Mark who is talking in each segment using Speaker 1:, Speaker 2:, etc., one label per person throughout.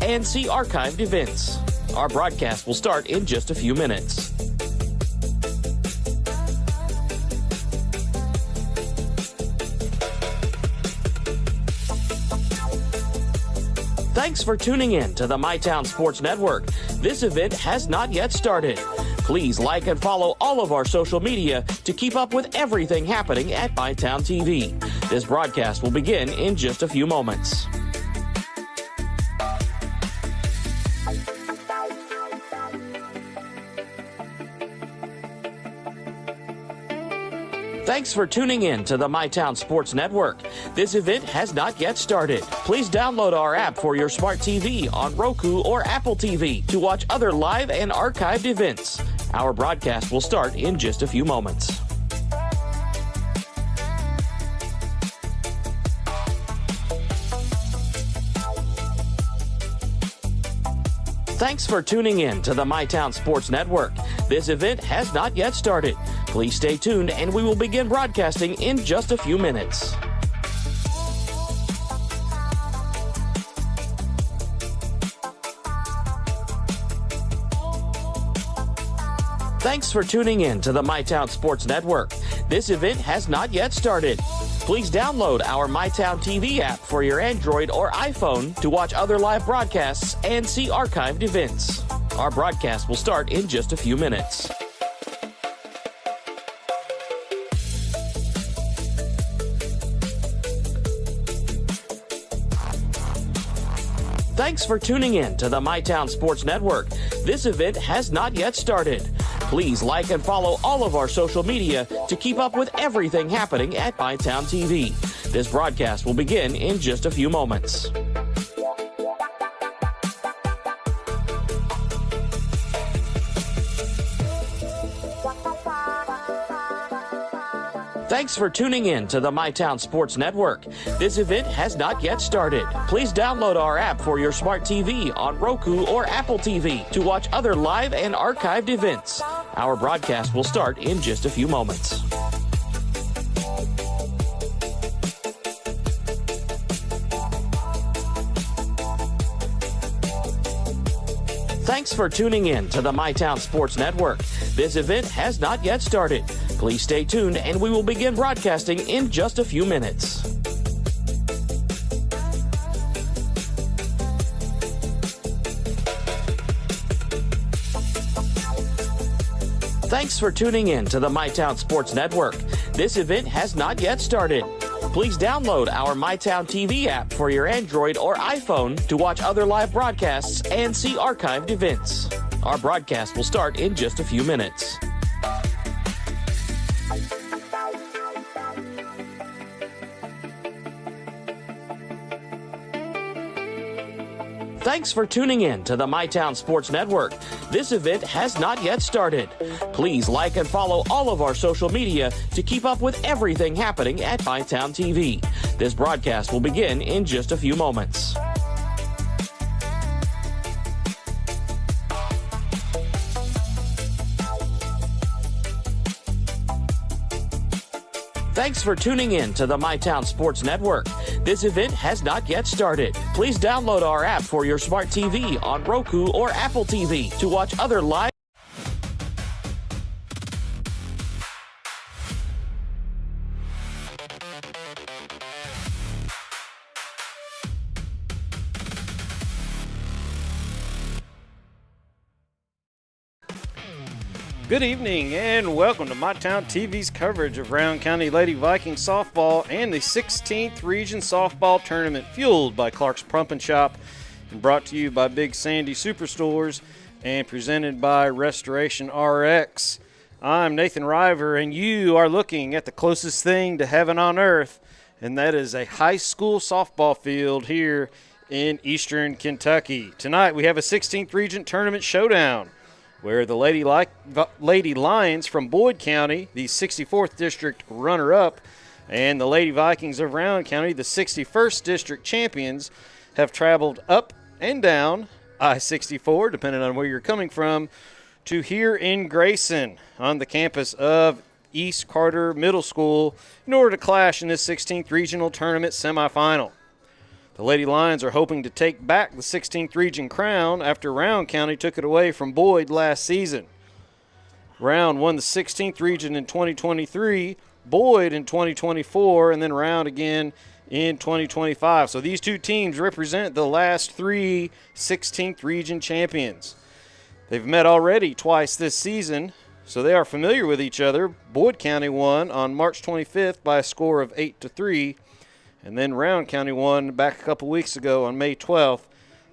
Speaker 1: and see archived events. Our broadcast will start in just a few minutes. Thanks for tuning in to the MyTown Sports Network. This event has not yet started. Please like and follow all of our social media to keep up with everything happening at MyTown TV. This broadcast will begin in just a few moments. Thanks for tuning in to the MyTown Sports Network. This event has not yet started. Please download our app for your smart TV on Roku or Apple TV to watch other live and archived events. Our broadcast will start in just a few moments. Thanks for tuning in to the MyTown Sports Network. This event has not yet started. Please stay tuned and we will begin broadcasting in just a few minutes. Thanks for tuning in to the MyTown Sports Network. This event has not yet started. Please download our MyTown TV app for your Android or iPhone to watch other live broadcasts and see archived events. Our broadcast will start in just a few minutes. Thanks for tuning in to the MyTown Sports Network. This event has not yet started. Please like and follow all of our social media to keep up with everything happening at MyTown TV. This broadcast will begin in just a few moments. Thanks for tuning in to the MyTown Sports Network. This event has not yet started. Please download our app for your smart TV on Roku or Apple TV to watch other live and archived events. Our broadcast will start in just a few moments. Thanks for tuning in to the MyTown Sports Network. This event has not yet started. Please stay tuned and we will begin broadcasting in just a few minutes. Thanks for tuning in to the MyTown Sports Network. This event has not yet started. Please download our MyTown TV app for your Android or iPhone to watch other live broadcasts and see archived events. Our broadcast will start in just a few minutes. Thanks for tuning in to the MyTown Sports Network. This event has not yet started. Please like and follow all of our social media to keep up with everything happening at MyTown TV. This broadcast will begin in just a few moments. Thanks for tuning in to the MyTown Sports Network. This event has not yet started. Please download our app for your smart TV on Roku or Apple TV to watch other live.
Speaker 2: Good evening and welcome to MyTown TV's coverage of Rowan County Lady Vikings softball and the 16th Region Softball Tournament, fueled by Clark's Pump and Shop and brought to you by Big Sandy Superstores and presented by Restoration RX. I'm Nathan River, and you are looking at the closest thing to heaven on earth, and that is a high school softball field here in eastern Kentucky. Tonight we have a 16th Region Tournament showdown, where the Lady Lions from Boyd County, the 64th District runner-up, and the Lady Vikings of Rowan County, the 61st District champions, have traveled up and down I-64, depending on where you're coming from, to here in Grayson on the campus of East Carter Middle School in order to clash in this 16th Regional Tournament semifinal. The Lady Lions are hoping to take back the 16th region crown after Rowan County took it away from Boyd last season. Rowan won the 16th region in 2023, Boyd in 2024, and then Rowan again in 2025. So these two teams represent the last three 16th region champions. They've met already twice this season, so they are familiar with each other. Boyd County won on March 25th by a score of 8-3. And then Rowan County won back a couple weeks ago on May 12th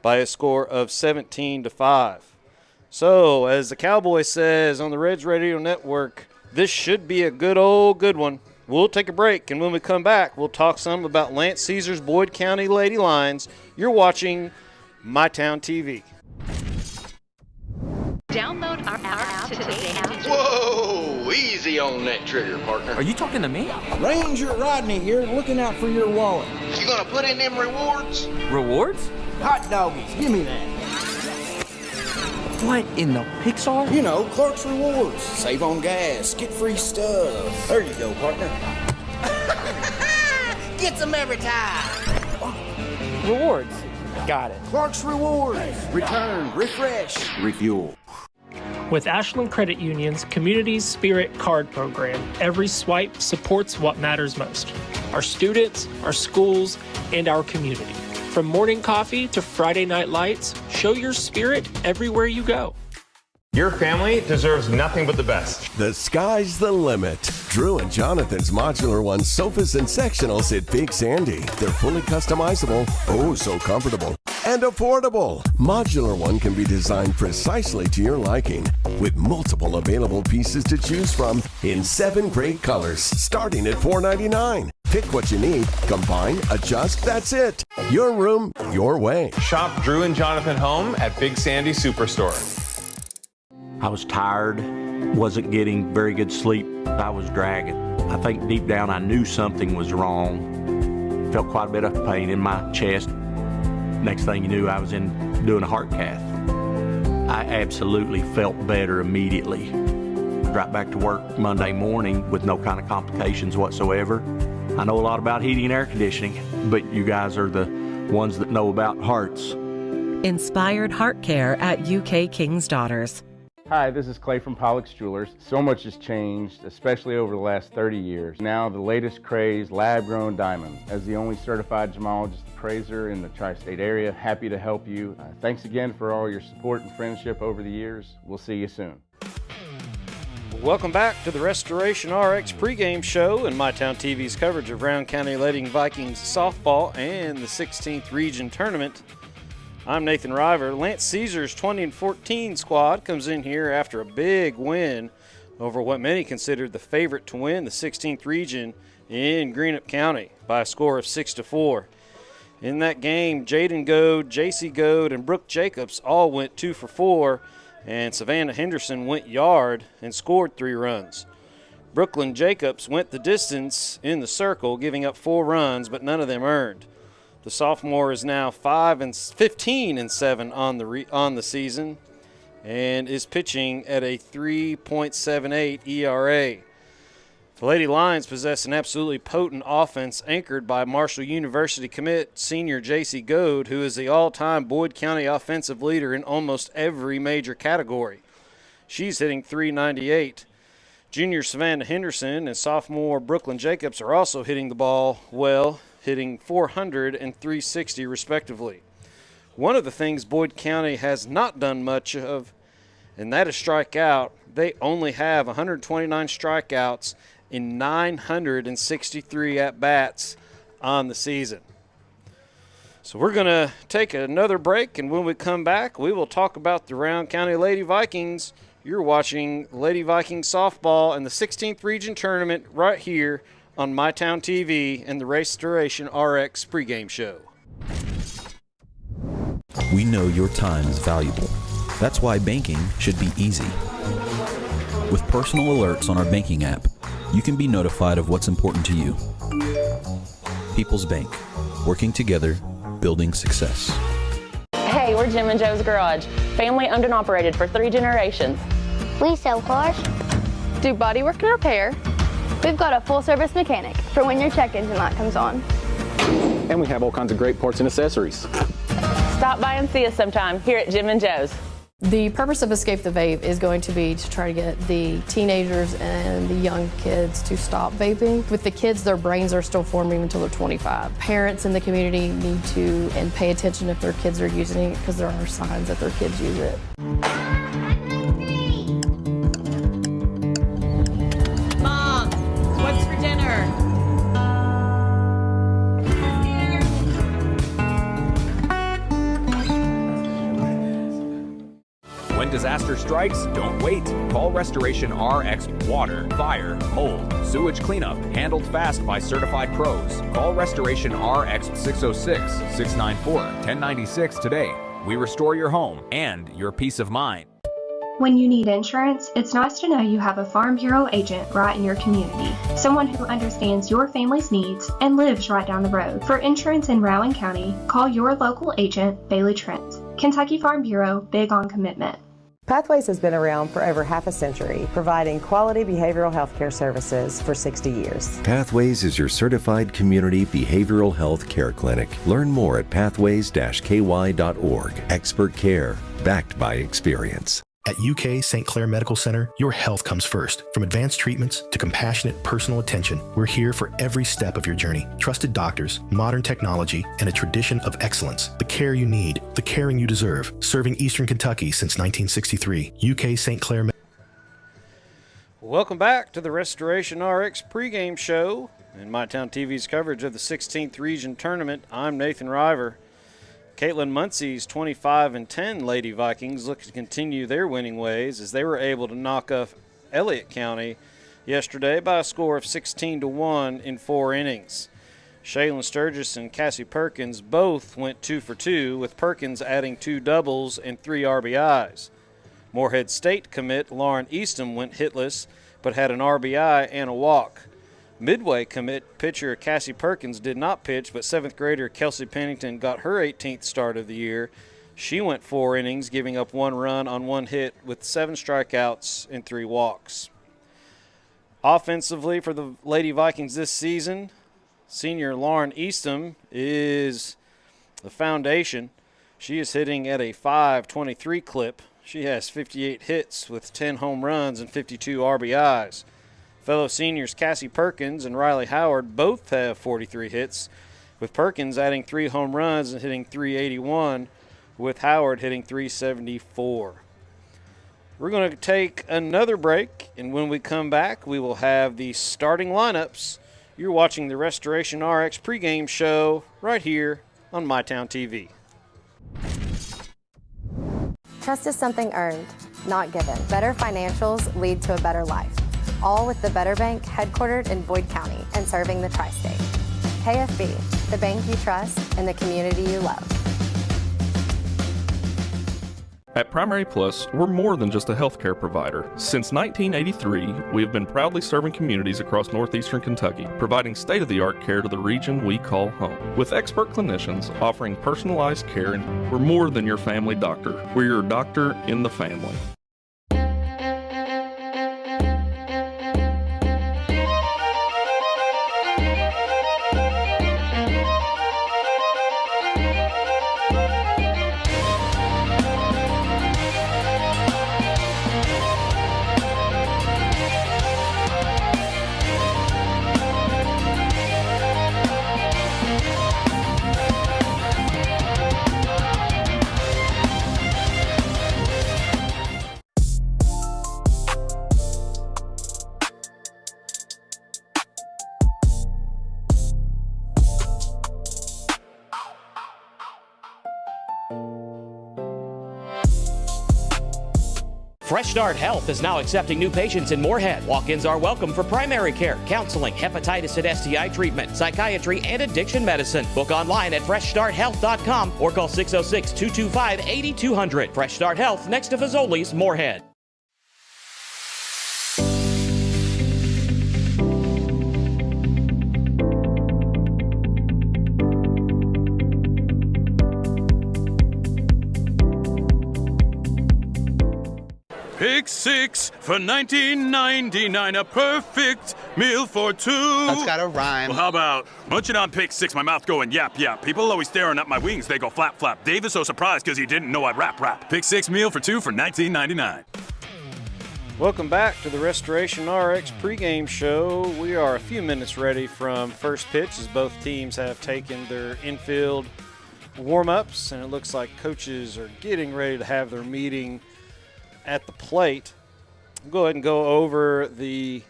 Speaker 2: by a score of 17-5. So, as the Cowboy says on the Reds Radio Network, this should be a good one. We'll take a break, and when we come back, we'll talk some about Lance Caesar's Boyd County Lady Lions. You're watching MyTown TV.
Speaker 3: Download our app today.
Speaker 4: Whoa, easy on that trigger, partner.
Speaker 5: Are you talking to me?
Speaker 6: Ranger Rodney here, looking out for your wallet.
Speaker 4: You gonna put in them rewards?
Speaker 5: Rewards?
Speaker 6: Hot doggies, give me that.
Speaker 5: What in the Pixar?
Speaker 6: You know, Clark's Rewards. Save on gas, get free stuff. There you go, partner.
Speaker 7: Get some every time.
Speaker 5: Rewards. Got it.
Speaker 6: Clark's Rewards. Return, refresh, refuel.
Speaker 8: With Ashland Credit Union's Community Spirit Card Program, every swipe supports what matters most. Our students, our schools, and our community. From morning coffee to Friday night lights, show your spirit everywhere you go.
Speaker 9: Your family deserves nothing but the best.
Speaker 10: The sky's the limit. Drew and Jonathan's Modular One sofas and sectionals at Big Sandy. They're fully customizable, oh so comfortable, and affordable. Modular One can be designed precisely to your liking, with multiple available pieces to choose from in 7 great colors, starting at $4.99. Pick what you need, combine, adjust, that's it. Your room, your way.
Speaker 9: Shop Drew and Jonathan Home at Big Sandy Superstore.
Speaker 11: I was tired, wasn't getting very good sleep. I was dragging. I think deep down I knew something was wrong. Felt quite a bit of pain in my chest. Next thing you knew, I was doing a heart cath. I absolutely felt better immediately. Right back to work Monday morning with no kind of complications whatsoever. I know a lot about heating and air conditioning, but you guys are the ones that know about hearts.
Speaker 12: Inspired Heart Care at UK King's Daughters.
Speaker 13: Hi, this is Clay from Pollock's Jewelers. So much has changed, especially over the last 30 years. Now the latest craze, lab-grown diamonds. As the only certified gemologist appraiser in the tri-state area, happy to help you. Thanks again for all your support and friendship over the years. We'll see you soon.
Speaker 2: Welcome back to the Restoration RX pregame show and MyTown TV's coverage of Rowan County Lady Vikings softball and the 16th region tournament. I'm Nathan River. Lance Caesar's 20-14 squad comes in here after a big win over what many considered the favorite to win the 16th region in Greenup County by a score of 6-4. In that game, Jaden Goad, J.C. Goad, and Brooke Jacobs all went 2 for 4, and Savannah Henderson went yard and scored 3 runs. Brooklyn Jacobs went the distance in the circle, giving up 4 runs, but none of them earned. The sophomore is now 15-7 on the season and is pitching at a 3.78 ERA. The Lady Lions possess an absolutely potent offense anchored by Marshall University commit senior J.C. Goad, who is the all-time Boyd County offensive leader in almost every major category. She's hitting .398. Junior Savannah Henderson and sophomore Brooklyn Jacobs are also hitting the ball well, hitting .400 and .360 respectively. One of the things Boyd County has not done much of, and that is strike out. They only have 129 strikeouts in 963 at-bats on the season. So we're going to take another break, and when we come back, we will talk about the Rowan County Lady Vikings. You're watching Lady Vikings softball and the 16th region tournament right here on MyTown TV and the Restoration RX pregame show.
Speaker 14: We know your time is valuable. That's why banking should be easy. With personal alerts on our banking app, you can be notified of what's important to you. People's Bank, working together, building success.
Speaker 15: Hey, we're Jim and Joe's Garage, family owned and operated for 3 generations.
Speaker 16: We sell cars,
Speaker 15: do bodywork and repair.
Speaker 16: We've got a full-service mechanic for when your check engine light comes on. And we have all kinds of great parts and accessories.
Speaker 15: Stop by and see us sometime here at Jim and Joe's.
Speaker 17: The purpose of Escape the Vape is going to be to try to get the teenagers and the young kids to stop vaping. With the kids, their brains are still forming until they're 25. Parents in the community need to and pay attention if their kids are using it, because there are signs that their kids use it.
Speaker 18: Mom, what's for dinner?
Speaker 19: When disaster strikes, don't wait. Call Restoration RX Water, Fire, Mold, Sewage Cleanup, handled fast by certified pros. Call Restoration RX 606-694-1096 today. We restore your home and your peace of mind.
Speaker 20: When you need insurance, it's nice to know you have a Farm Bureau agent right in your community. Someone who understands your family's needs and lives right down the road. For insurance in Rowan County, call your local agent, Bailey Trent. Kentucky Farm Bureau, big on commitment.
Speaker 21: Pathways has been around for over half a century, providing quality behavioral health care services for 60 years.
Speaker 22: Pathways is your certified community behavioral health care clinic. Learn more at pathways-ky.org. Expert care, backed by experience.
Speaker 23: At UK St. Clair Medical Center, your health comes first. From advanced treatments to compassionate personal attention, we're here for every step of your journey. Trusted doctors, modern technology, and a tradition of excellence. The care you need, the caring you deserve. Serving Eastern Kentucky since 1963. UK St. Clair Medical Center.
Speaker 2: Welcome back to the Restoration RX pregame show and MyTown TV's coverage of the 16th Region Tournament. I'm Nathan River. Caitlin Muncie's 25-10 Lady Vikings look to continue their winning ways as they were able to knock off Elliott County yesterday by a score of 16-1 in 4 innings. Shaylin Sturgis and Cassie Perkins both went 2 for 2, with Perkins adding 2 doubles and 3 RBIs. Morehead State commit Lauren Eastham went hitless but had an RBI and a walk. Midway commit pitcher Cassie Perkins did not pitch, but 7th grader Kelsey Pennington got her 18th start of the year. She went 4 innings, giving up 1 run on 1 hit with 7 strikeouts and 3 walks. Offensively for the Lady Vikings this season, senior Lauren Eastham is the foundation. She is hitting at a .523 clip. She has 58 hits with 10 home runs and 52 RBIs. Fellow seniors Cassie Perkins and Riley Howard both have 43 hits, with Perkins adding 3 home runs and hitting .381, with Howard hitting .374. We're going to take another break, and when we come back, we will have the starting lineups. You're watching the Restoration RX pregame show right here on MyTown TV.
Speaker 24: Trust is something earned, not given. Better financials lead to a better life. All with the Better Bank, headquartered in Boyd County and serving the tri-state. KFB, the bank you trust and the community you love.
Speaker 25: At Primary Plus, we're more than just a healthcare provider. Since 1983, we have been proudly serving communities across northeastern Kentucky, providing state-of-the-art care to the region we call home. With expert clinicians offering personalized care, and we're more than your family doctor. We're your doctor in the family.
Speaker 1: Fresh Start Health is now accepting new patients in Moorhead. Walk-ins are welcome for primary care, counseling, hepatitis and STI treatment, psychiatry, and addiction medicine. Book online at freshstarthealth.com or call 606-225-8200. Fresh Start Health, next to Fazoli's, Moorhead.
Speaker 3: Pick 6 for $19.99, a perfect meal for two.
Speaker 4: That's gotta rhyme.
Speaker 3: Well, how about munching on Pick 6, my mouth going yap, yap. People always staring at my wings, they go flap, flap. Dave is so surprised because he didn't know I'd rap. Pick 6 meal for two for $19.99.
Speaker 2: Welcome back to the Restoration RX pregame show. We are a few minutes ready from first pitch as both teams have taken their infield warm-ups, and it looks like coaches are getting ready to have their meeting at the plate. We'll go ahead and go over the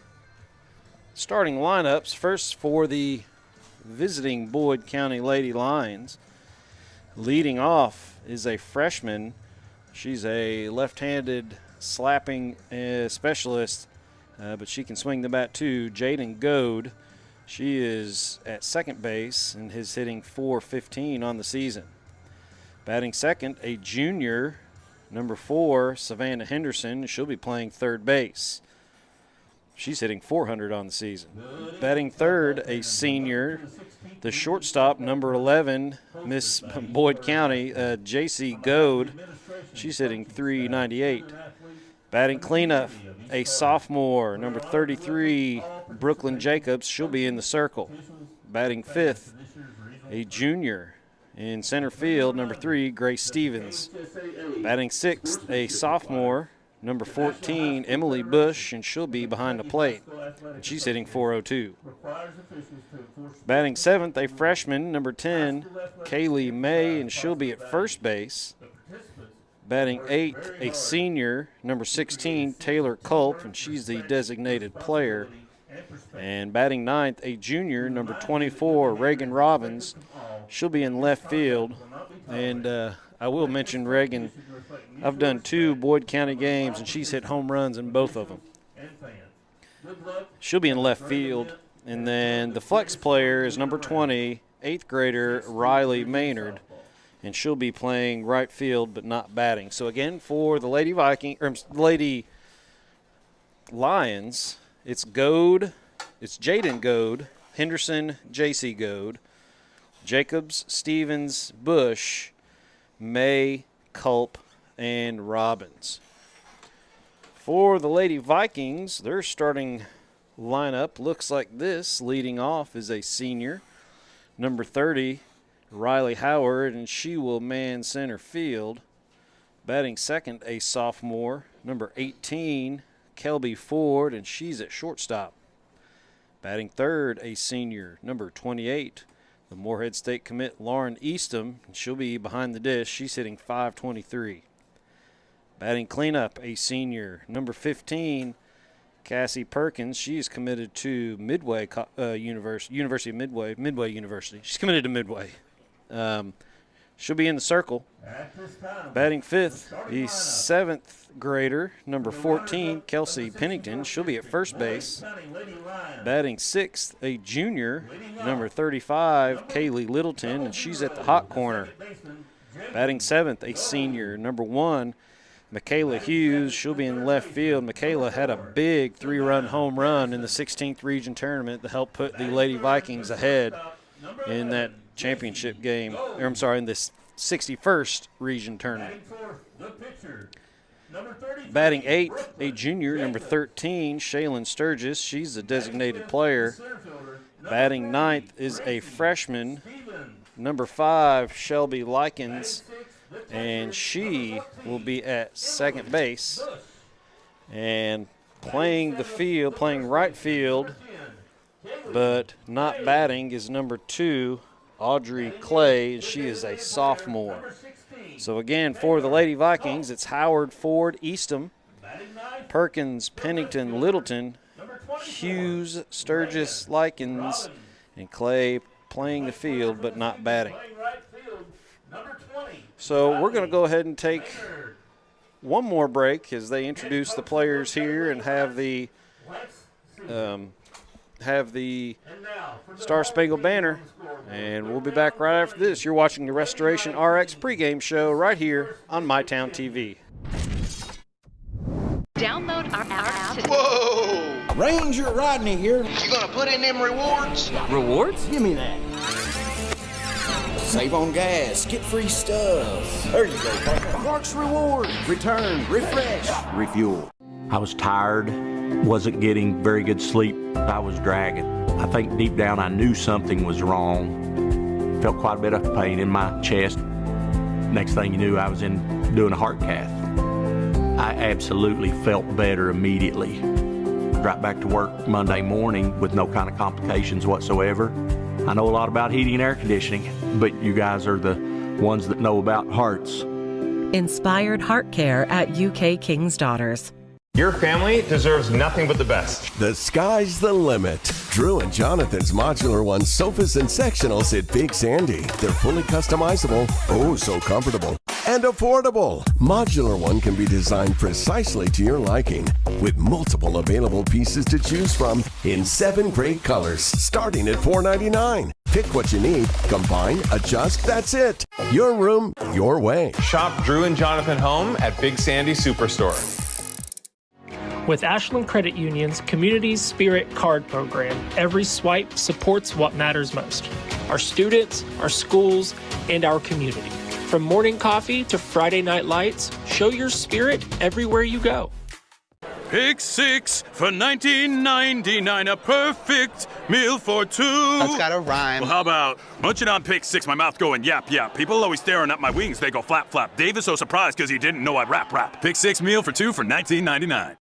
Speaker 2: starting lineups. First for the visiting Boyd County Lady Lions. Leading off is a freshman. She's a left-handed slapping specialist, but she can swing the bat too. Jaden Goad. She is at second base and is hitting .415 on the season. Batting second, a junior, number 4, Savannah Henderson. She'll be playing third base. She's hitting .400 on the season. Batting third, a senior, the shortstop, number 11, Miss Boyd County, J.C. Goad. She's hitting .398. Batting cleanup, a sophomore, number 33, Brooklyn Jacobs. She'll be in the circle. Batting fifth, a junior in center field, number 3, Grace Stevens. Batting sixth, a sophomore, number 14, Emily Bush, and she'll be behind the plate. And she's hitting .402. Batting seventh, a freshman, number 10, Kaylee May, and she'll be at first base. Batting eighth, a senior, number 16, Taylor Culp, and she's the designated player. And batting ninth, a junior, number 24, Reagan Robbins. She'll be in left field. And I will mention Reagan. I've done 2 Boyd County games, and she's hit home runs in both of them. She'll be in left field. And then the flex player is number 20, 8th grader Riley Maynard. And she'll be playing right field but not batting. So again, for the Lady Lions, it's Goad, it's Jaden Goad, Henderson, J.C. Goad, Jacobs, Stevens, Bush, May, Culp, and Robbins. For the Lady Vikings, their starting lineup looks like this. Leading off is a senior, number 30, Riley Howard, and she will man center field. Batting second, a sophomore, number 18, Kelby Ford, and she's at shortstop. Batting third, a senior, number 28, the Morehead State commit Lauren Eastham, and she'll be behind the dish. She's hitting .523. Batting cleanup, a senior, number 15, Cassie Perkins. She is committed to Midway University of Midway University. She's committed to Midway. She'll be in the circle. Batting fifth, the 7th grader, number 14, Kelsey Pennington. She'll be at first base. Batting sixth, a junior, number 35, Kaylee Littleton, and she's at the hot corner. Batting seventh, a senior, number 1, Michaela Hughes. She'll be in left field. Michaela had a big 3-run home run in the 16th region tournament to help put the Lady Vikings ahead in that championship game, in this 61st region tournament. Batting eighth, a junior, number 13, Shaylin Sturgis. She's a designated player. Batting ninth is a freshman, number 5, Shelby Likens, and she will be at second base. And playing right field, but not batting, is number 2, Audrey Clay, and she is a sophomore. So again, for the Lady Vikings, it's Howard, Ford, Eastham, Perkins, Pennington, Littleton, Hughes, Sturgis, Likens, and Clay playing the field but not batting. So we're going to go ahead and take one more break as they introduce the players here and have the Star Spangled Banner, and we'll be back right after this. You're watching the Restoration RX pregame show right here on MyTown TV.
Speaker 5: Download our app today.
Speaker 6: Whoa! Ranger Rodney here. You gonna put in them rewards?
Speaker 5: Rewards?
Speaker 6: Give me that. Save on gas, get free stuff. There you go, partner. Clark's Reward. Return, refresh, refuel.
Speaker 11: I was tired, wasn't getting very good sleep. I was dragging. I think deep down I knew something was wrong. Felt quite a bit of pain in my chest. Next thing you knew, I was doing a heart cath. I absolutely felt better immediately. Right back to work Monday morning with no kind of complications whatsoever. I know a lot about heating and air conditioning, but you guys are the ones that know about hearts.
Speaker 12: Inspired Heart Care at UK King's Daughters.
Speaker 4: Your family deserves nothing but the best.
Speaker 7: The sky's the limit. Drew and Jonathan's Modular One sofas and sectionals at Big Sandy. They're fully customizable, oh so comfortable, and affordable. Modular One can be designed precisely to your liking with multiple available pieces to choose from in 7 great colors starting at $4.99. Pick what you need, combine, adjust, that's it. Your room, your way.
Speaker 4: Shop Drew and Jonathan Home at Big Sandy Superstore.
Speaker 8: With Ashland Credit Union's Community Spirit Card Program, every swipe supports what matters most: our students, our schools, and our community. From morning coffee to Friday night lights, show your spirit everywhere you go.
Speaker 3: Pick 6 for $19.99, a perfect meal for 2.
Speaker 6: That's gotta rhyme.
Speaker 3: Well, how about munching on Pick 6, my mouth going yap yap. People always staring at my wings, they go flap flap. Dave is so surprised because he didn't know I'd rap. Pick 6 meal for 2 for $19.99.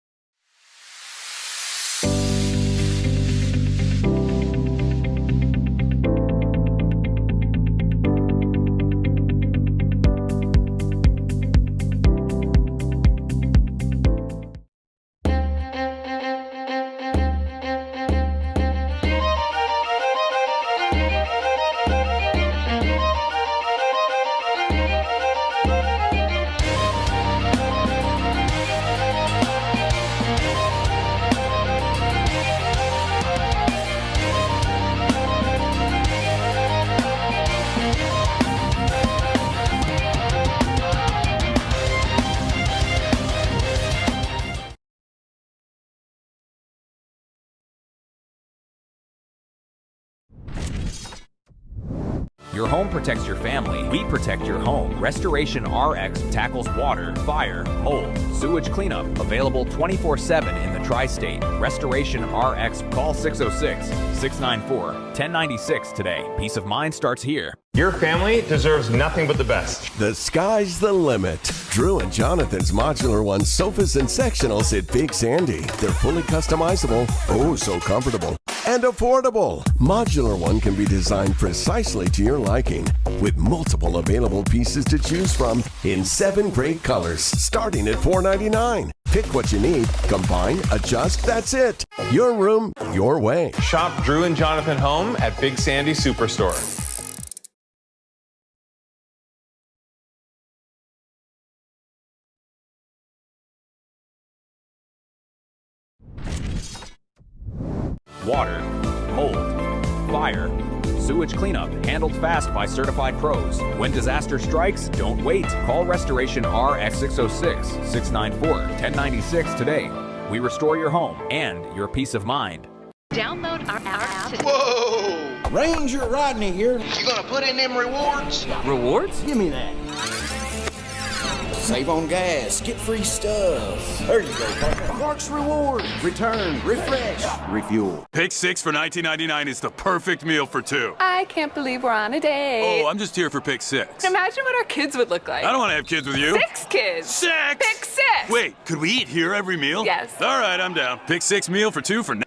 Speaker 19: Your home protects your family. We protect your home. Restoration RX tackles water, fire, mold, sewage cleanup. Available 24/7 in the tri-state. Restoration RX. Call 606-694-1096 today. Peace of mind starts here.
Speaker 4: Your family deserves nothing but the best.
Speaker 7: The sky's the limit. Drew and Jonathan's Modular One sofas and sectionals at Big Sandy. They're fully customizable, oh so comfortable, and affordable. Modular One can be designed precisely to your liking with multiple available pieces to choose from in 7 great colors starting at $4.99. Pick what you need, combine, adjust, that's it. Your room, your way.
Speaker 4: Shop Drew and Jonathan Home at Big Sandy Superstore.
Speaker 19: Water, mold, fire, sewage cleanup, handled fast by certified pros. When disaster strikes, don't wait. Call Restoration RX 606-694-1096 today. We restore your home and your peace of mind.
Speaker 5: Download our app today.
Speaker 6: Whoa! Ranger Rodney here. You gonna put in them rewards?
Speaker 1: Rewards?
Speaker 6: Give me that. Save on gas, get free stuff. There you go, partner. Clark's Reward. Return, refresh, refuel.
Speaker 3: Pick 6 for $19.99 is the perfect meal for 2.
Speaker 9: I can't believe we're on a date.
Speaker 3: Oh, I'm just here for Pick 6.
Speaker 9: Imagine what our kids would look like.
Speaker 3: I don't want to have kids with you.
Speaker 9: 6 kids.
Speaker 3: 6!
Speaker 9: Pick 6!
Speaker 3: Wait, could we eat here every meal?
Speaker 9: Yes.
Speaker 3: All right, I'm down. Pick 6 meal for 2 for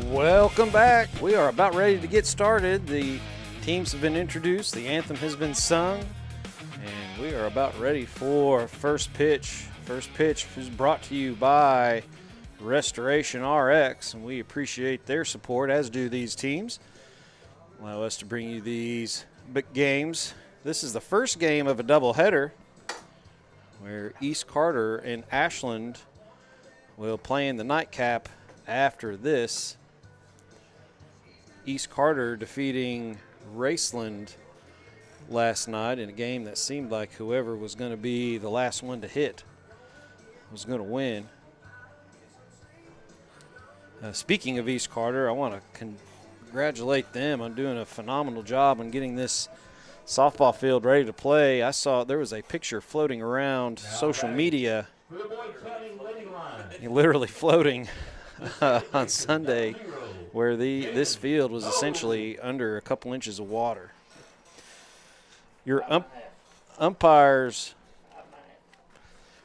Speaker 2: Welcome back. We are about ready to get started. The teams have been introduced. The anthem has been sung. And we are about ready for first pitch. First pitch is brought to you by Restoration RX, and we appreciate their support, as do these teams. Allow us to bring you these big games. This is the first game of a doubleheader where East Carter and Ashland will play in the nightcap after this. East Carter defeating Raceland last night in a game that seemed like whoever was going to be the last one to hit was going to win. Speaking of East Carter, I want to congratulate them on doing a phenomenal job on getting this softball field ready to play. I saw there was a picture floating around social media, literally floating on Sunday, where this field was essentially under a couple inches of water. Your umpires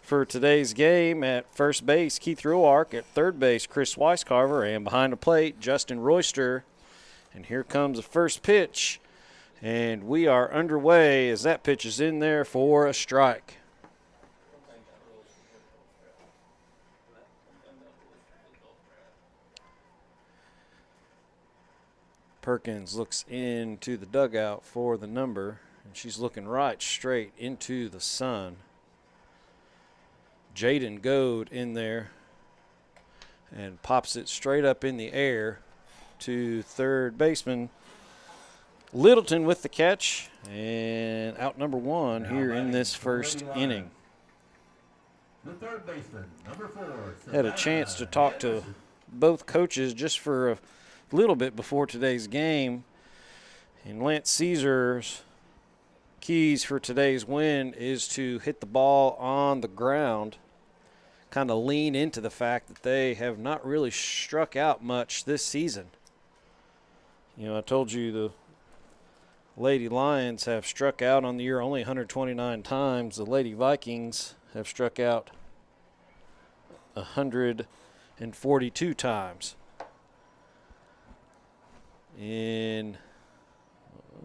Speaker 2: for today's game: at first base, Keith Ruark; at third base, Chris Weiscarver; and behind the plate, Justin Royster. And here comes the first pitch, and we are underway as that pitch is in there for a strike. Perkins looks into the dugout for the number, and she's looking right straight into the sun. Jaden Goad in there and pops it straight up in the air to third baseman Littleton with the catch, and out number one here in this first inning.
Speaker 10: The third baseman, number 4.
Speaker 2: Had a chance to talk to both coaches just for a little bit before today's game, and Lance Caesar's keys for today's win is to hit the ball on the ground, kind of lean into the fact that they have not really struck out much this season. You know, I told you the Lady Lions have struck out on the year only 129 times. The Lady Vikings have struck out 142 times in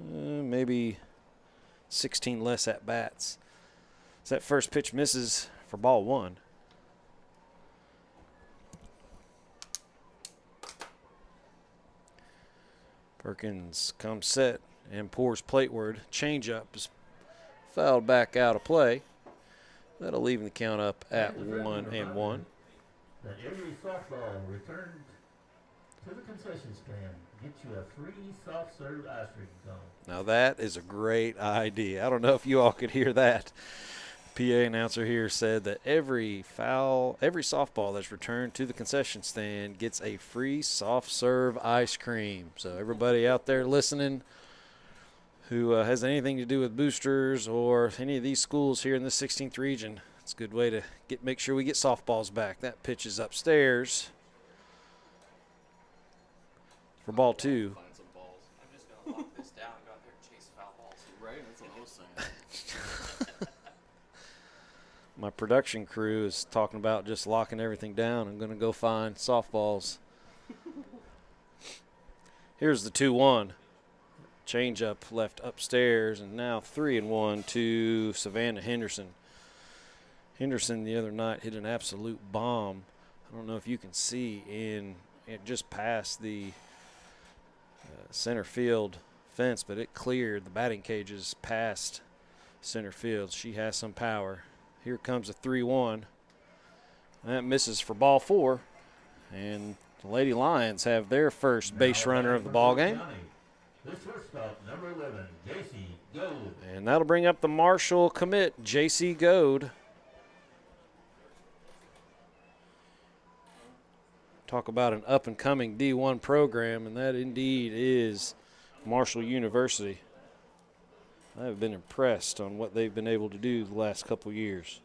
Speaker 2: maybe 16 less at-bats. So that first pitch misses for ball one. Perkins comes set and pours plateward. Changeup is fouled back out of play. That'll leave the count up at 1-1.
Speaker 10: The Erie softball returned to the concession stand. Get you a free soft serve ice cream cone.
Speaker 2: Now that is a great idea. I don't know if you all could hear that. PA announcer here said that every softball that's returned to the concession stand gets a free soft serve ice cream. So everybody out there listening who has anything to do with boosters or any of these schools here in the 16th region, it's a good way to make sure we get softballs back. That pitch is upstairs for ball two.
Speaker 13: I'm just going to lock this down and go out there and chase foul balls. Right? That's what I was saying.
Speaker 2: My production crew is talking about just locking everything down. I'm going to go find softballs. Here's the 2-1. Changeup left upstairs, and now 3-1 to Savannah Henderson. Henderson the other night hit an absolute bomb. I don't know if you can see it just past the center field fence, but it cleared the batting cages past center field. She has some power. Here comes a 3-1. That misses for ball four, and the Lady Lions have their first base runner of the ball game.
Speaker 10: The shortstop, number 11, J.C. Goad.
Speaker 2: And that'll bring up the Marshall commit, J.C. Goad. Talk about an up-and-coming D1 program, and that indeed is Marshall University. I've been impressed on what they've been able to do the last couple years.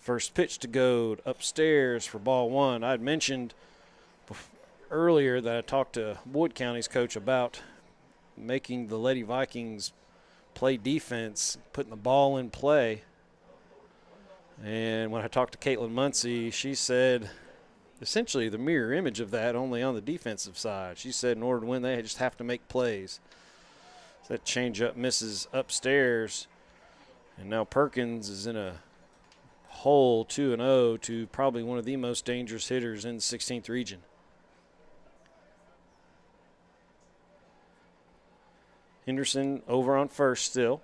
Speaker 2: First pitch to Goad upstairs for ball one. I'd mentioned earlier that I talked to Wood County's coach about making the Lady Vikings play defense, putting the ball in play. And when I talked to Caitlin Muncie, she said essentially the mirror image of that, only on the defensive side. She said in order to win, they just have to make plays. So that changeup misses upstairs, and now Perkins is in a hole 2-0 to probably one of the most dangerous hitters in the 16th region. Henderson over on first still.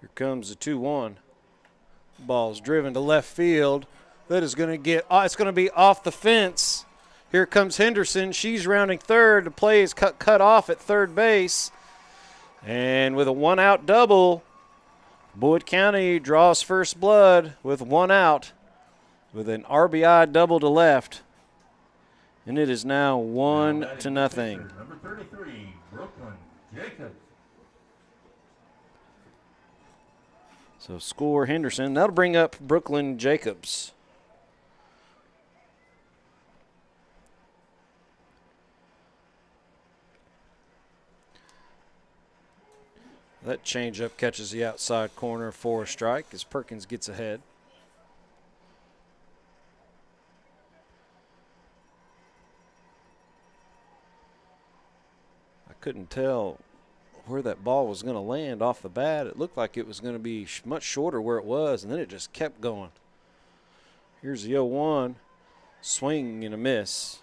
Speaker 2: Here comes the 2-1. Ball's driven to left field. That is going to get, it's going to be off the fence. Here comes Henderson. She's rounding third. The play is cut off at third base. And with a one-out double, Boyd County draws first blood with one out with an RBI double to left. And it is now 1-0.
Speaker 10: Number 33, Brooklyn Jacobs.
Speaker 2: So score Henderson. That'll bring up Brooklyn Jacobs. That changeup catches the outside corner for a strike as Perkins gets ahead. I couldn't tell where that ball was going to land off the bat. It looked like it was going to be much shorter where it was, and then it just kept going. Here's the 0-1. Swing and a miss.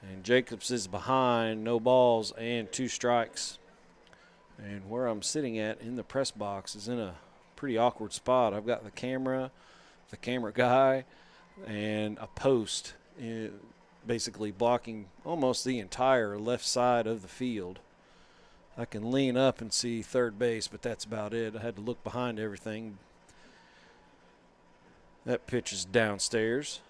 Speaker 2: And Jacobs is behind, no balls and 2 strikes. And where I'm sitting at in the press box is in a pretty awkward spot. I've got the camera guy, and a post basically blocking almost the entire left side of the field. I can lean up and see third base, but that's about it. I had to look behind everything. That pitch is downstairs.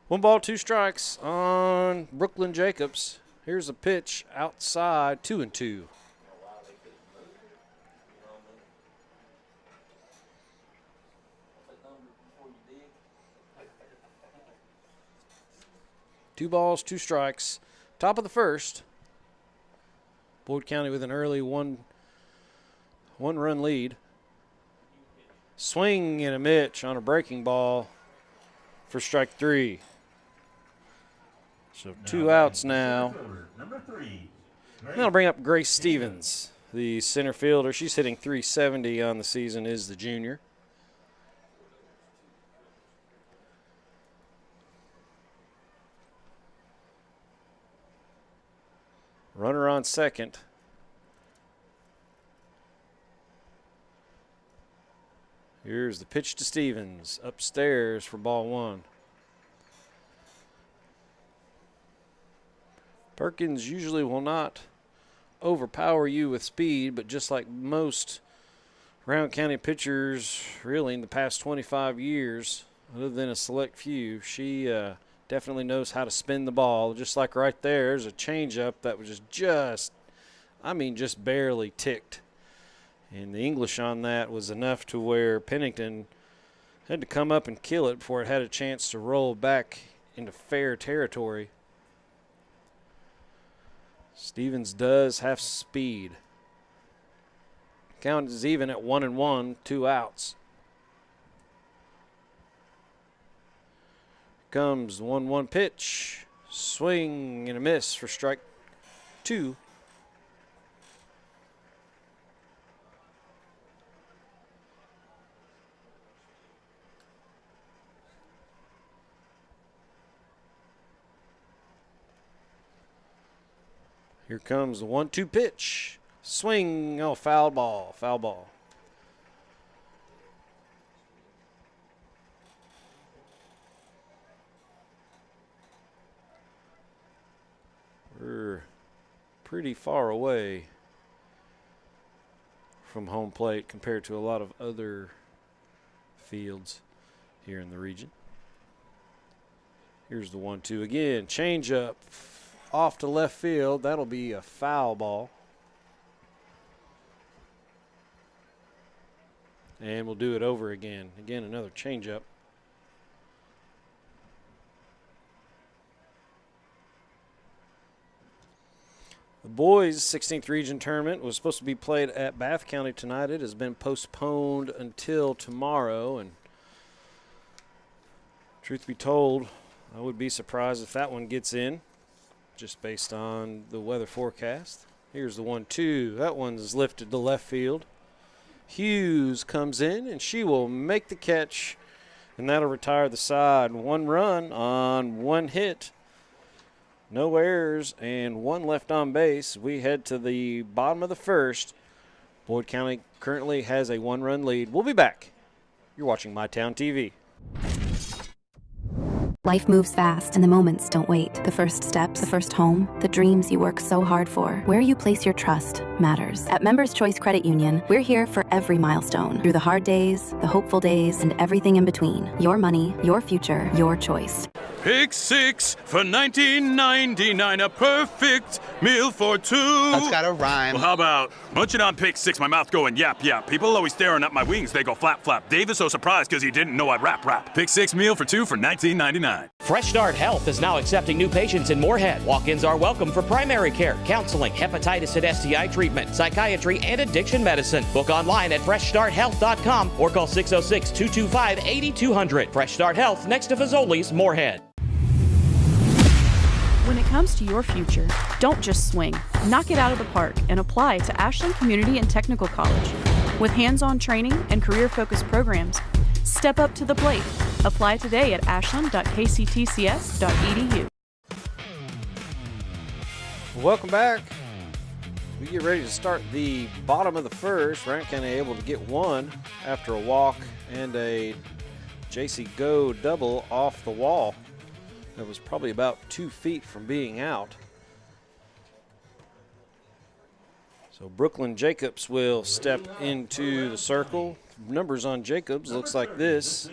Speaker 2: One ball, 2 strikes on Brooklyn Jacobs. Here's a pitch outside, 2-2. Two balls, 2 strikes. Top of the first. Boyd County with an early one-run lead. Swing and a miss on a breaking ball for strike 3. So 2 outs now.
Speaker 10: Number 3.
Speaker 2: That'll bring up Grace Stevens, the center fielder. She's hitting .370 on the season, is the junior. Runner on second. Here's the pitch to Stevens, upstairs for ball 1. Perkins usually will not overpower you with speed, but just like most Rowan County pitchers really in the past 25 years, other than a select few, she definitely knows how to spin the ball. Just like right there's a changeup that was just barely ticked. And the English on that was enough to where Pennington had to come up and kill it before it had a chance to roll back into fair territory. Stevens does have speed. Count is even at 1-1, 2 outs. Comes the 1-1 pitch. Swing and a miss for strike 2. Here comes the 1-2 pitch. Swing. Oh, foul ball. Foul ball. We're pretty far away from home plate compared to a lot of other fields here in the region. Here's the 1-2 again. Change up. Off to left field. That'll be a foul ball. And we'll do it over again. Again, another changeup. The boys' 16th region tournament was supposed to be played at Bath County tonight. It has been postponed until tomorrow. And truth be told, I would be surprised if that one gets in, just based on the weather forecast. Here's the 1-2. That one's lifted to left field. Hughes comes in, and she will make the catch, and that'll retire the side. 1 run on 1 hit. No errors and 1 left on base. We head to the bottom of the first Boyd County currently has a 1-run lead. We'll be back. You're watching MyTown TV.
Speaker 14: Life moves fast and the moments don't wait. The first steps, the first home, the dreams you work so hard for. Where you place your trust matters. At Members Choice Credit Union, we're here for every milestone. Through the hard days, the hopeful days, and everything in between. Your money, your future, your choice.
Speaker 3: Pick 6 for $19.99, a perfect meal for two.
Speaker 15: That's gotta rhyme.
Speaker 3: Well, how about munching on Pick 6, my mouth going yap, yap. People always staring at my wings, they go flap, flap. Dave is so surprised because he didn't know I rap, rap. Pick 6 meal for two for $19.99.
Speaker 1: Fresh Start Health is now accepting new patients in Moorhead. Walk-ins are welcome for primary care, counseling, hepatitis and STI treatment, psychiatry, and addiction medicine. Book online at freshstarthealth.com or call 606-225-8200. Fresh Start Health, next to Fazoli's, Moorhead.
Speaker 16: When it comes to your future, don't just swing. Knock it out of the park and apply to Ashland Community and Technical College. With hands-on training and career-focused programs, step up to the plate. Apply today at ashland.kctcs.edu.
Speaker 2: Welcome back. We get ready to start the bottom of the first. Rowan County able to get one after a walk and a JC Go double off the wall. That was probably about 2 feet from being out. So Brooklyn Jacobs will step into the circle. Numbers on Jacobs looks like this.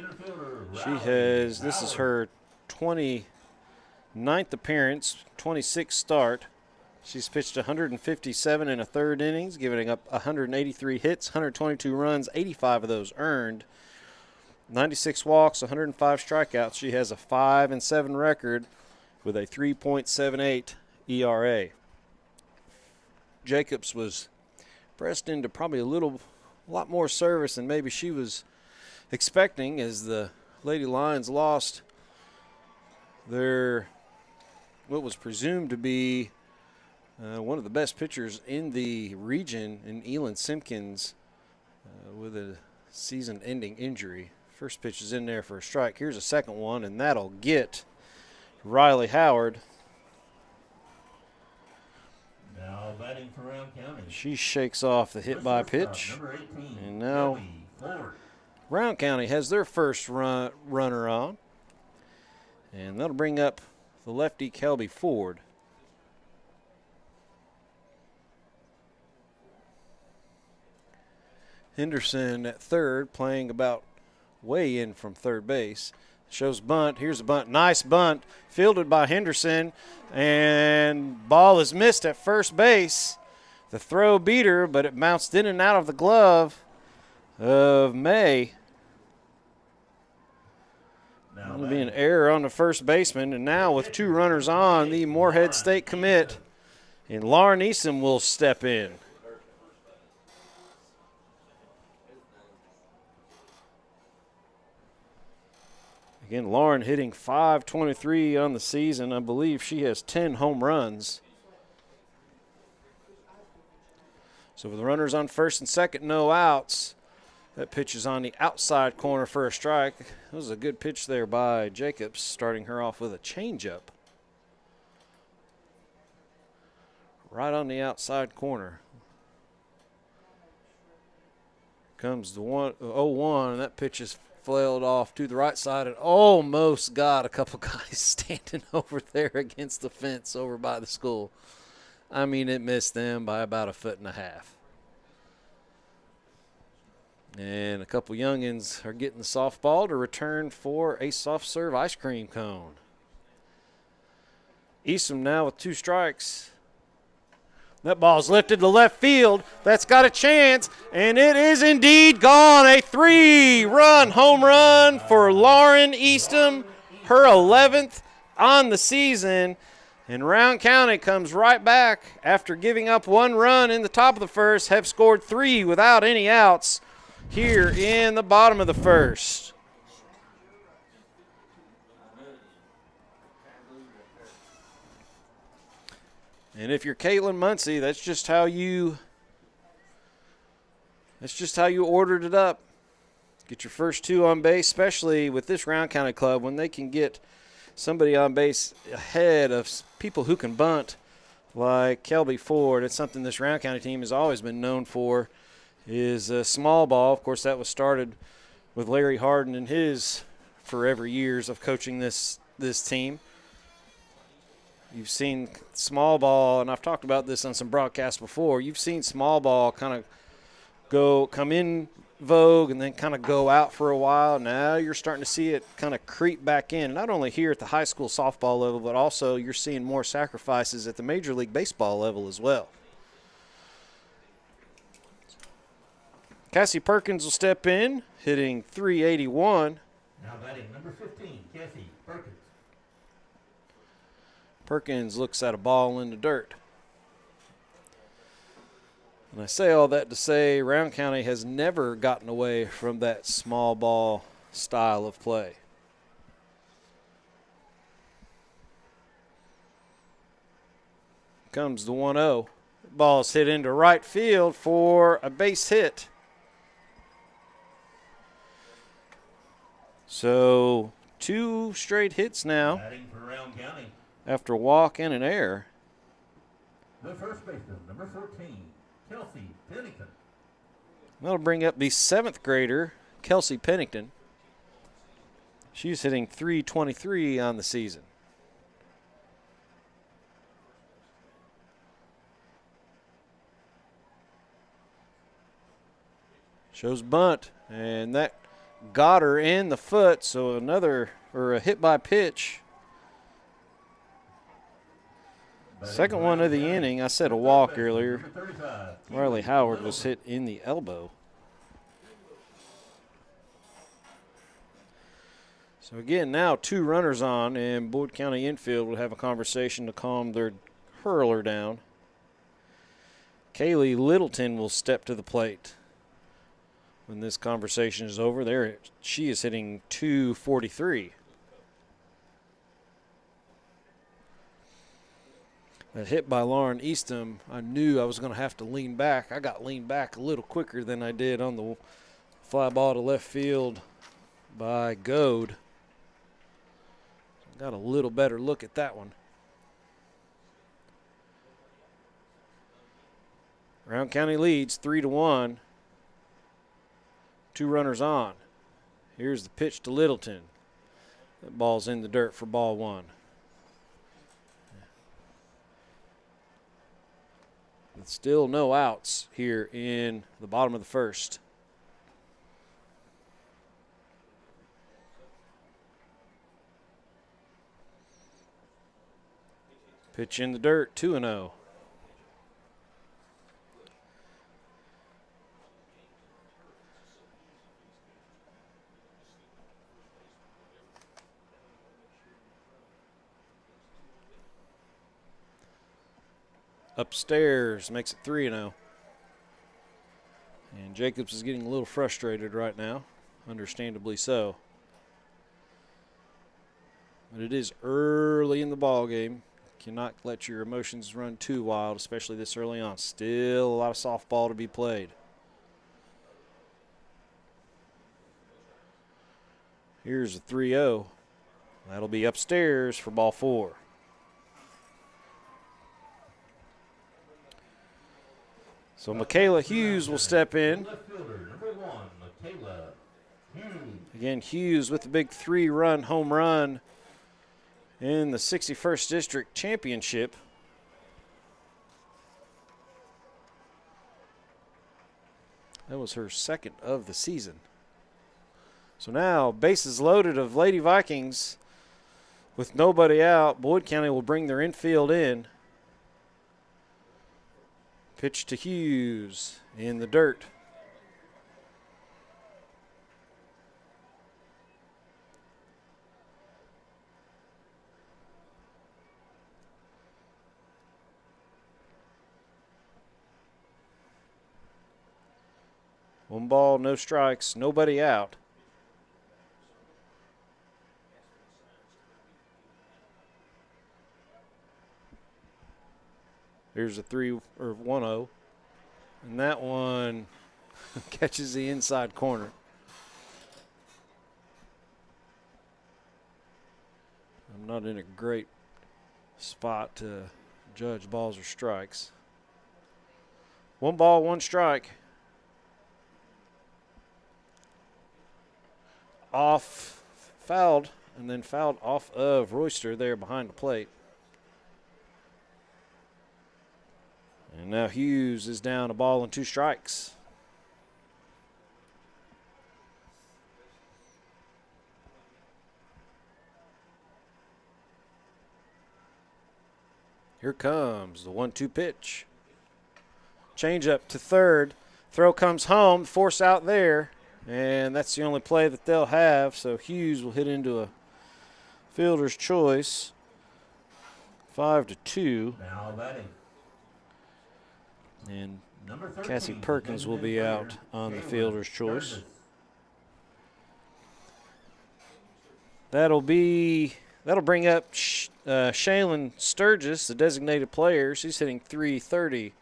Speaker 2: This is her 29th appearance, 26th start. She's pitched 157 in a third innings, giving up 183 hits, 122 runs, 85 of those earned. 96 walks, 105 strikeouts. She has a 5-7 record with a 3.78 ERA. Jacobs was pressed into probably a lot more service than maybe she was expecting, as the Lady Lions lost their what was presumed to be one of the best pitchers in the region in Elin Simpkins with a season-ending injury. First pitch is in there for a strike. Here's a second one, and that'll get Riley Howard.
Speaker 10: Now batting for Rowan County.
Speaker 2: She shakes off the hit by pitch. And now Rowan County has their first runner on. And that'll bring up the lefty Kelby Ford. Henderson at third, playing about way in from third base. Shows bunt. Here's a bunt. Nice bunt. Fielded by Henderson. And ball is missed at first base. The throw beat her, but it bounced in and out of the glove of May. That'll be an error on the first baseman. And now with 2 runners on, the Moorhead State commit, and Lauren Easton will step in. Again, Lauren hitting .523 on the season. I believe she has 10 home runs. So with the runners on first and second, no outs. That pitch is on the outside corner for a strike. That was a good pitch there by Jacobs, starting her off with a changeup. Right on the outside corner. Comes the 0-1, and that pitch is flailed off to the right side and almost got a couple guys standing over there against the fence over by the school. I mean, it missed them by about 1.5 feet. And a couple youngins are getting the softball to return for a soft serve ice cream cone. Eastham now with 2 strikes. That ball's lifted to left field. That's got a chance, and it is indeed gone. A 3-run home run for Lauren Eastham, her 11th on the season. And Rowan County comes right back after giving up 1 run in the top of the first, have scored 3 without any outs here in the bottom of the first. And if you're Caitlin Muncie, that's just how you ordered it up. Get your first 2 on base, especially with this Rowan County club, when they can get somebody on base ahead of people who can bunt like Kelby Ford. It's something this Rowan County team has always been known for. is a small ball. Of course, that was started with Larry Harden and his forever years of coaching this team. You've seen small ball, and I've talked about this on some broadcasts before. You've seen small ball kind of come in vogue and then kind of go out for a while. Now you're starting to see it kind of creep back in, not only here at the high school softball level, but also you're seeing more sacrifices at the Major League Baseball level as well. Cassie Perkins will step in, hitting .381.
Speaker 10: Now batting number 15, Cassie Perkins.
Speaker 2: Perkins looks at a ball in the dirt. And I say all that to say Rowan County has never gotten away from that small ball style of play. Comes the 1-0. Ball's hit into right field for a base hit. So 2 straight hits now
Speaker 10: Batting for Rowan County.
Speaker 2: after a walk and an error.
Speaker 10: The first baseman, number 14, Kelsey Pennington.
Speaker 2: That'll bring up the 7th grader, Kelsey Pennington. She's hitting .323 on the season. Shows bunt, and that got her in the foot, so a hit by pitch. Second one of the inning. I said a walk earlier. Riley Howard was hit in the elbow. So again, now 2 runners on, and Boyd County infield will have a conversation to calm their hurler down. Kaylee Littleton will step to the plate. When this conversation is over, she is hitting .243. That hit by Lauren Eastham, I knew I was going to have to lean back. I got leaned back a little quicker than I did on the fly ball to left field by Goad. Got a little better look at that one. Rowan County leads 3-1. 2 runners on. Here's the pitch to Littleton. That ball's in the dirt for ball 1. And still no outs here in the bottom of the first. Pitch in the dirt, 2-0. Upstairs makes it 3-0. And Jacobs is getting a little frustrated right now, understandably so. But it is early in the ball game. Cannot let your emotions run too wild, especially this early on. Still a lot of softball to be played. Here's a 3-0. That'll be upstairs for ball 4. So Michaela Hughes will step in. Again, Hughes with the big 3-run home run in the 61st District Championship. That was her second of the season. So now, bases loaded of Lady Vikings with nobody out. Boyd County will bring their infield in. Pitch to Hughes in the dirt. One ball, no strikes, nobody out. Here's a 1-0. And that one catches the inside corner. I'm not in a great spot to judge balls or strikes. 1 ball, 1 strike. fouled off of Royster there behind the plate. And now Hughes is down a ball and 2 strikes. Here comes the 1-2 pitch. Change up to third. Throw comes home, force out there, and that's the only play that they'll have. So Hughes will hit into a fielder's choice. 5-2.
Speaker 10: Now batting.
Speaker 2: And
Speaker 10: Number 13,
Speaker 2: Cassie Perkins will be out on the fielder's choice. That'll bring up Shaylin Sturgis, the designated player. She's hitting .330.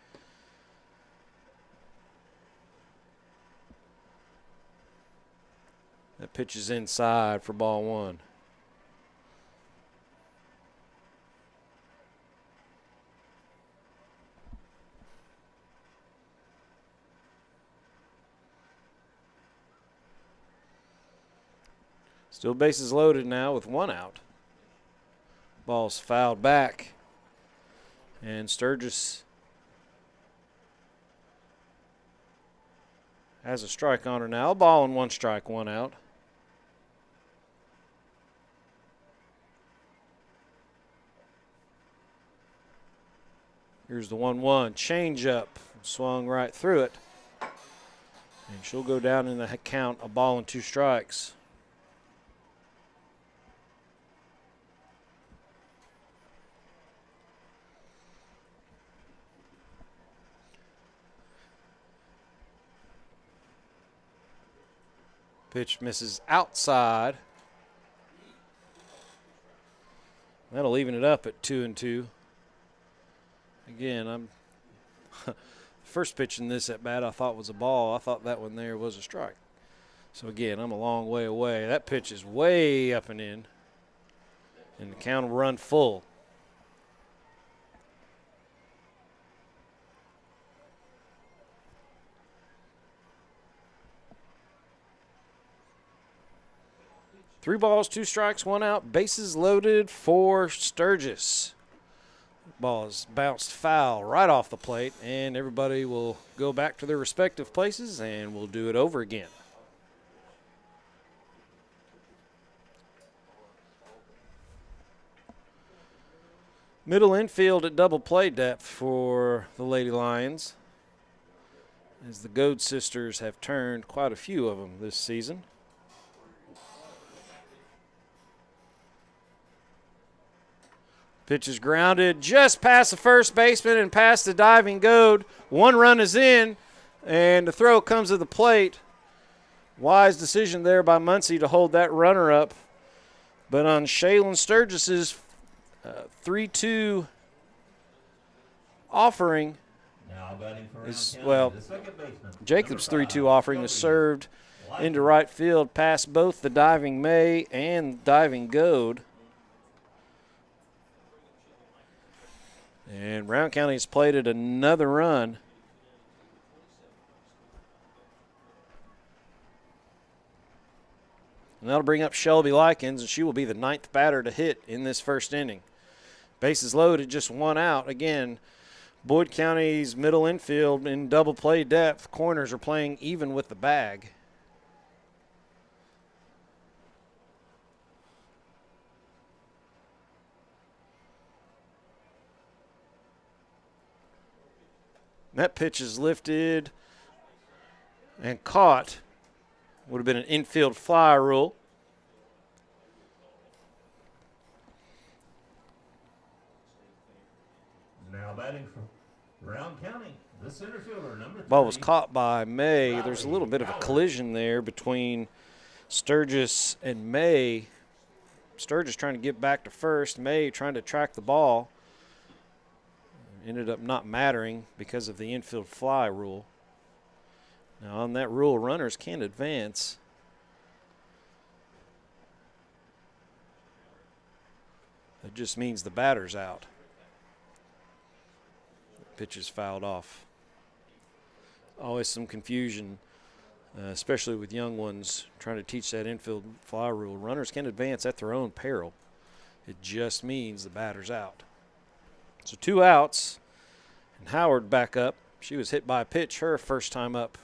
Speaker 2: That pitch is inside for ball 1. Still bases loaded now with 1 out. Ball's fouled back. And Sturgis has a strike on her now. A ball and 1 strike, 1 out. Here's the 1-1 changeup. Swung right through it. And she'll go down in the count, a ball and 2 strikes. Pitch misses outside. That'll even it up at 2-2. Again, I'm first pitch in this at bat I thought was a ball. I thought that one there was a strike. So again, I'm a long way away. That pitch is way up and in. And the count will run full. Three balls, 2 strikes, 1 out. Bases loaded for Sturgis. Ball is bounced foul right off the plate, and everybody will go back to their respective places, and we'll do it over again. Middle infield at double play depth for the Lady Lions, as the Goad sisters have turned quite a few of them this season. Pitch is grounded just past the first baseman and past the diving Goad. 1 run is in, and the throw comes to the plate. Wise decision there by Muncie to hold that runner up. But on Shaylin Sturgis's 3-2 offering is, well, Jacob's 3-2 offering is served into right field past both the diving May and diving Goad. And Brown County's plated another run. And that'll bring up Shelby Likens, and she will be the 9th batter to hit in this first inning. Bases loaded, just 1 out. Again, Boyd County's middle infield in double play depth. Corners are playing even with the bag. That pitch is lifted and caught. Would have been an infield fly rule.
Speaker 10: Now batting for Brown County, the center fielder, number 3.
Speaker 2: Ball was caught by May. There's a little bit of a collision there between Sturgis and May. Sturgis trying to get back to first. May trying to track the ball. Ended up not mattering because of the infield fly rule. Now on that rule, runners can't advance. That just means the batter's out. Pitch is fouled off. Always some confusion especially with young ones trying to teach that infield fly rule. Runners can advance at their own peril. It just means the batter's out. So 2 outs, and Howard back up. She was hit by a pitch her first time up.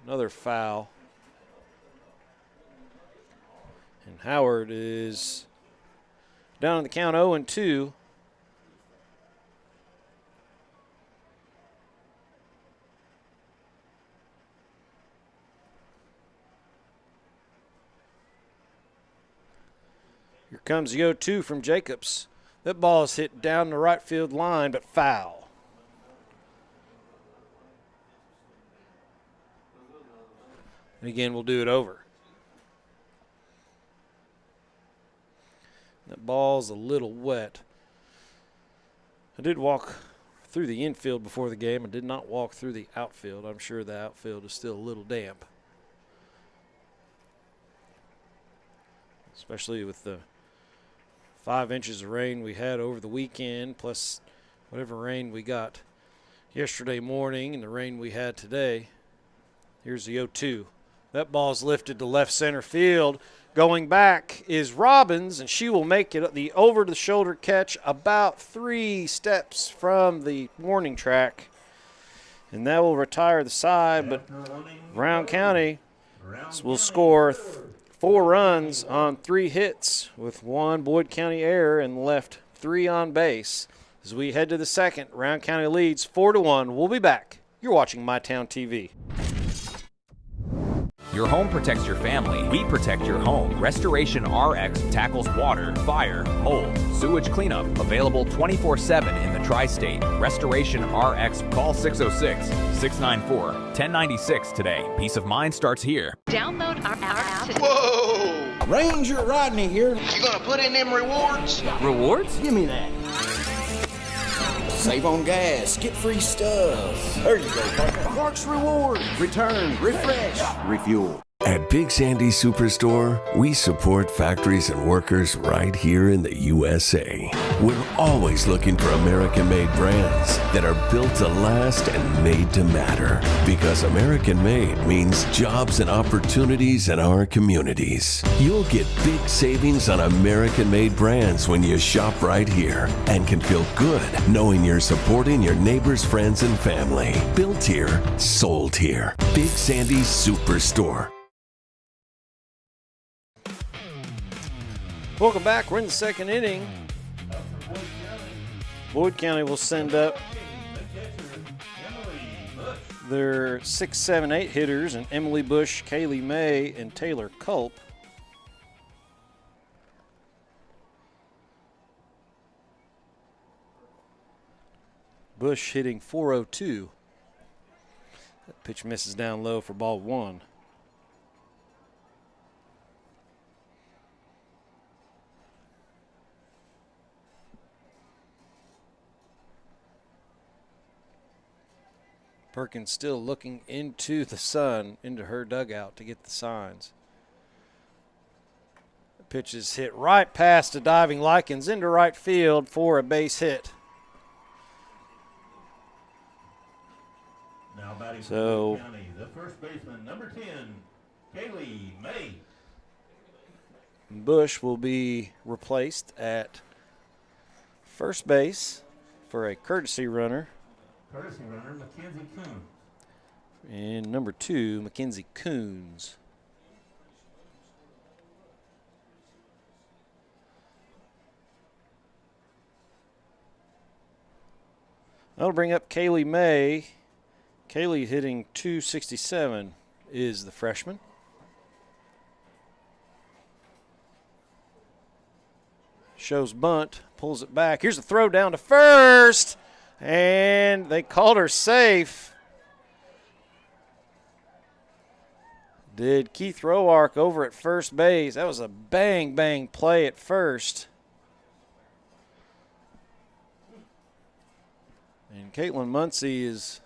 Speaker 2: Another foul. And Howard is down on the count 0-2. Here comes the 0-2 from Jacobs. That ball is hit down the right field line, but foul. And again, we'll do it over. That ball's a little wet. I did walk through the infield before the game. I did not walk through the outfield. I'm sure the outfield is still a little damp, especially with the 5 inches of rain we had over the weekend, plus whatever rain we got yesterday morning and the rain we had today. Here's the 0-2. That ball's lifted to left center field. Going back is Robbins, and she will make it the over-the-shoulder catch about 3 steps from the warning track. And that will retire the side, but Brown County will score 4 runs on 3 hits with 1 Boyd County error and left 3 on base. As we head to the second, Brown County leads 4-1. We'll be back. You're watching MyTown TV.
Speaker 19: Your home protects your family. We protect your home. Restoration RX tackles water, fire, mold, sewage cleanup. Available 24/7 in the tri-state. Restoration RX. Call 606-694-1096 today. Peace of mind starts here.
Speaker 5: Download our app today.
Speaker 6: Whoa! Ranger Rodney here. You gonna put in them rewards?
Speaker 13: Rewards?
Speaker 6: Give me that. Save on gas, get free stuff. There you go, partner. Clark's Reward. Return, refresh, refuel.
Speaker 7: At Big Sandy Superstore, we support factories and workers right here in the USA. We're always looking for American-made brands that are built to last and made to matter. Because American-made means jobs and opportunities in our communities. You'll get big savings on American-made brands when you shop right here and can feel good knowing you're supporting your neighbors, friends, and family. Built here, sold here. Big Sandy Superstore.
Speaker 2: Welcome back. We're in the second inning. Boyd County will send up their 6, 7, 8 hitters, and Emily Bush, Kaylee May, and Taylor Culp. Bush hitting .402. That pitch misses down low for ball 1. Perkins still looking into the sun, into her dugout to get the signs. The pitch is hit right past the diving Likens into right field for a base hit.
Speaker 10: Now batting for
Speaker 2: So,
Speaker 10: Boyd County, the first baseman, number 10, Kaylee May.
Speaker 2: Bush will be replaced at first base for a courtesy runner.
Speaker 10: Courtesy runner, Mackenzie Coons.
Speaker 2: And number 2, Mackenzie Coons. That'll bring up Kaylee May. Kaylee hitting .267 is the freshman. Shows bunt, pulls it back. Here's a throw down to first. And they called her safe. Did Keith Rowark over at first base. That was a bang, bang play at first. And Caitlin Muncie is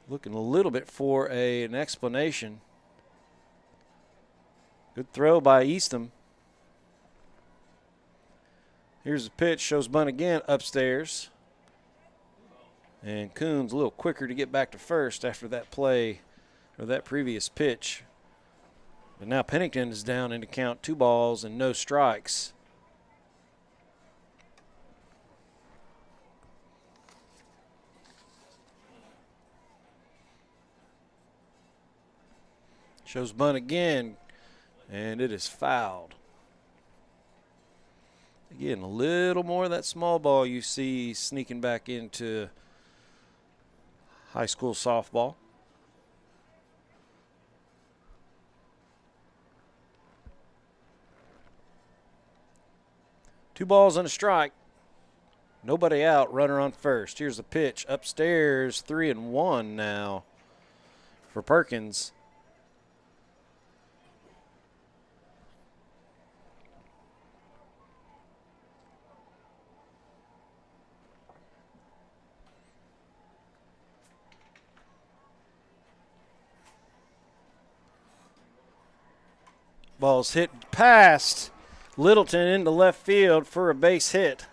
Speaker 2: looking a little bit for an explanation. Good throw by Eastham. Here's the pitch, shows bunt again upstairs. And Coons a little quicker to get back to first after that play or that previous pitch. But now Pennington is down into count 2 balls and no strikes. Shows bunt again, and it is fouled. Again, a little more of that small ball you see sneaking back into high school softball. Two balls and a strike. Nobody out, runner on first. Here's the pitch upstairs, 3-1 now for Perkins. Ball's hit past Littleton into left field for a base hit.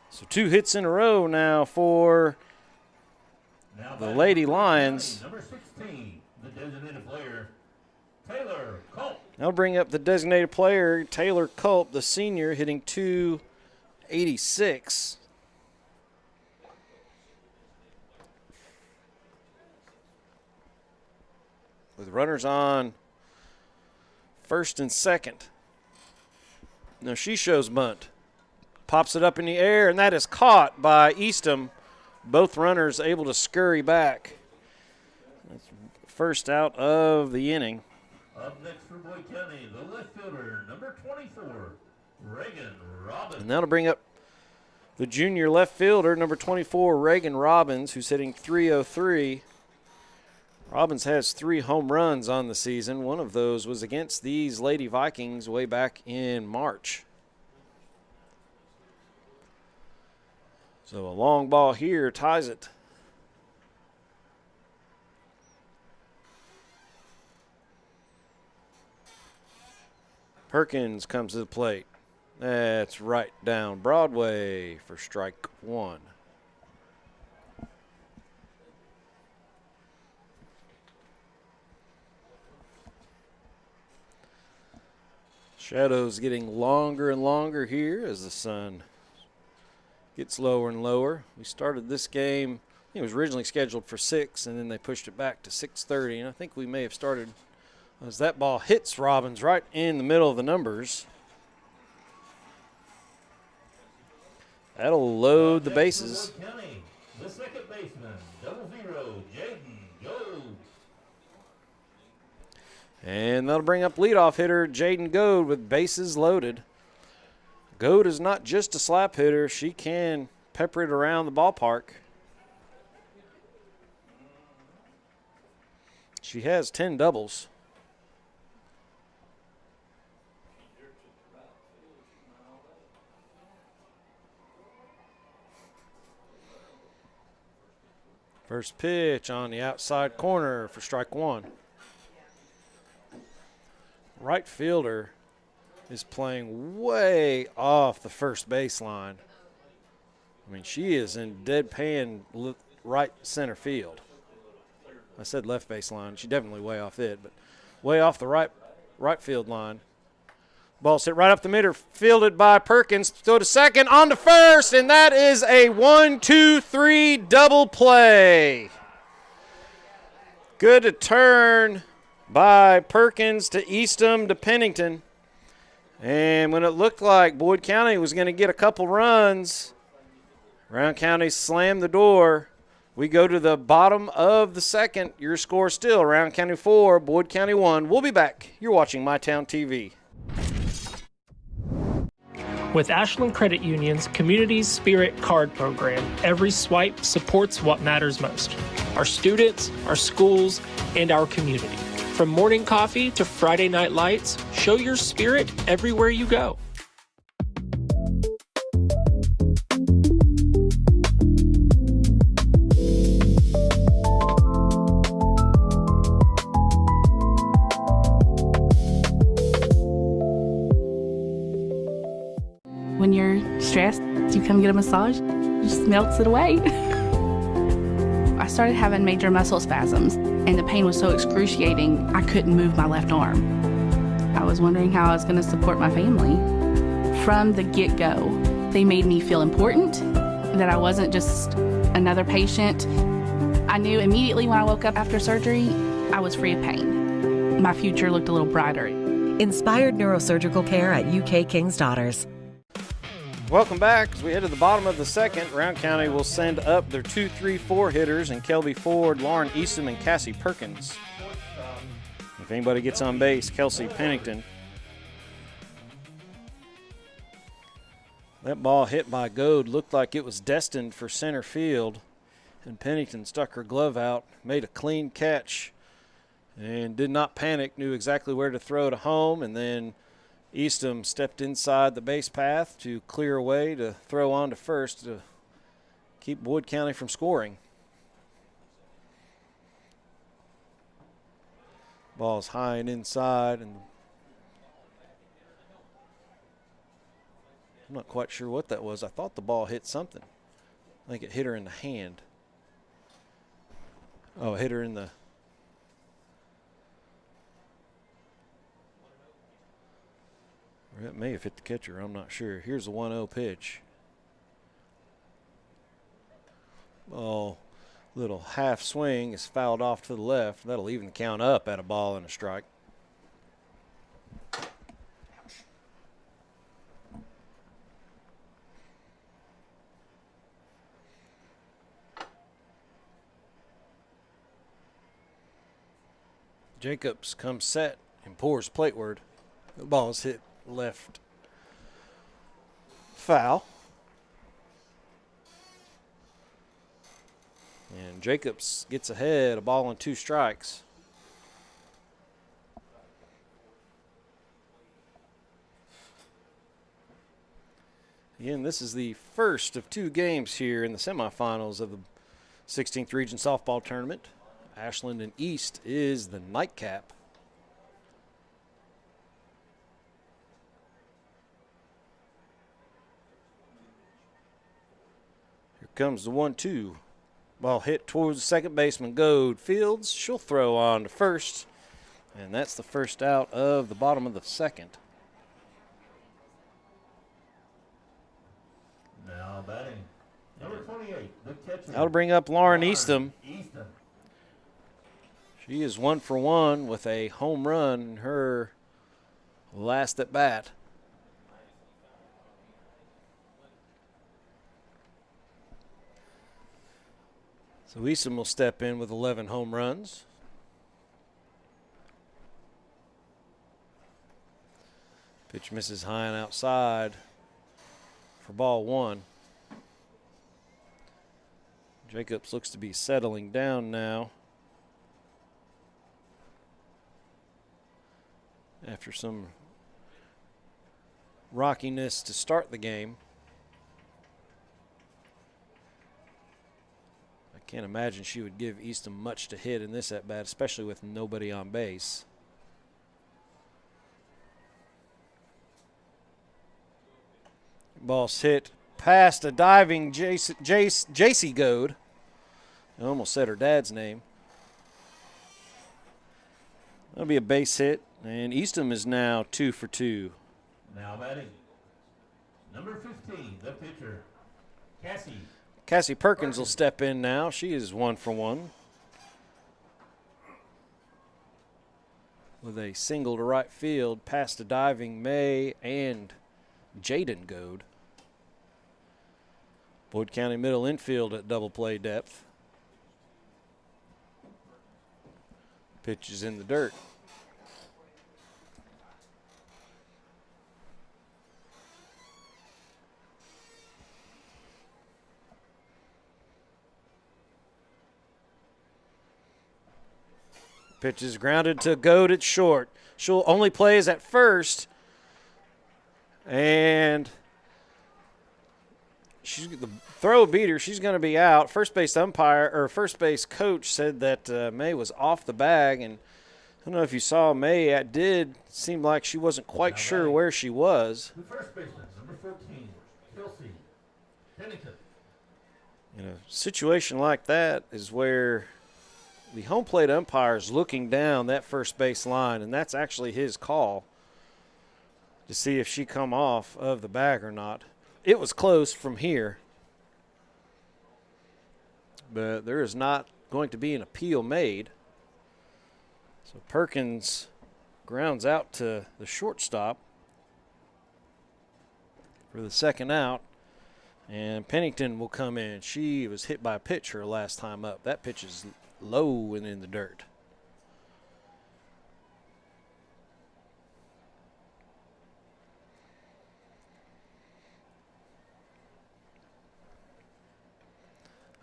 Speaker 2: So 2 hits in a row now for the Lady Lions.
Speaker 10: Number 16, the designated player, Taylor Culp.
Speaker 2: I'll bring up the designated player, Taylor Culp, the senior, hitting .286. With runners on first and second. Now she shows bunt. Pops it up in the air, and that is caught by Eastham. Both runners able to scurry back. That's first out of the inning.
Speaker 10: Up next for Boyd County, the left fielder, number 24, Reagan Robbins.
Speaker 2: And that'll bring up the junior left fielder, number 24, Reagan Robbins, who's hitting .303. Robbins has 3 home runs on the season. One of those was against these Lady Vikings way back in March. So a long ball here ties it. Perkins comes to the plate. That's right down Broadway for strike 1. Shadows getting longer and longer here as the sun gets lower and lower. We started this game, it was originally scheduled for 6, and then they pushed it back to 6:30. And I think we may have started as that ball hits Robbins right in the middle of the numbers. That'll load the bases.
Speaker 10: County, the second baseman, 00, Jaden Gold.
Speaker 2: And that'll bring up leadoff hitter Jaden Goad with bases loaded. Goad is not just a slap hitter. She can pepper it around the ballpark. She has 10 doubles. First pitch on the outside corner for strike 1. Right fielder is playing way off the first baseline. I mean, she is in deadpan right center field. I said left baseline. She's definitely way off it, but way off the right field line. Ball's hit right up the middle, fielded by Perkins. Throw to second, on to first, and that is a 1-2-3 double play. Good to turn by Perkins to Eastham to Pennington. And when it looked like Boyd County was going to get a couple runs, Rowan County slammed the door. We go to the bottom of the second. Your score still, Rowan County 4, Boyd County 1. We'll be back. You're watching MyTown TV.
Speaker 8: With Ashland Credit Union's Community Spirit Card Program, every swipe supports what matters most: our students, our schools, and our community. From morning coffee to Friday night lights, show your spirit everywhere you go.
Speaker 15: When you're stressed, you come get a massage. just melts it away. I started having major muscle spasms, and the pain was so excruciating, I couldn't move my left arm. I was wondering how I was going to support my family. From the get-go, they made me feel important, that I wasn't just another patient. I knew immediately when I woke up after surgery, I was free of pain. My future looked a little brighter.
Speaker 12: Inspired neurosurgical care at UK King's Daughters.
Speaker 2: Welcome back. As we head to the bottom of the second, Rowan County will send up their 2, 3, 4 hitters in Kelby Ford, Lauren Easton, and Cassie Perkins. If anybody gets on base, Kelsey Pennington. That ball hit by Goad looked like it was destined for center field, and Pennington stuck her glove out, made a clean catch, and did not panic, knew exactly where to throw to home, and then Eastham stepped inside the base path to clear away to throw on to first to keep Wood County from scoring. Ball's high and inside, and I'm not quite sure what that was. I thought the ball hit something. I think it hit her in the hand. Oh, it hit her in the... Or it may have hit the catcher. I'm not sure. Here's the 1-0 pitch. Oh, little half swing is fouled off to the left. That'll even the count up at a ball and a strike. Jacobs comes set and pours plateward. The ball is hit left. Foul. And Jacobs gets ahead, a ball and 2 strikes. Again, this is the first of 2 games here in the semifinals of the 16th Region Softball Tournament. Ashland and East is the nightcap. Here comes the 1-2. Ball hit towards the second baseman, Goad. Fields, she'll throw on to first. And that's the first out of the bottom of the second.
Speaker 10: Now batting, number 28, the catcher.
Speaker 2: That'll bring up Lauren Eastham. She is 1 for 1 with a home run in her last at bat. So Eastham will step in with 11 home runs. Pitch misses high and outside for ball 1. Jacobs looks to be settling down now after some rockiness to start the game. I can't imagine she would give Eastham much to hit in this at-bat, especially with nobody on base. Ball's hit past a diving J.C. Goad. I almost said her dad's name. That'll be a base hit, and Eastham is now 2 for 2.
Speaker 10: Now batting, number 15, the pitcher, Cassie.
Speaker 2: Cassie Perkins will step in now. She is 1 for 1. With a single to right field past a diving May and Jaden Goad. Boyd County middle infield at double play depth. Pitch is in the dirt. Pitch is grounded to Goad at short. She'll only plays at first. And she's the throw beat her. She's going to be out. First base umpire or first base coach said that May was off the bag. And I don't know if you saw May. It did seem like she wasn't quite sure where she was.
Speaker 10: The first baseman, number 14, Kelsey Pennington.
Speaker 2: In a situation like that is where the home plate umpire is looking down that first base line, and that's actually his call to see if she come off of the bag or not. It was close from here, but there is not going to be an appeal made. So Perkins grounds out to the shortstop for the second out, and Pennington will come in. She was hit by a pitch her last time up. That pitch is low and in the dirt.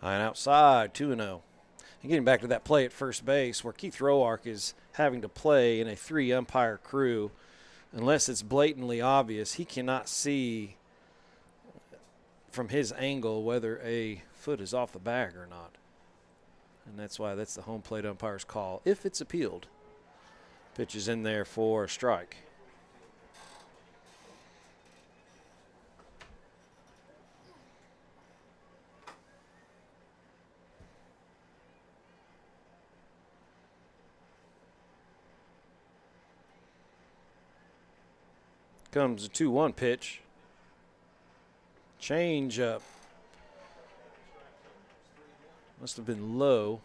Speaker 2: High and outside, 2-0. And getting back to that play at first base where Keith Roark is having to play in a 3-umpire crew, unless it's blatantly obvious, he cannot see from his angle whether a foot is off the bag or not. And that's why that's the home plate umpire's call, if it's appealed. Pitch is in there for a strike. Comes a 2-1 pitch. Change up. Must have been low.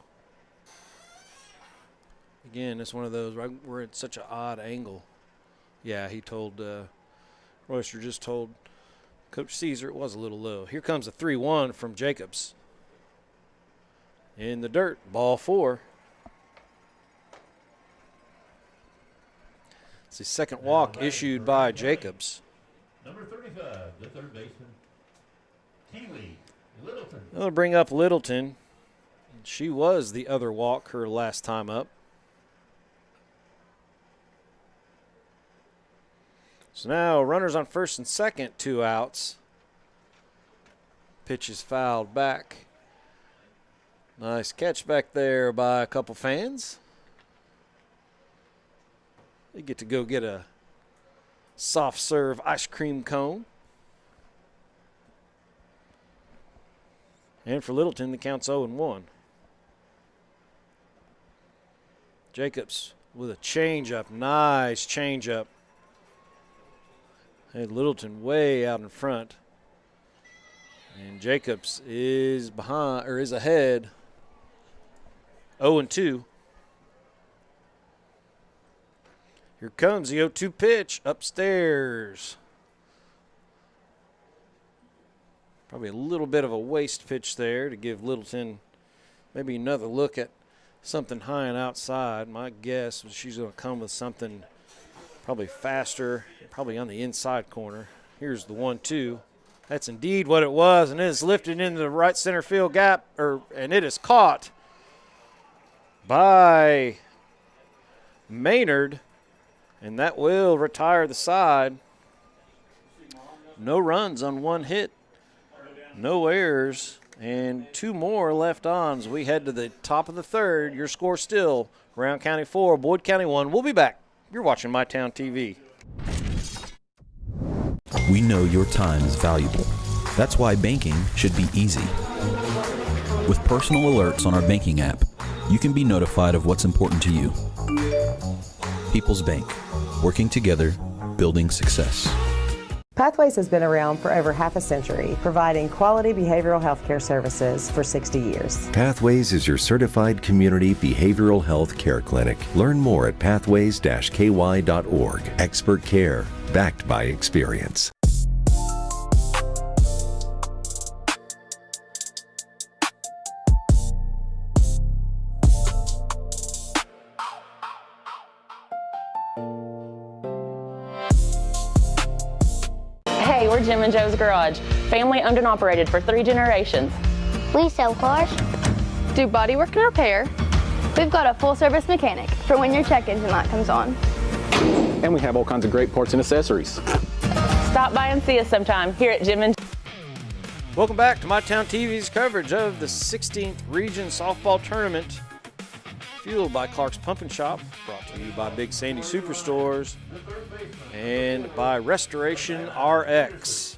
Speaker 2: Again, it's one of those, we're at such an odd angle. Yeah, he told, Royster just told Coach Caesar it was a little low. Here comes a 3-1 from Jacobs. In the dirt, ball 4. It's the second walk issued by Jacobs.
Speaker 10: Number 35, the third baseman, Kiwi Littleton.
Speaker 2: I'll bring up Littleton. She was the other walk her last time up. So now runners on first and second, 2 outs. Pitch is fouled back. Nice catch back there by a couple fans. They get to go get a soft serve ice cream cone. And for Littleton, the count's 0-1. Jacobs with a changeup. Nice changeup. Had Littleton way out in front. And Jacobs is behind, or is ahead. 0-2. Here comes the 0-2 pitch upstairs. Probably a little bit of a waste pitch there to give Littleton maybe another look at something high and outside. My guess was she's going to come with something probably faster, probably on the inside corner. Here's the 1-2. That's indeed what it was, and it is lifted into the right center field gap, and it is caught by Maynard, and that will retire the side. No runs on 1 hit, no errors, and 2 more left on as we head to the top of the third. Your score still, Rowan County 4, Boyd County 1. We'll be back. You're watching MyTown TV.
Speaker 17: We know your time is valuable. That's why banking should be easy. With personal alerts on our banking app, you can be notified of what's important to you. People's Bank, working together, building success.
Speaker 18: Pathways has been around for over half a century, providing quality behavioral health care services for 60 years.
Speaker 20: Pathways is your certified community behavioral health care clinic. Learn more at pathways-ky.org. Expert care, backed by experience.
Speaker 21: Hey, we're Jim and Joe's Garage. Family owned and operated for 3 generations.
Speaker 22: We sell cars,
Speaker 9: do bodywork and repair.
Speaker 22: We've got a full-service mechanic for when your check engine light comes on.
Speaker 26: And we have all kinds of great parts and accessories.
Speaker 21: Stop by and see us sometime here at Jim and
Speaker 2: Welcome back to MyTown TV's coverage of the 16th Region Softball Tournament, fueled by Clark's Pump and Shop, brought to you by Big Sandy Superstores, and by Restoration RX.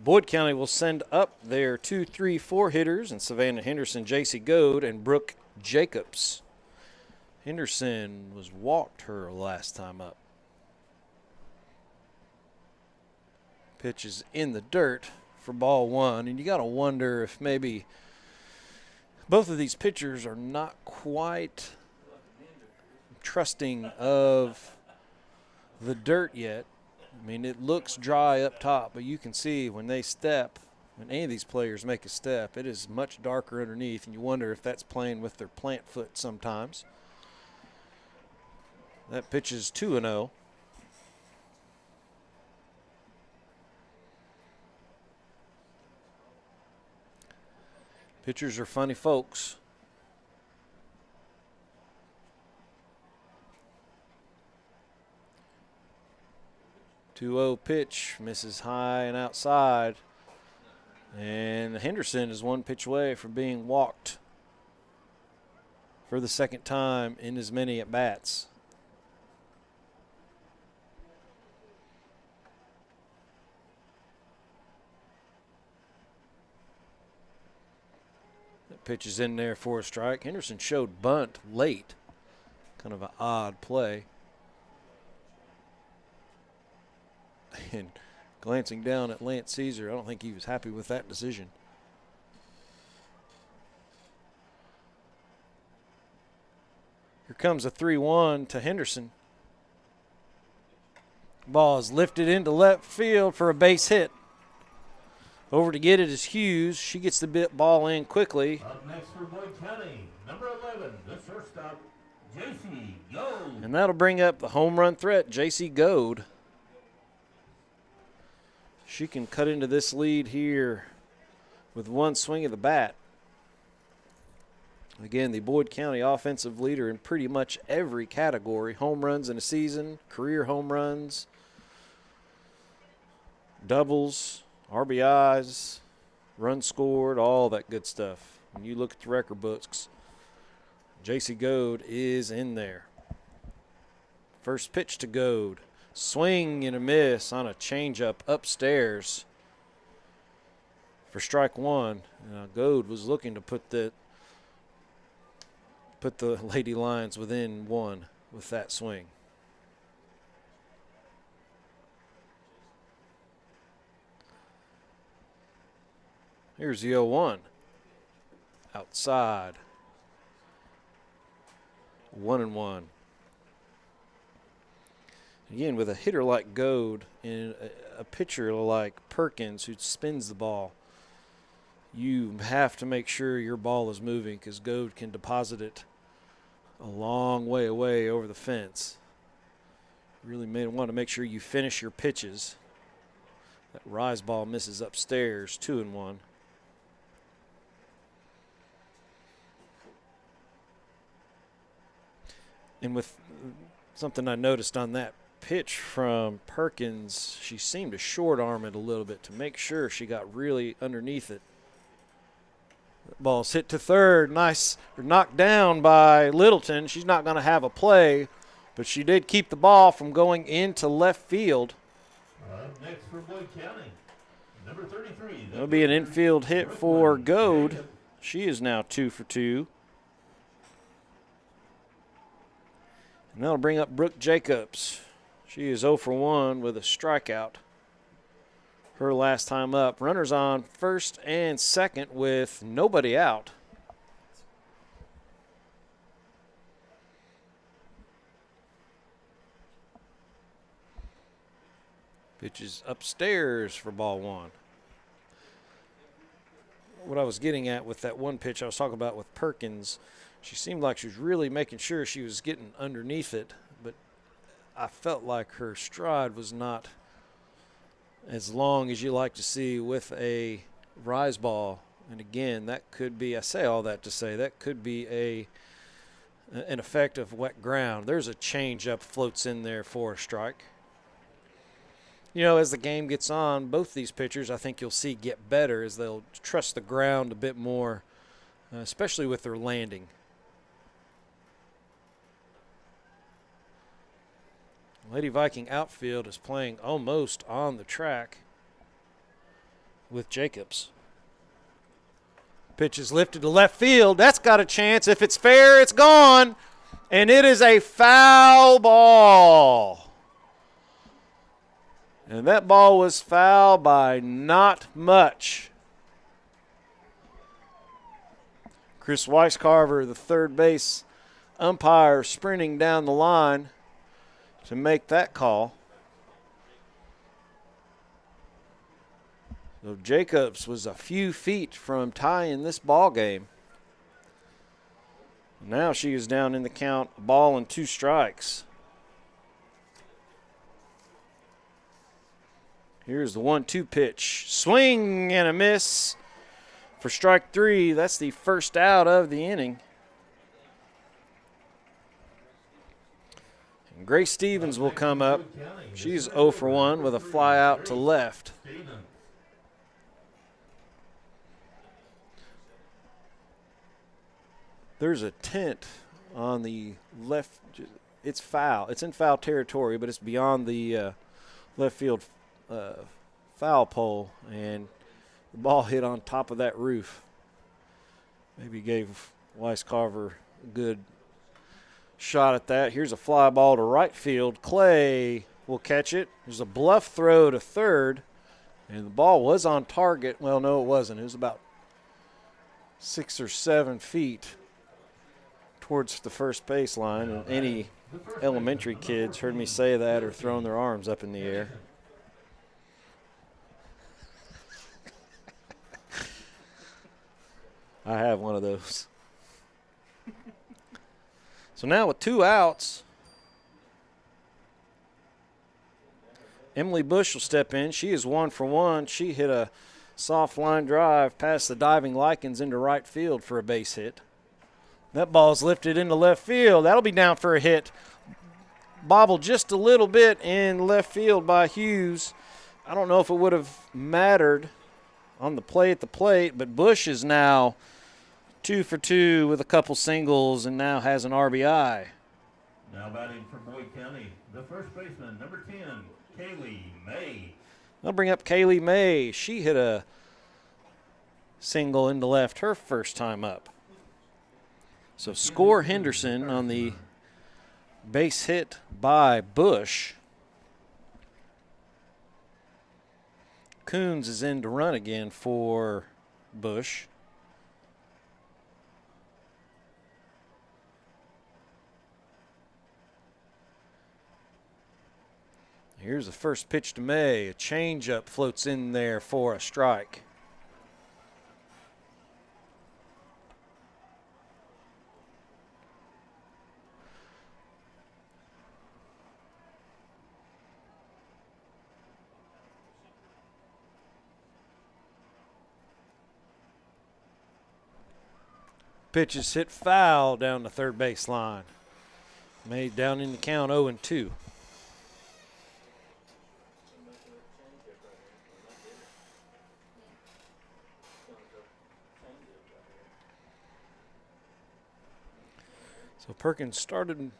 Speaker 2: Boyd County will send up their 2, 3, 4 hitters in Savannah Henderson, J.C. Goad, and Brooke Jacobs. Henderson was walked her last time up. Pitch is in the dirt for ball 1, and you got to wonder if maybe both of these pitchers are not quite trusting of the dirt yet. I mean, it looks dry up top, but you can see when they step, when any of these players make a step, it is much darker underneath, and you wonder if that's playing with their plant foot sometimes. That pitch is 2-0. Pitchers are funny folks. 2-0 pitch, misses high and outside. And Henderson is one pitch away from being walked for the second time in as many at-bats. That pitch is in there for a strike. Henderson showed bunt late. Kind of an odd play. And glancing down at Lance Caesar, I don't think he was happy with that decision. Here comes a 3-1 to Henderson. Ball is lifted into left field for a base hit. Over to get it is Hughes. She gets the ball in quickly.
Speaker 10: Up next for Boyd County, number 11, the shortstop, J.C. Goad.
Speaker 2: And that'll bring up the home run threat, J.C. Goad. She can cut into this lead here with one swing of the bat. Again, the Boyd County offensive leader in pretty much every category. Home runs in a season, career home runs, doubles, RBIs, runs scored, all that good stuff. When you look at the record books, J.C. Goad is in there. First pitch to Goad. Swing and a miss on a changeup upstairs for strike one. Goad was looking to put the Lady Lions within one with that swing. Here's the 0-1. Outside. 1-1. Again, with a hitter like Goad and a pitcher like Perkins who spins the ball, you have to make sure your ball is moving because Goad can deposit it a long way away over the fence. You really may want to make sure you finish your pitches. That rise ball misses upstairs, 2-1. And with something I noticed on that pitch from Perkins, she seemed to short arm it a little bit to make sure she got really underneath it. The ball's hit to third, nice, knocked down by Littleton. She's not going to have a play, but she did keep the ball from going into left field.
Speaker 10: Next for Boyd County, number 33.
Speaker 2: That'll be an infield hit for Goad. She is now 2 for 2. And that'll bring up Brooke Jacobs. She is 0 for 1 with a strikeout. Her last time up. Runners on first and second with nobody out. Pitch is upstairs for ball 1. What I was getting at with that one pitch I was talking about with Perkins, she seemed like she was really making sure she was getting underneath it, but I felt like her stride was not as long as you like to see with a rise ball. And again, that could be, I say all that to say, that could be an effect of wet ground. There's a changeup floats in there for a strike. You know, as the game gets on, both these pitchers I think you'll see get better as they'll trust the ground a bit more, especially with their landing. Lady Viking outfield is playing almost on the track. with Jacobs. Pitch is lifted to left field. That's got a chance. If it's fair, it's gone. And it is a foul ball. And that ball was foul by not much. Chris Weiscarver, the third base umpire, sprinting down the line to make that call. So Jacobs was a few feet from tying this ball game. Now she is down in the count, a ball and 2 strikes. Here's the 1-2 pitch. Swing and a miss for strike 3. That's the first out of the inning. And Grace Stevens will come up. She's 0 for 1 with a fly out to left. There's a tent on the left. It's foul. It's in foul territory, but it's beyond the left field foul pole, and the ball hit on top of that roof. Maybe gave Weiscarver a good shot at that. Here's a fly ball to right field. Clay will catch it. There's a bluff throw to third, and the ball was on target. Well, no, it wasn't. It was about 6 or 7 feet towards the first base line, and any elementary kids heard me say that or throwing their arms up in the air. I have one of those. So now with 2 outs, Emily Bush will step in. She is 1 for 1. She hit a soft line drive past the diving lichens into right field for a base hit. That ball's lifted into left field. That'll be down for a hit. Bobbled just a little bit in left field by Hughes. I don't know if it would have mattered on the play at the plate, but Bush is now 2 for 2 with a couple singles and now has an RBI.
Speaker 10: Now batting for Boyd County, the first baseman, number 10, Kaylee May.
Speaker 2: I'll bring up Kaylee May. She hit a single into left her first time up. So Score Henderson on the base hit by Bush. Coons is in to run again for Bush. Here's the first pitch to May. A changeup floats in there for a strike. Pitch is hit foul down the third base line. Made down in the count 0-2. So Perkins started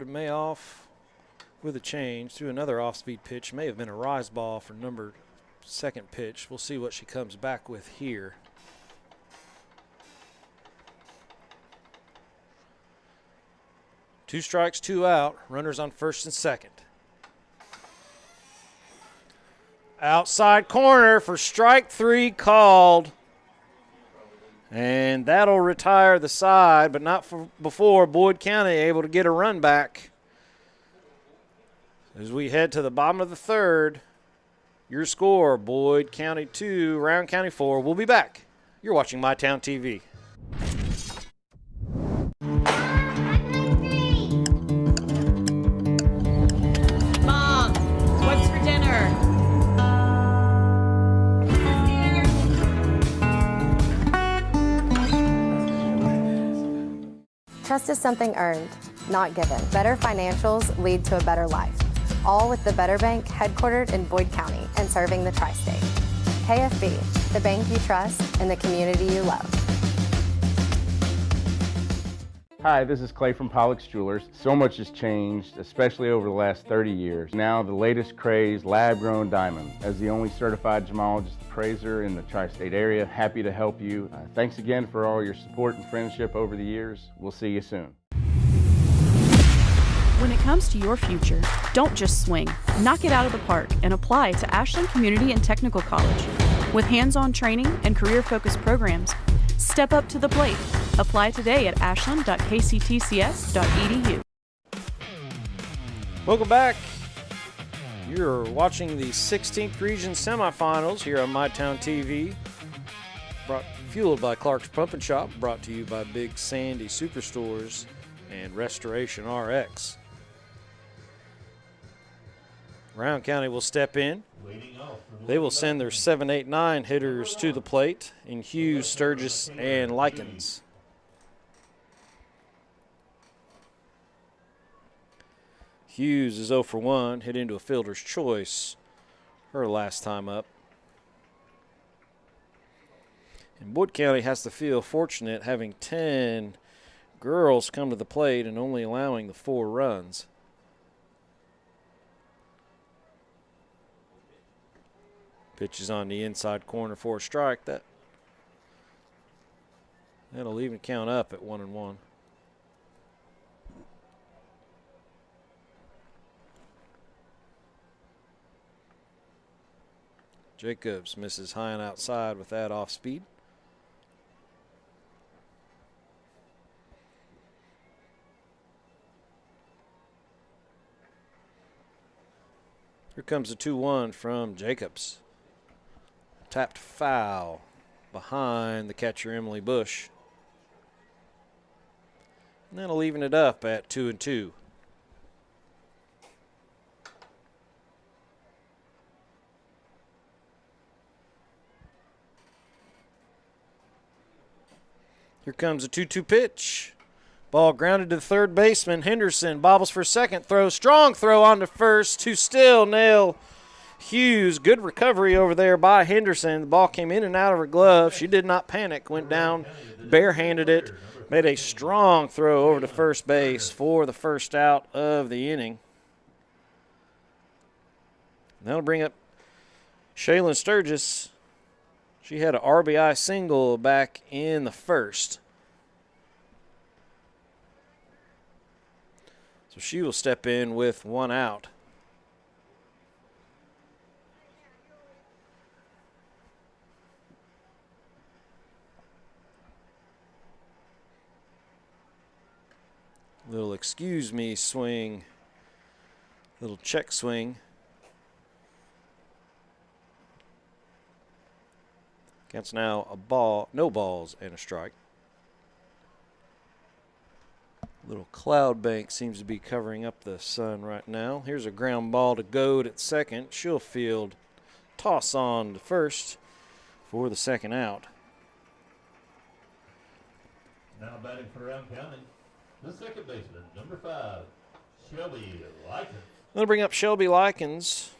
Speaker 2: May off with a change to another off-speed pitch. May have been a rise ball for number 2nd pitch. We'll see what she comes back with here. Two strikes, 2 out. Runners on first and second. Outside corner for strike 3 called. And that'll retire the side, but not before Boyd County able to get a run back. As we head to the bottom of the third, your score, Boyd County 2, Rowan County 4. We'll be back. You're watching MyTown TV.
Speaker 5: Mom, what's for dinner?
Speaker 9: Trust is something earned, not given. Better financials lead to a better life. All with the Better Bank, headquartered in Boyd County and serving the tri-state. KFB, the bank you trust and the community you love.
Speaker 4: Hi, this is Clay from Pollock's Jewelers. So much has changed, especially over the last 30 years. Now the latest craze, lab-grown diamond. As the only certified gemologist appraiser in the tri-state area, happy to help you. Thanks again for all your support and friendship over the years. We'll see you soon.
Speaker 16: When it comes to your future, don't just swing. Knock it out of the park and apply to Ashland Community and Technical College. With hands-on training and career-focused programs, step up to the plate. Apply today at ashland.kctcs.edu.
Speaker 2: Welcome back. You're watching the 16th Region semifinals here on MyTown TV. Fueled by Clark's Pump and Shop, brought to you by Big Sandy Superstores and Restoration RX. Rowan County will step in. They will send their 7, 8, 9 hitters to the plate in Hughes, Sturgis, and Likens. Hughes is 0 for 1, hit into a fielder's choice her last time up. And Wood County has to feel fortunate having 10 girls come to the plate and only allowing the 4 runs. Pitch is on the inside corner for a strike. That'll even count up at 1-1. Jacobs misses high and outside with that off speed. Here comes a 2-1 from Jacobs. Tapped foul behind the catcher, Emily Bush. And that'll even it up at 2-2. Here comes a 2-2 pitch. Ball grounded to the third baseman. Henderson bobbles for second. Strong throw on to first to still nail Hughes. Good recovery over there by Henderson. The ball came in and out of her glove. She did not panic. Went down, barehanded it. Made a strong throw over to first base for the first out of the inning. That'll bring up Shaylin Sturgis. She had an RBI single back in the first. So she will step in with 1 out. Little excuse me swing. Little check swing. Counts now a ball, no balls, and a strike. Little cloud bank seems to be covering up the sun right now. Here's a ground ball to Goad at second. She'll field toss on to first for the second out.
Speaker 10: Now batting for Rowan County, the second baseman, number 5, Shelby Likens.
Speaker 2: I'll bring up Shelby Likens.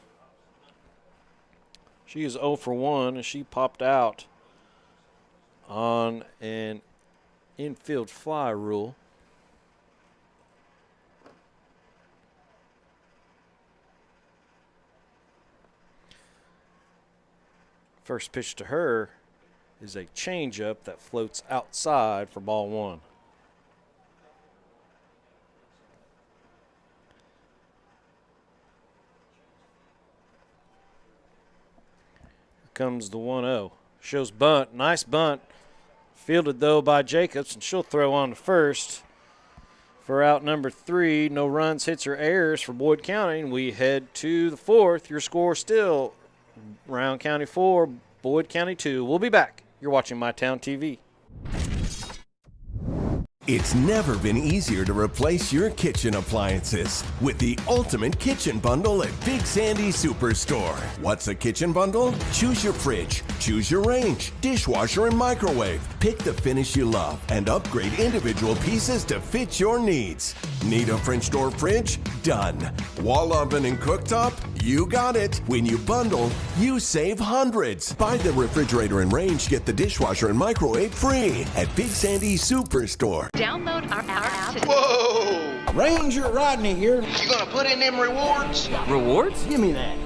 Speaker 2: She is 0 for 1 as she popped out on an infield fly rule. First pitch to her is a changeup that floats outside for ball 1. Comes the 1-0. Shows bunt. Nice bunt. Fielded, though, by Jacobs, and she'll throw on to first for out number 3. No runs, hits, or errors for Boyd County, and we head to the 4th. Your score still Rowan County 4, Boyd County 2. We'll be back. You're watching MyTown TV.
Speaker 7: It's never been easier to replace your kitchen appliances with the ultimate kitchen bundle at Big Sandy Superstore. What's a kitchen bundle? Choose your fridge, choose your range, dishwasher, and microwave. Pick the finish you love and upgrade individual pieces to fit your needs. Need a French door fridge? Done. Wall oven and cooktop? You got it. When you bundle, you save hundreds. Buy the refrigerator and range, get the dishwasher and microwave free at Big Sandy Superstore.
Speaker 3: Download our app today.
Speaker 6: Whoa! Ranger Rodney here. You gonna put in them rewards?
Speaker 19: Rewards?
Speaker 6: Give me that.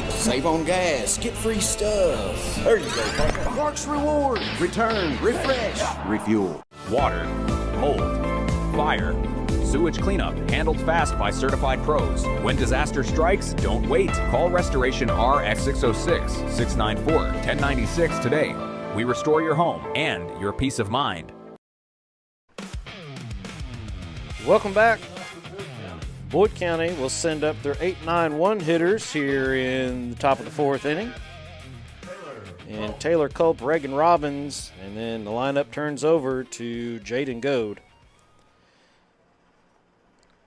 Speaker 6: Save on gas, get free stuff. There you go, partner. Clark's Reward. Return, refresh, refuel.
Speaker 19: Water, mold, fire, sewage cleanup, handled fast by certified pros. When disaster strikes, don't wait. Call Restoration RX 606-694-1096 today. We restore your home and your peace of mind.
Speaker 2: Welcome back. Boyd County will send up their 8-9-1 hitters here in the top of the fourth inning. And Taylor Culp, Reagan Robbins, and then the lineup turns over to Jaden Goad.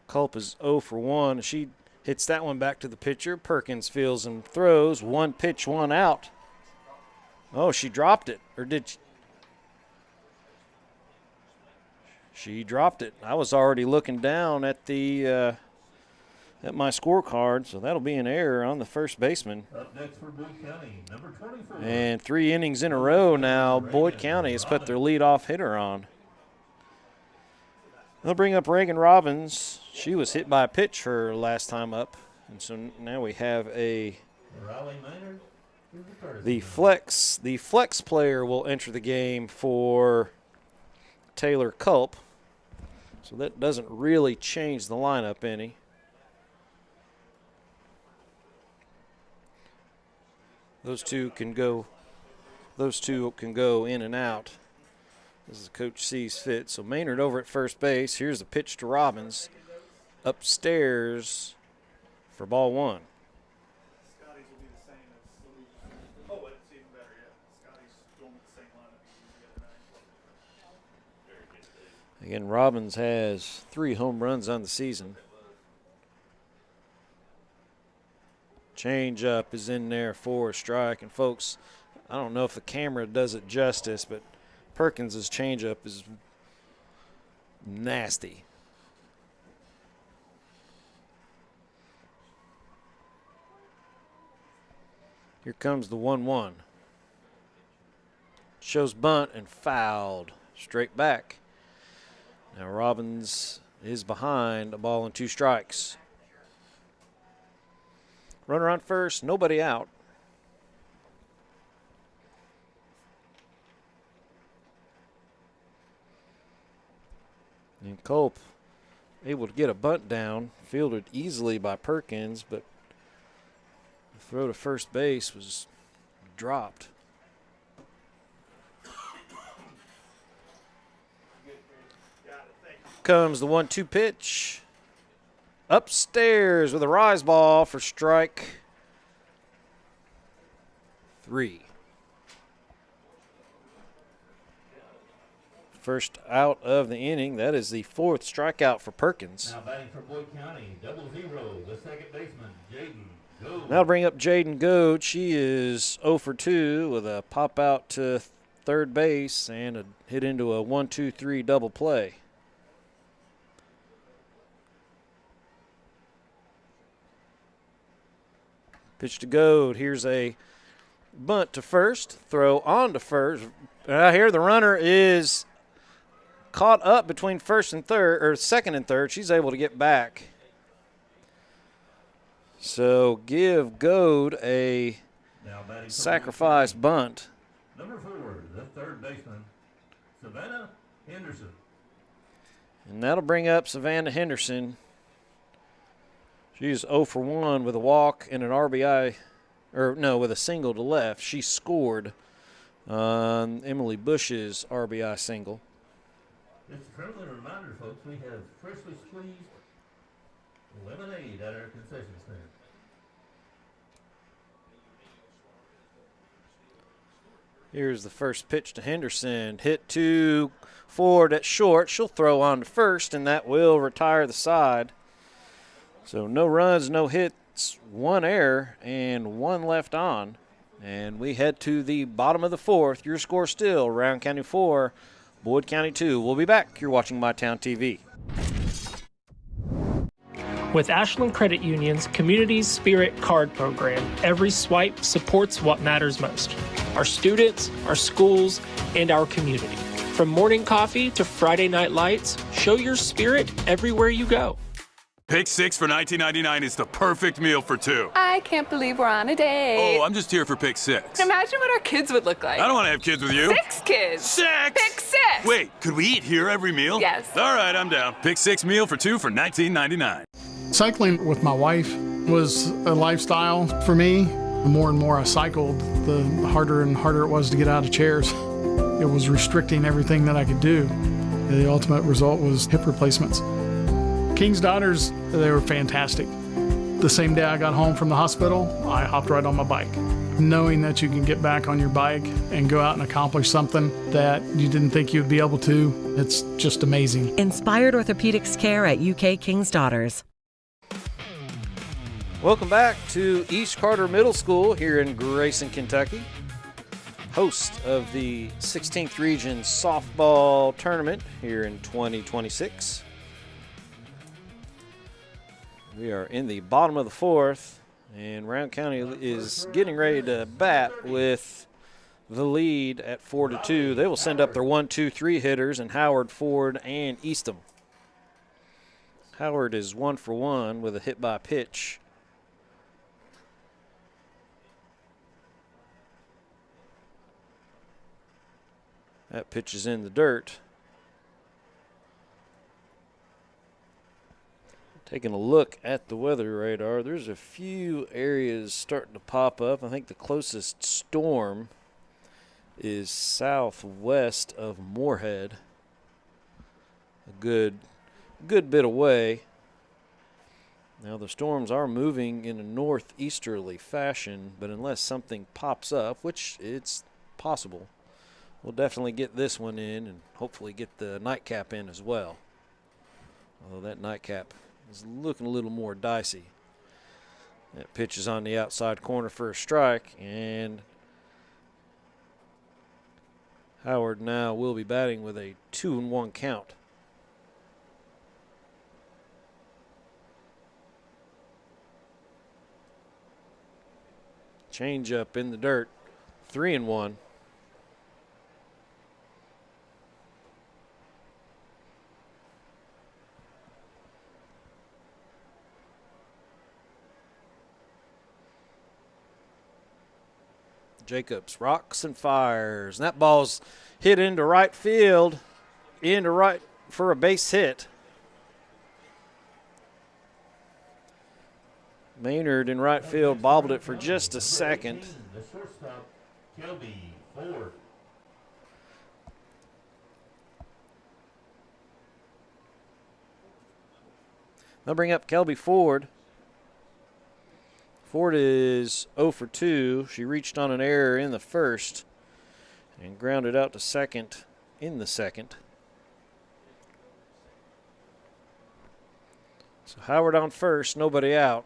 Speaker 2: Culp is 0 for 1. She hits that one back to the pitcher. Perkins fields and throws. 1 pitch, 1 out. Oh, she dropped it. Or did she? She dropped it. I was already looking down at the at my scorecard, so that'll be an error on the first baseman.
Speaker 10: Up next for Boyd County, number 24.
Speaker 2: And 3 innings in a row now, Boyd County has put their leadoff hitter on. They'll bring up Reagan Robbins. She was hit by a pitch her last time up, and so now we have the flex player will enter the game for Taylor Culp. So that doesn't really change the lineup any. Those two can go in and out as the coach sees fit. So Maynard over at first base. Here's the pitch to Robbins. Upstairs for ball 1. Again, Robbins has 3 home runs on the season. Change-up is in there for a strike. And, folks, I don't know if the camera does it justice, but Perkins' change-up is nasty. Here comes the 1-1. Shows bunt and fouled. Straight back. Now Robbins is behind, a ball and 2 strikes. Runner on first, nobody out. And Culp able to get a bunt down, fielded easily by Perkins, but the throw to first base was dropped. Comes the 1-2 pitch. Upstairs with a rise ball for strike 3. First out of the inning. That is the 4th strikeout for Perkins.
Speaker 10: Now batting for Boyd County, 0-0, the second baseman, Jaden Goad.
Speaker 2: Now bring up Jaden Goad. She is 0 for 2 with a pop out to third base and a hit into a 1-2-3 double play. Pitch to Goad. Here's a bunt to first. Throw on to first. Here the runner is caught up between first and third, or second and third. She's able to get back. So give Goad a sacrifice bunt.
Speaker 10: Number 4, the third baseman, Savannah Henderson.
Speaker 2: And that'll bring up Savannah Henderson. She's 0 for 1 with a walk and an RBI, or no, with a single to left. She scored on Emily Bush's RBI single.
Speaker 10: Just a friendly reminder, folks, we have freshly squeezed lemonade at our concession stand.
Speaker 2: Here's the first pitch to Henderson. Hit to forward at short. She'll throw on to first, and that will retire the side. So no runs, no hits, 1 error, and 1 left on. And we head to the bottom of the 4th. Your score still, Rowan County 4, Boyd County 2. We'll be back. You're watching MyTown TV.
Speaker 8: With Ashland Credit Union's Community Spirit Card Program, every swipe supports what matters most: our students, our schools, and our community. From morning coffee to Friday night lights, show your spirit everywhere you go.
Speaker 3: Pick 6 for $19.99 is the perfect meal for two.
Speaker 11: I can't believe we're on a date.
Speaker 3: Oh, I'm just here for Pick 6.
Speaker 11: Imagine what our kids would look like.
Speaker 3: I don't want to have kids with you.
Speaker 11: 6 kids.
Speaker 3: 6!
Speaker 11: Pick 6!
Speaker 3: Wait, could we eat here every meal?
Speaker 11: Yes.
Speaker 3: All right, I'm down. Pick 6 meal for two for $19.99.
Speaker 14: Cycling with my wife was a lifestyle for me. The more and more I cycled, the harder and harder it was to get out of chairs. It was restricting everything that I could do. The ultimate result was hip replacements. King's Daughters, they were fantastic. The same day I got home from the hospital, I hopped right on my bike. Knowing that you can get back on your bike and go out and accomplish something that you didn't think you'd be able to, it's just amazing.
Speaker 12: Inspired Orthopedics Care at UK King's Daughters.
Speaker 2: Welcome back to East Carter Middle School here in Grayson, Kentucky. Host of the 16th Region Softball Tournament here in 2026. We are in the bottom of the fourth, and Rowan County is getting ready to bat with the lead at 4-2. They will send up their 1, 2, 3 hitters, and Howard, Ford, and Eastham. Howard is 1 for 1 with a hit by pitch. That pitch is in the dirt. Taking a look at the weather radar, there's a few areas starting to pop up. I think the closest storm is southwest of Moorhead. A good bit away. Now the storms are moving in a northeasterly fashion, but unless something pops up, which it's possible, we'll definitely get this one in and hopefully get the nightcap in as well. Although that nightcap is looking a little more dicey. That pitch is on the outside corner for a strike, and Howard now will be batting with a 2-1 count. Change up in the dirt, 3-1. Jacobs rocks and fires. And that ball's hit into right field, into right for a base hit. Maynard in right field bobbled it for just a second.
Speaker 10: The shortstop, Kelby Ford.
Speaker 2: They'll bring up Kelby Ford. Ford is 0 for 2. She reached on an error in the first and grounded out to second in the second. So Howard on first, nobody out.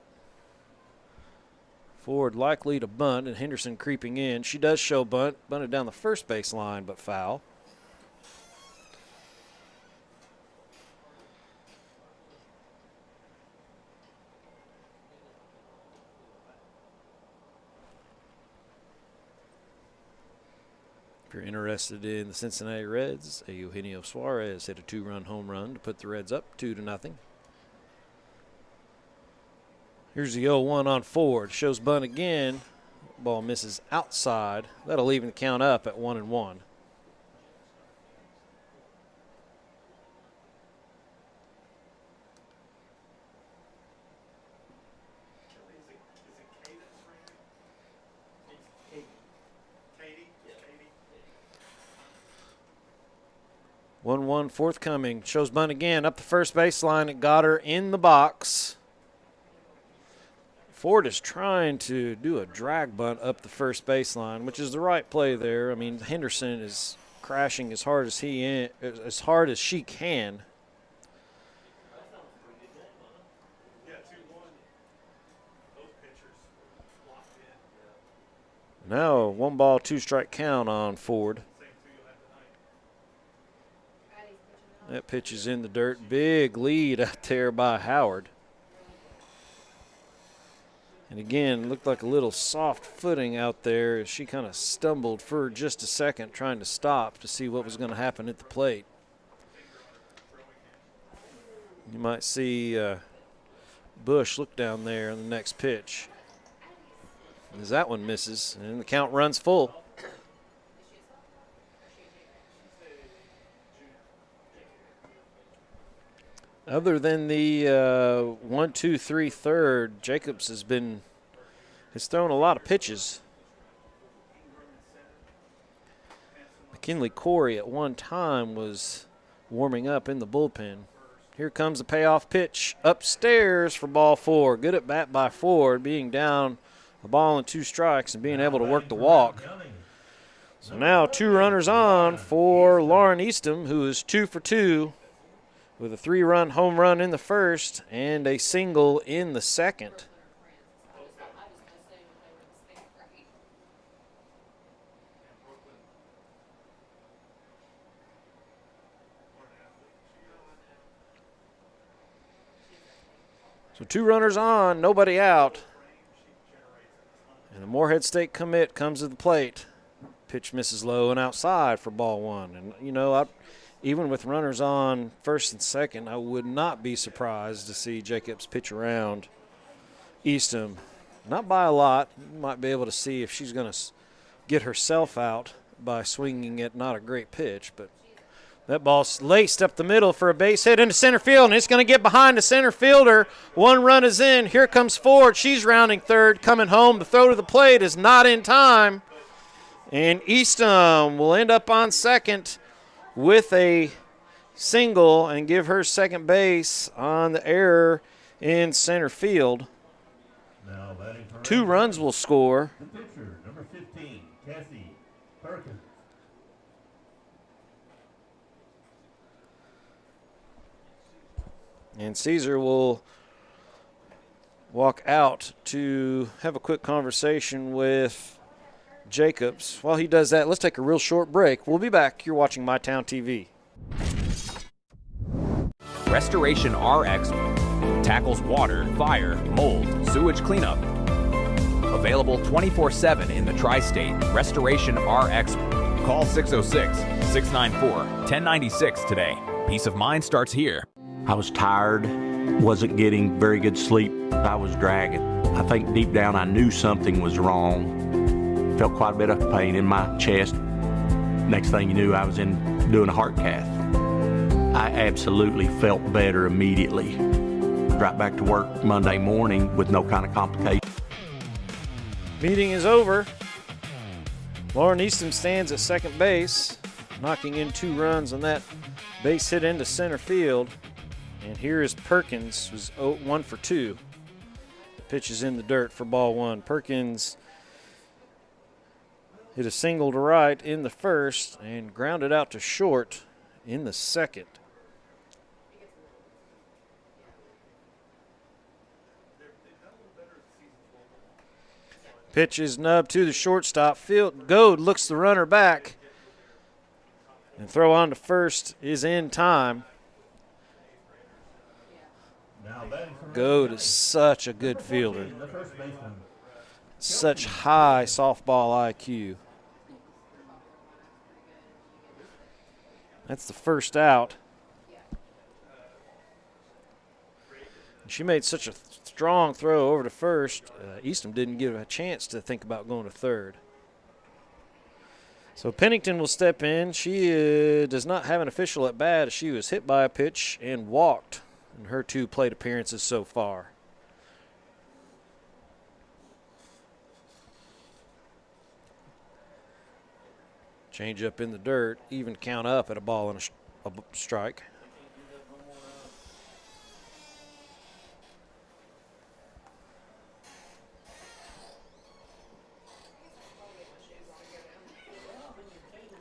Speaker 2: Ford likely to bunt, and Henderson creeping in. She does show bunt, bunted down the first base line, but foul. If you're interested in the Cincinnati Reds, Eugenio Suarez hit a 2-run home run to put the Reds up 2-0. Here's the 0-1 on Ford. Shows bunt again. Ball misses outside. That'll even the count up at 1-1. One forthcoming. Shows bunt again up the first baseline. It got her in the box. Ford is trying to do a drag bunt up the first baseline, which is the right play there. I mean, Henderson is crashing as hard as she can. Now 1 ball, 2 strike count on Ford. That pitch is in the dirt. Big lead out there by Howard. And again, looked like a little soft footing out there as she kind of stumbled for just a second trying to stop to see what was going to happen at the plate. You might see Bush look down there on the next pitch. As that one misses, and the count runs full. Other than the 1-2-3 third, Jacobs has thrown a lot of pitches. McKinley Corey at one time was warming up in the bullpen. Here comes the payoff pitch upstairs for ball 4. Good at bat by Ford, being down a ball and 2 strikes and being able to work the walk. So now 2 runners on for Lauren Eastham, who is 2 for 2 with a 3-run home run in the first and a single in the second. So 2 runners on, nobody out. And a Morehead State commit comes to the plate. Pitch misses low and outside for ball 1. And, you know, even with runners on first and second, I would not be surprised to see Jacobs pitch around Eastham. Not by a lot. You might be able to see if she's going to get herself out by swinging it. Not a great pitch, but that ball's laced up the middle for a base hit into center field, and it's going to get behind the center fielder. 1 run is in. Here comes Ford. She's rounding third, coming home. The throw to the plate is not in time, and Eastham will end up on second with a single and give her second base on the error in center field. 2 runs will score.
Speaker 10: The pitcher, number 15, Cassie Perkins.
Speaker 2: And Caesar will walk out to have a quick conversation with Jacobs. While he does that, let's take a real short break. We'll be back. You're watching MyTown TV.
Speaker 19: Restoration RX tackles water, fire, mold, sewage cleanup. Available 24/7 in the tri-state. Restoration RX. Call 606-694-1096 today. Peace of mind starts here.
Speaker 1: I was tired, wasn't getting very good sleep. I was dragging. I think deep down I knew something was wrong. Felt quite a bit of pain in my chest. Next thing you knew, I was doing a heart cath. I absolutely felt better immediately. Right back to work Monday morning with no kind of complication.
Speaker 2: Meeting is over. Lauren Eastham stands at second base, knocking in 2 runs on that base hit into center field. And here is Perkins, who's 1 for 2. The pitch is in the dirt for ball 1. Perkins hit a single to right in the first and grounded out to short in the second. Pitch is nubbed to the shortstop. Goad looks the runner back. And throw on to first is in time. Goad is such a good fielder. Such high softball IQ. That's the first out. She made such a strong throw over to first. Eastham didn't give a chance to think about going to third. So Pennington will step in. She does not have an official at bat. She was hit by a pitch and walked in her 2 plate appearances so far. Change up in the dirt, even count up at a ball and a strike.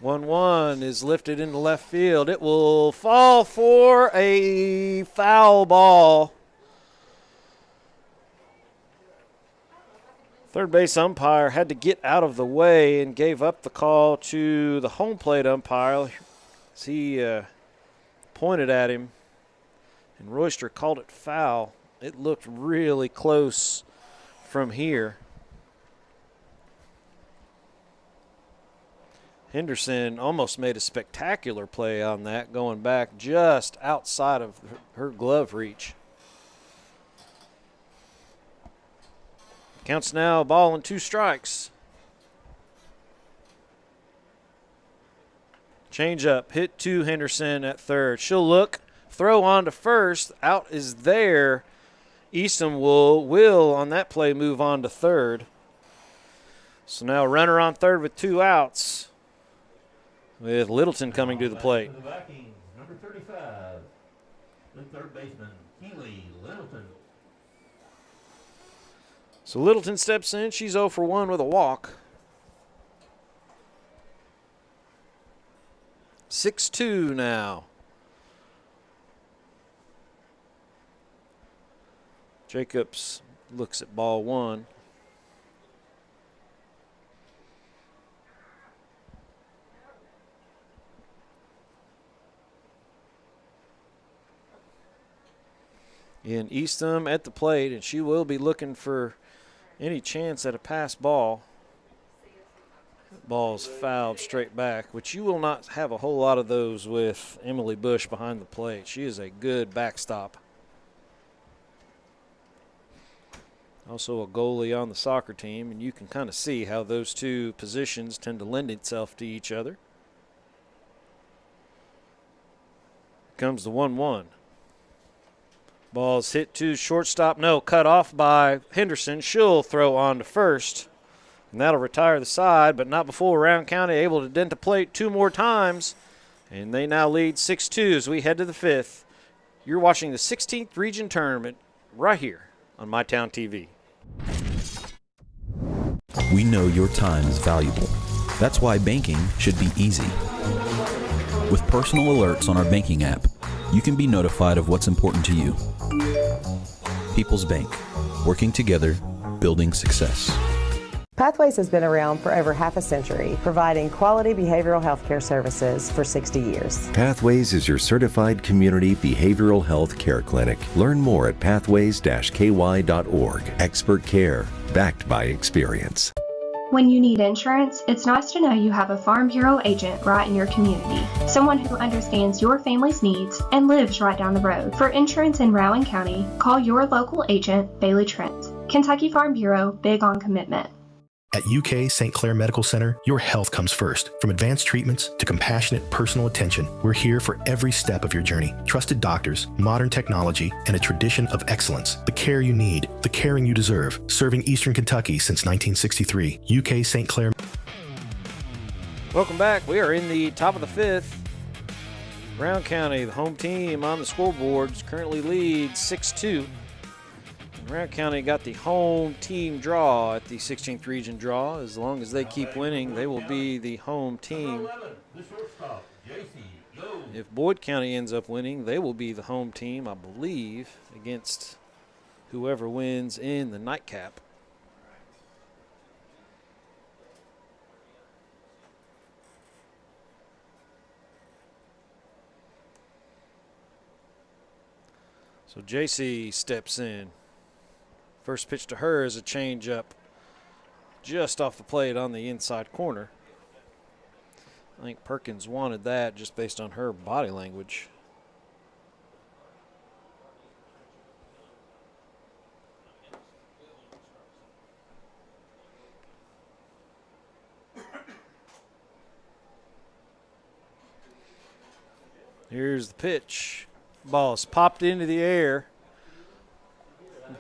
Speaker 2: One is lifted into left field. It will fall for a foul ball. Third base umpire had to get out of the way and gave up the call to the home plate umpire as he pointed at him, and Royster called it foul. It looked really close from here. Henderson almost made a spectacular play on that, going back just outside of her glove reach. Counts now, ball and 2 strikes. Change up, hit to Henderson at third. She'll look, throw on to first. Out is there. Easton will on that play move on to third. So now runner on third with 2 outs, with Littleton coming to the plate.
Speaker 10: For the Vikings, number 35, the third baseman, Keely Littleton.
Speaker 2: So Littleton steps in. She's 0 for 1 with a walk. 6-2 now. Jacobs looks at ball 1. In Eastham at the plate, and she will be looking for any chance at a pass ball. Ball's fouled straight back, which you will not have a whole lot of those with Emily Bush behind the plate. She is a good backstop. Also a goalie on the soccer team, and you can kind of see how those two positions tend to lend itself to each other. Comes the 1-1. Ball's hit to shortstop. No, cut off by Henderson. She'll throw on to first, and that'll retire the side, but not before Rowan County able to dent the plate 2 more times, and they now lead 6-2 as we head to the 5th. You're watching the 16th Region Tournament right here on MyTown TV.
Speaker 13: We know your time is valuable. That's why banking should be easy. With personal alerts on our banking app, you can be notified of what's important to you. People's Bank, working together, building success.
Speaker 18: Pathways has been around for over half a century, providing quality behavioral health care services for 60 years.
Speaker 20: Pathways is your certified community behavioral health care clinic. Learn more at pathways-ky.org. Expert care, backed by experience.
Speaker 15: When you need insurance, it's nice to know you have a Farm Bureau agent right in your community. Someone who understands your family's needs and lives right down the road. For insurance in Rowan County, call your local agent, Bailey Trent. Kentucky Farm Bureau, big on commitment.
Speaker 17: At UK St. Clair Medical Center, your health comes first. From advanced treatments to compassionate personal attention, we're here for every step of your journey. Trusted doctors, modern technology, and a tradition of excellence. The care you need, the caring you deserve. Serving Eastern Kentucky since 1963. UK St. Clair.
Speaker 2: Welcome back. We are in the top of the 5th. Rowan County, the home team on the scoreboards, currently leads 6-2. Rowan County got the home team draw at the 16th Region draw. As long as they keep winning, they will be the home team. If Boyd County ends up winning, they will be the home team, I believe, against whoever wins in the nightcap. So JC steps in. First pitch to her is a changeup just off the plate on the inside corner. I think Perkins wanted that just based on her body language. Here's the pitch. Ball's popped into the air.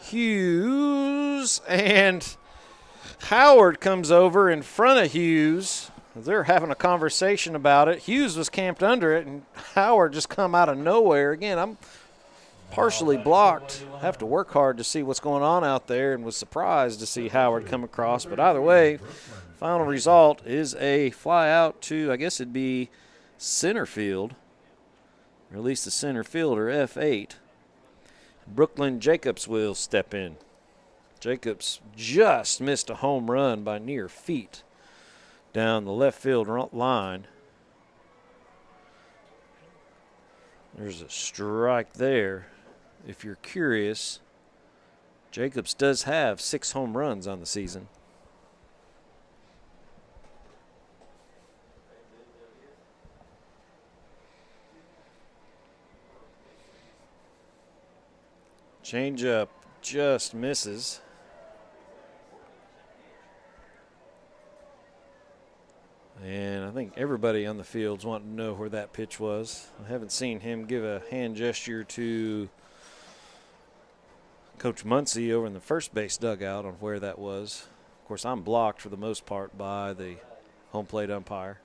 Speaker 2: Hughes, and Howard comes over in front of Hughes. They're having a conversation about it. Hughes was camped under it, and Howard just come out of nowhere. Again, I'm partially blocked. Have to work hard to see what's going on out there, and was surprised to see Howard come across. But either way, final result is a fly out to, I guess it'd be center field, or at least the center fielder, F8. Brooklyn Jacobs will step in. Jacobs just missed a home run by near feet down the left field line. There's a strike there. If you're curious, Jacobs does have 6 home runs on the season. Changeup just misses. And I think everybody on the field's wanting to know where that pitch was. I haven't seen him give a hand gesture to Coach Muncie over in the first base dugout on where that was. Of course, I'm blocked for the most part by the home plate umpire.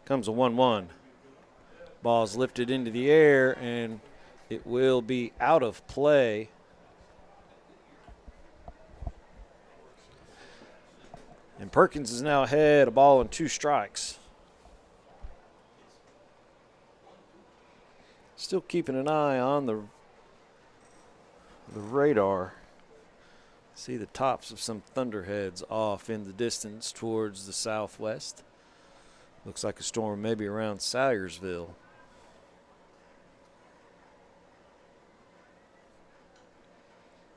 Speaker 2: Comes a 1-1. Ball's lifted into the air, and it will be out of play. And Perkins is now ahead, a ball and 2 strikes. Still keeping an eye on the radar. See the tops of some thunderheads off in the distance towards the southwest. Looks like a storm maybe around Salyersville.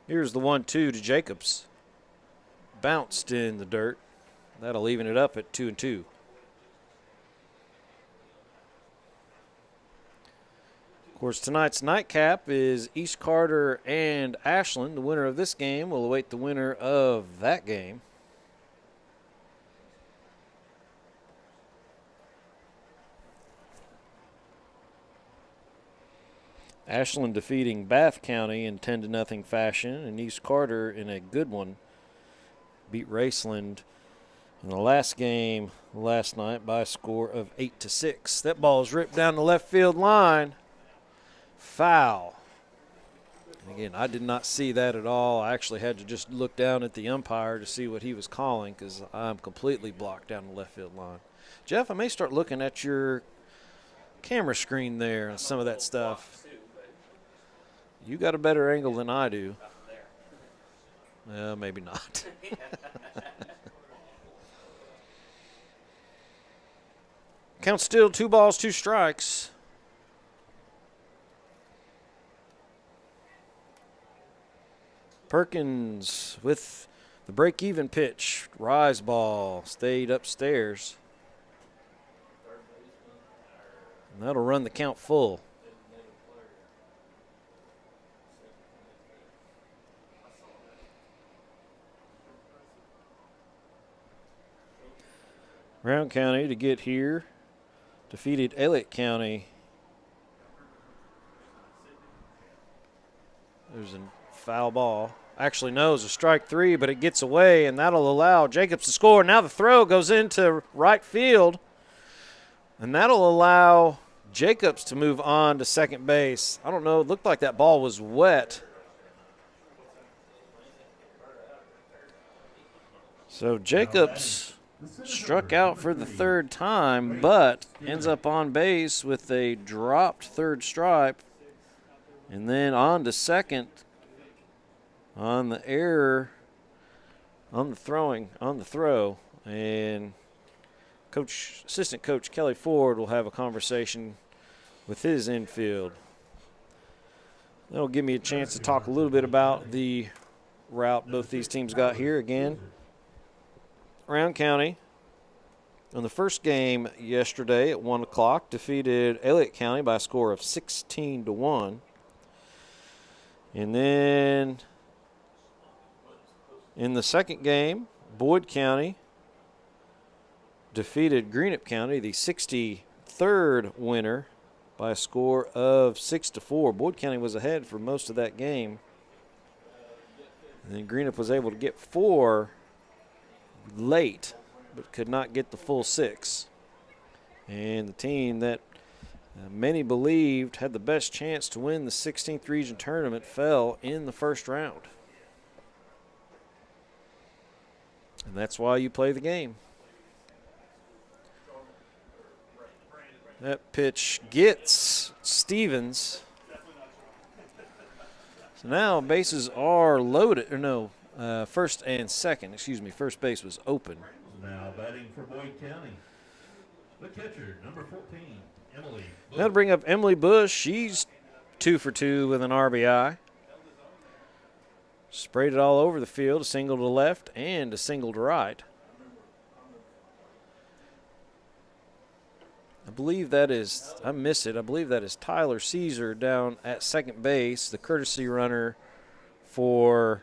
Speaker 2: Here's the 1-2 to Jacobs. Bounced in the dirt. That'll even it up at 2-2. Of course, tonight's nightcap is East Carter and Ashland. The winner of this game will await the winner of that game. Ashland defeating Bath County in 10-0 fashion, and East Carter in a good one beat Raceland in the last game last night by a score of 8-6. That ball is ripped down the left field line. Foul. Again, I did not see that at all. I actually had to just look down at the umpire to see what he was calling because I'm completely blocked down the left field line. Jeff, I may start looking at your camera screen there and some of that stuff. You got a better angle than I do. Well, maybe not. Count still 2 balls, 2 strikes. Perkins with the break-even pitch. Rise ball stayed upstairs. And that'll run the count full. Rowan County to get here defeated Elliott County. There's a foul ball. Actually, no, it's a strike 3, but it gets away, and that'll allow Jacobs to score. Now the throw goes into right field, and that'll allow Jacobs to move on to second base. I don't know, it looked like that ball was wet. So Jacobs struck out for the 3rd time, but ends up on base with a dropped 3rd stripe, and then on to second on the error on the throw, and assistant coach Kelly Ford will have a conversation with his infield. That'll give me a chance to talk a little bit about the route both these teams got here. Again, Rowan County on the first game yesterday at 1 o'clock defeated Elliott County by a score of 16-1. And then in the second game, Boyd County defeated Greenup County, the 63rd winner, by a score of 6-4. Boyd County was ahead for most of that game. And then Greenup was able to get 4 late, but could not get the full 6. And the team that many believed had the best chance to win the 16th region tournament fell in the first round. And that's why you play the game. That pitch gets Stevens. So now bases are loaded. Or no, first and second. Excuse me. First base was open.
Speaker 10: Now batting for Boyd County, the catcher, number 14, Emily Bush.
Speaker 2: That'll bring up, Emily Bush. She's 2 for 2 with an RBI. Sprayed it all over the field, a single to left and a single to right. I believe that is, I miss it, I believe that is Tyler Caesar down at second base, the courtesy runner for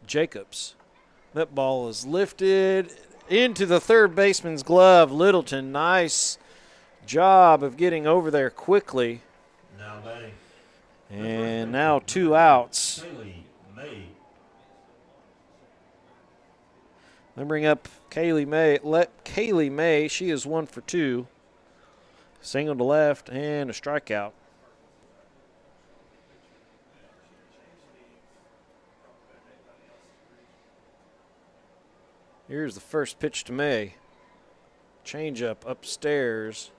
Speaker 2: Jacobs. That ball is lifted into the third baseman's glove. Littleton, nice job of getting over there quickly.
Speaker 10: Now batting.
Speaker 2: And now 2 outs. Let me bring up Kaylee May. Kaylee May, she is 1 for 2. Single to left and a strikeout. Here's the first pitch to May. Changeup upstairs.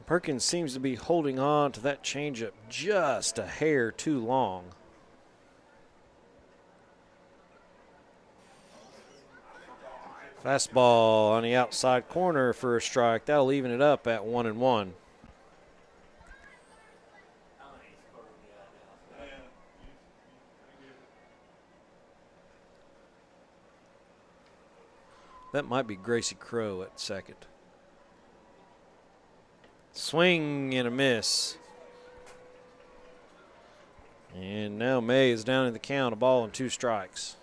Speaker 2: Perkins seems to be holding on to that changeup just a hair too long. Fastball on the outside corner for a strike. That'll even it up at 1-1. That might be Gracie Crow at second. Swing and a miss. And now May is down in the count, a ball and 2 strikes.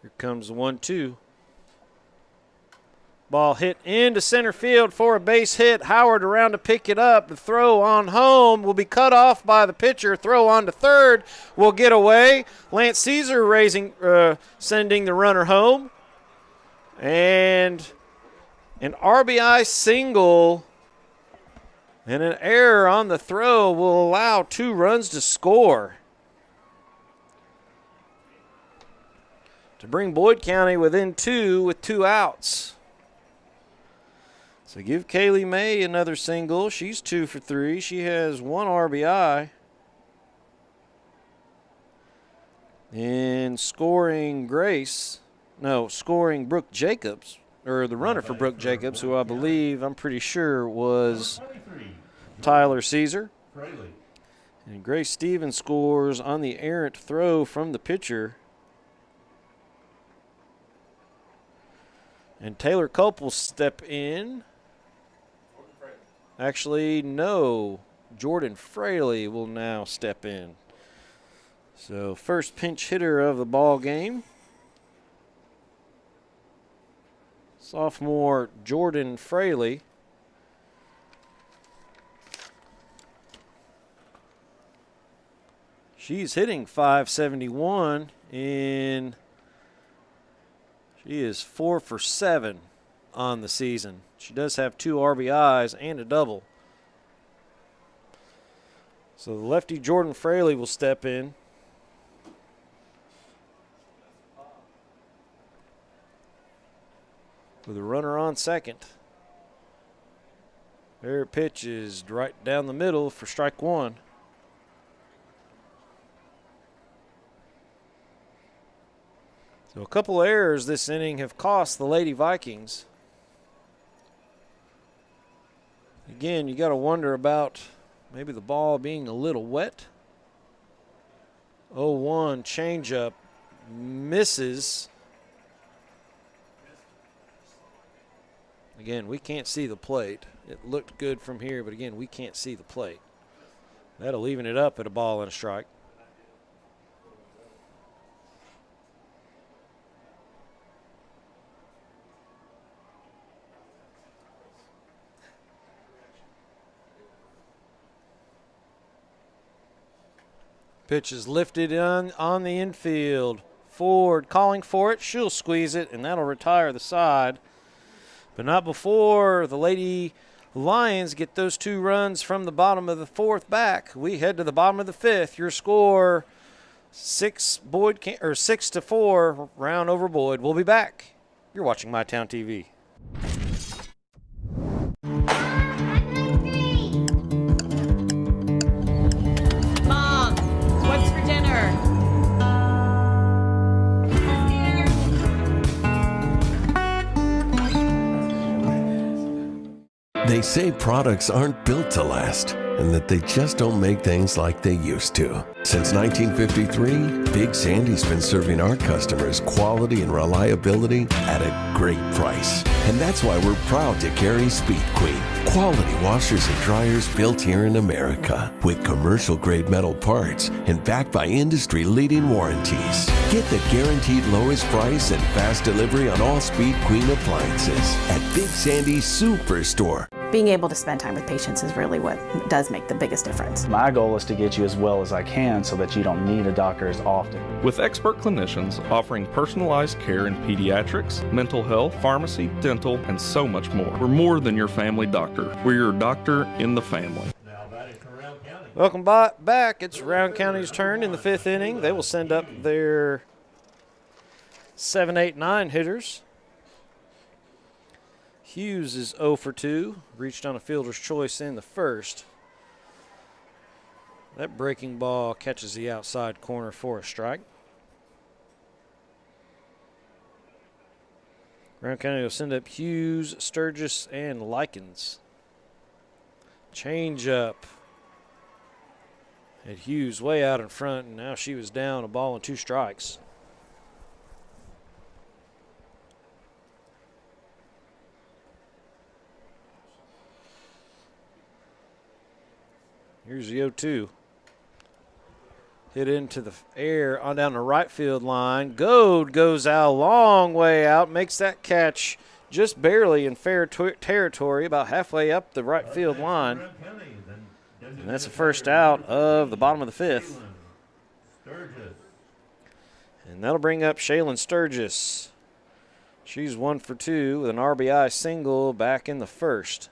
Speaker 2: Here comes the 1-2. Ball hit into center field for a base hit. Howard around to pick it up. The throw on home will be cut off by the pitcher. Throw on to third will get away. Lance Caesar sending the runner home. And an RBI single and an error on the throw will allow 2 runs to score, to bring Boyd County within 2 with 2 outs. So give Kaylee May another single. She's 2 for 3. She has 1 RBI. And scoring Brooke Jacobs, or the runner for Brooke Jacobs, who I believe, I'm pretty sure, was Tyler Caesar. And Grace Stevens scores on the errant throw from the pitcher. And Taylor Culp will step in. Actually, no. Jordan Fraley will now step in. So first pinch hitter of the ball game. Sophomore Jordan Fraley. She's hitting .571 and she is 4 for 7 on the season. She does have 2 RBIs and a double. So the lefty Jordan Fraley will step in. With a runner on second. Their pitch is right down the middle for strike 1. So a couple errors this inning have cost the Lady Vikings. Again, you got to wonder about maybe the ball being a little wet. 0-1 changeup misses. Again, we can't see the plate. It looked good from here, but again, we can't see the plate. That'll even it up at a ball and a strike. Pitch is lifted on the infield. Ford calling for it. She'll squeeze it, and that'll retire the side. But not before the Lady Lions get those 2 runs from the bottom of the 4th back. We head to the bottom of the 5th. Your score 6-4 Round over Boyd. We'll be back. You're watching MyTown TV.
Speaker 7: They say products aren't built to last, and that they just don't make things like they used to. Since 1953, Big Sandy's been serving our customers quality and reliability at a great price. And that's why we're proud to carry Speed Queen, quality washers and dryers built here in America, with commercial-grade metal parts and backed by industry-leading warranties. Get the guaranteed lowest price and fast delivery on all Speed Queen appliances at Big Sandy's Superstore.
Speaker 21: Being able to spend time with patients is really what does make the biggest difference.
Speaker 22: My goal is to get you as well as I can so that you don't need a doctor as often.
Speaker 23: With expert clinicians offering personalized care in pediatrics, mental health, pharmacy, dental, and so much more. We're more than your family doctor. We're your doctor in the family.
Speaker 2: Welcome back. It's Rowan County's turn in the 5th inning. They will send up their 7, 8, 9 hitters. Hughes is 0 for 2, reached on a fielder's choice in the first. That breaking ball catches the outside corner for a strike. Rowan County will send up Hughes, Sturgis, and Likens. Change up. Had Hughes way out in front, and now she was down a ball and 2 strikes. Here's the 0-2. Hit into the air on down the right field line. Goad goes out a long way out, makes that catch just barely in fair territory, about halfway up the right field line. And that's the first out of the bottom of the 5th. And that'll bring up Shaylin Sturgis. She's 1 for 2 with an RBI single back in the first.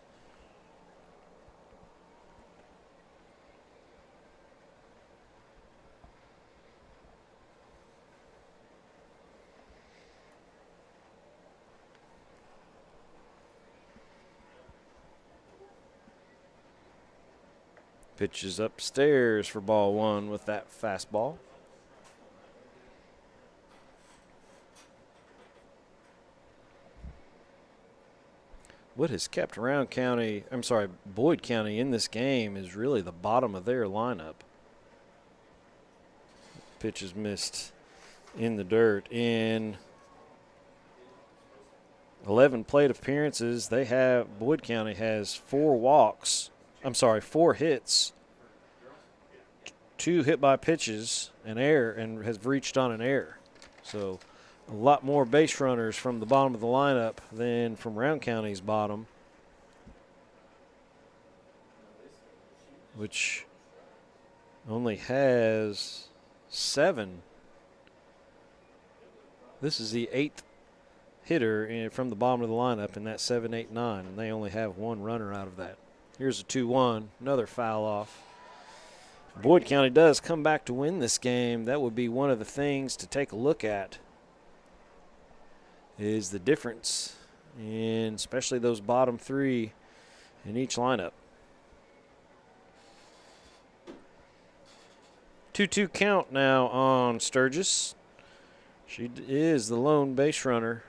Speaker 2: Pitches upstairs for ball 1 with that fastball. What has kept Boyd County in this game is really the bottom of their lineup. Pitch is missed in the dirt. In 11 plate appearances, Boyd County has 4 hits, 2 hit by pitches, and has reached on an error. So a lot more base runners from the bottom of the lineup than from Rowan County's bottom, which only has 7. This is the 8th hitter from the bottom of the lineup in that 7, 8, 9, and they only have 1 runner out of that. Here's a 2-1, another foul off. If Boyd County does come back to win this game, that would be one of the things to take a look at, is the difference in especially those bottom 3 in each lineup. 2-2 count now on Sturgis. She is the lone base runner.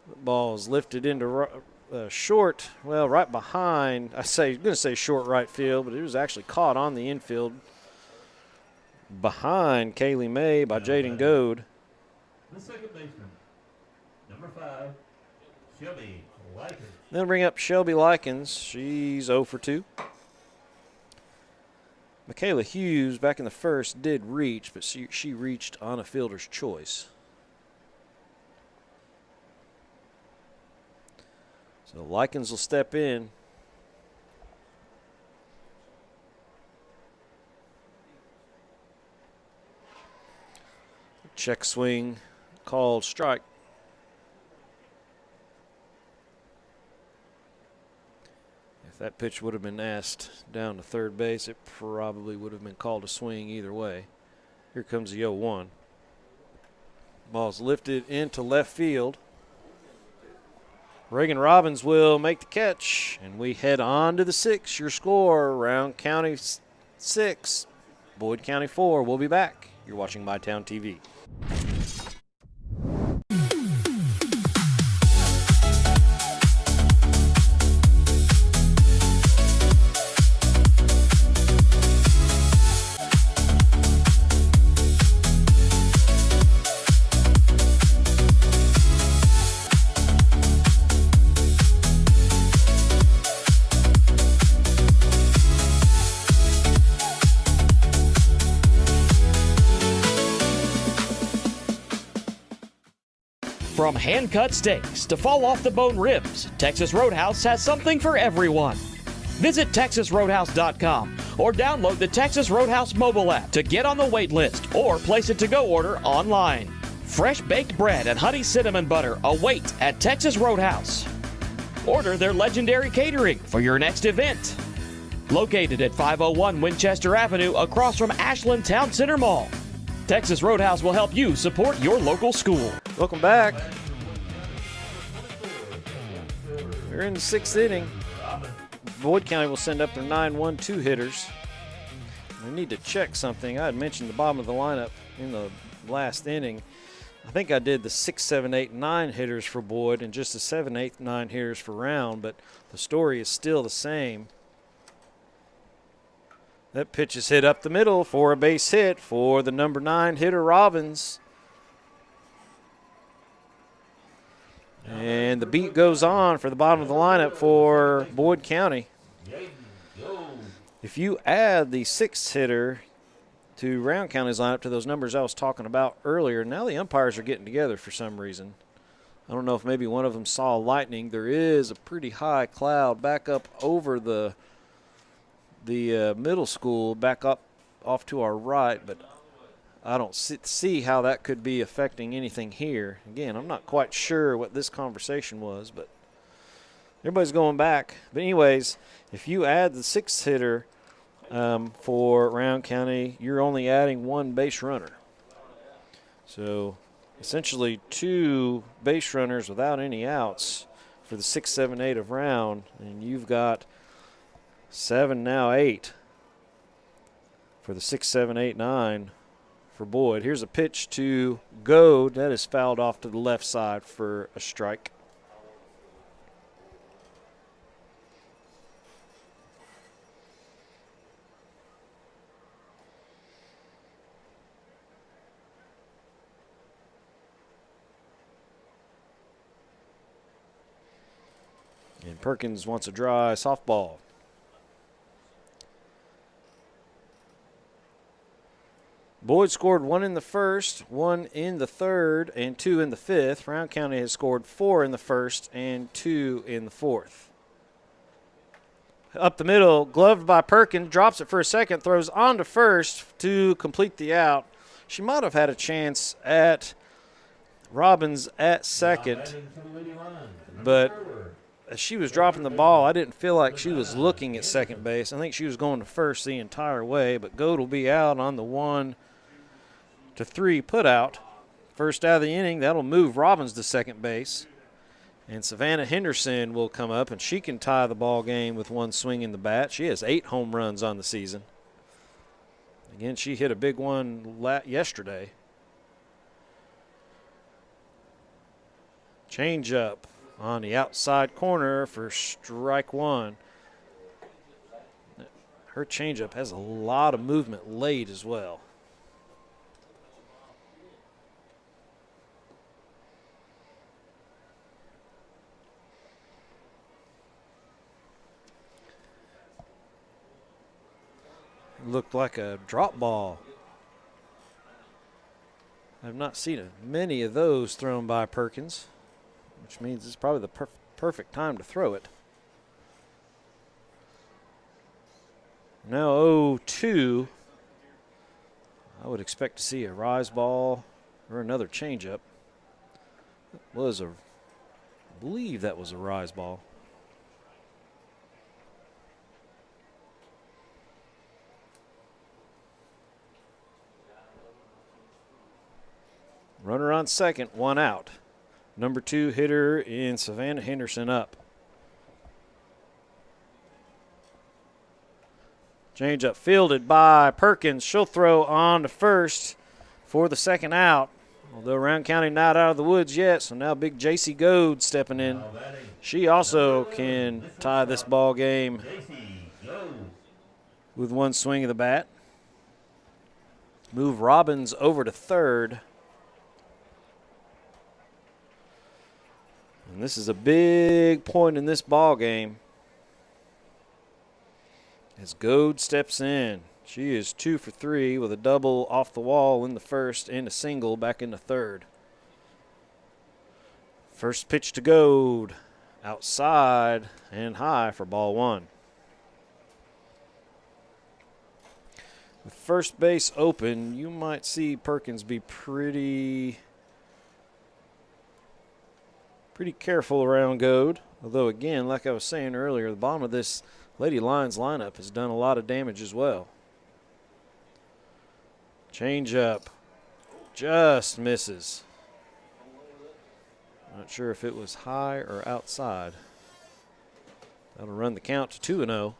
Speaker 2: The ball is lifted into short, right behind. I'm going to say short right field, but it was actually caught on the infield behind Kaylee May by Jaden Goad.
Speaker 10: The second baseman, number 5, Shelby Likens.
Speaker 2: Then bring up Shelby Likens. She's 0 for 2. Michaela Hughes back in the first did reach, but she reached on a fielder's choice. So Likens will step in. Check swing, called strike. If that pitch would have been asked down to third base, it probably would have been called a swing either way. Here comes the 0-1. Ball's lifted into left field. Reagan Robbins will make the catch, and we head on to the 6th. Your score, Rowan County 6, Boyd County 4. We'll be back. You're watching MyTown TV.
Speaker 4: From hand-cut steaks to fall-off-the-bone ribs, Texas Roadhouse has something for everyone. Visit TexasRoadhouse.com or download the Texas Roadhouse mobile app to get on the wait list or place a to-go order online. Fresh baked bread and honey cinnamon butter await at Texas Roadhouse. Order their legendary catering for your next event. Located at 501 Winchester Avenue across from Ashland Town Center Mall. Texas Roadhouse will help you support your local school.
Speaker 2: Welcome back. We're in the 6th inning. Boyd County will send up their 9-1-2 hitters. We need to check something. I had mentioned the bottom of the lineup in the last inning. I think I did the 6, 7, 8, 9 hitters for Boyd and just the 7, 8, 9 hitters for Round, but the story is still the same. That pitch is hit up the middle for a base hit for the number 9 hitter, Robbins. And the beat goes on for the bottom of the lineup for Boyd County. If you add the 6th hitter to Round County's lineup to those numbers I was talking about earlier, now the umpires are getting together for some reason. I don't know if maybe one of them saw lightning. There is a pretty high cloud back up over the middle school, back up off to our right, but I don't see how that could be affecting anything here. Again, I'm not quite sure what this conversation was, but everybody's going back. But anyways, if you add the 6th hitter for Round County, you're only adding 1 base runner. So essentially 2 base runners without any outs for the 6, 7, 8 of Round, and you've got 7, now 8 for the 6, 7, 8, 9 for Boyd. Here's a pitch to Goad. That is fouled off to the left side for a strike. And Perkins wants a dry softball. Boyd scored 1 in the first, 1 in the third, and 2 in the fifth. Round County has scored 4 in the first and 2 in the fourth. Up the middle, gloved by Perkins, drops it for a second, throws on to first to complete the out. She might have had a chance at Robbins at second, but as she was dropping the ball, I didn't feel like she was looking at second base. I think she was going to first the entire way, but Goad will be out on the 1-3 put out. First out of the inning, that'll move Robbins to second base. And Savannah Henderson will come up, and she can tie the ball game with 1 swing in the bat. She has 8 home runs on the season. Again, she hit a big one yesterday. Change up on the outside corner for strike 1. Her changeup has a lot of movement late as well. Looked like a drop ball. I've not seen many of those thrown by Perkins, which means it's probably the perfect time to throw it. Now 0-2. I would expect to see a rise ball or another changeup. I believe that was a rise ball. Runner on second, 1 out. Number 2 hitter in Savannah Henderson up. Changeup fielded by Perkins. She'll throw on to first for the second out. Although Round County not out of the woods yet, so now big J.C. Goad stepping in. She also can tie this ball game with 1 swing of the bat. Move Robbins over to third. And this is a big point in this ball game as Goad steps in. She is 2 for 3 with a double off the wall in the first and a single back in the third. First pitch to Goad. Outside and high for ball one. With first base open, you might see Perkins be pretty careful around Goad. Although, again, like I was saying earlier, the bottom of this Lady Lions lineup has done a lot of damage as well. Change up. Just misses. Not sure if it was high or outside. That'll run the count to 2-0.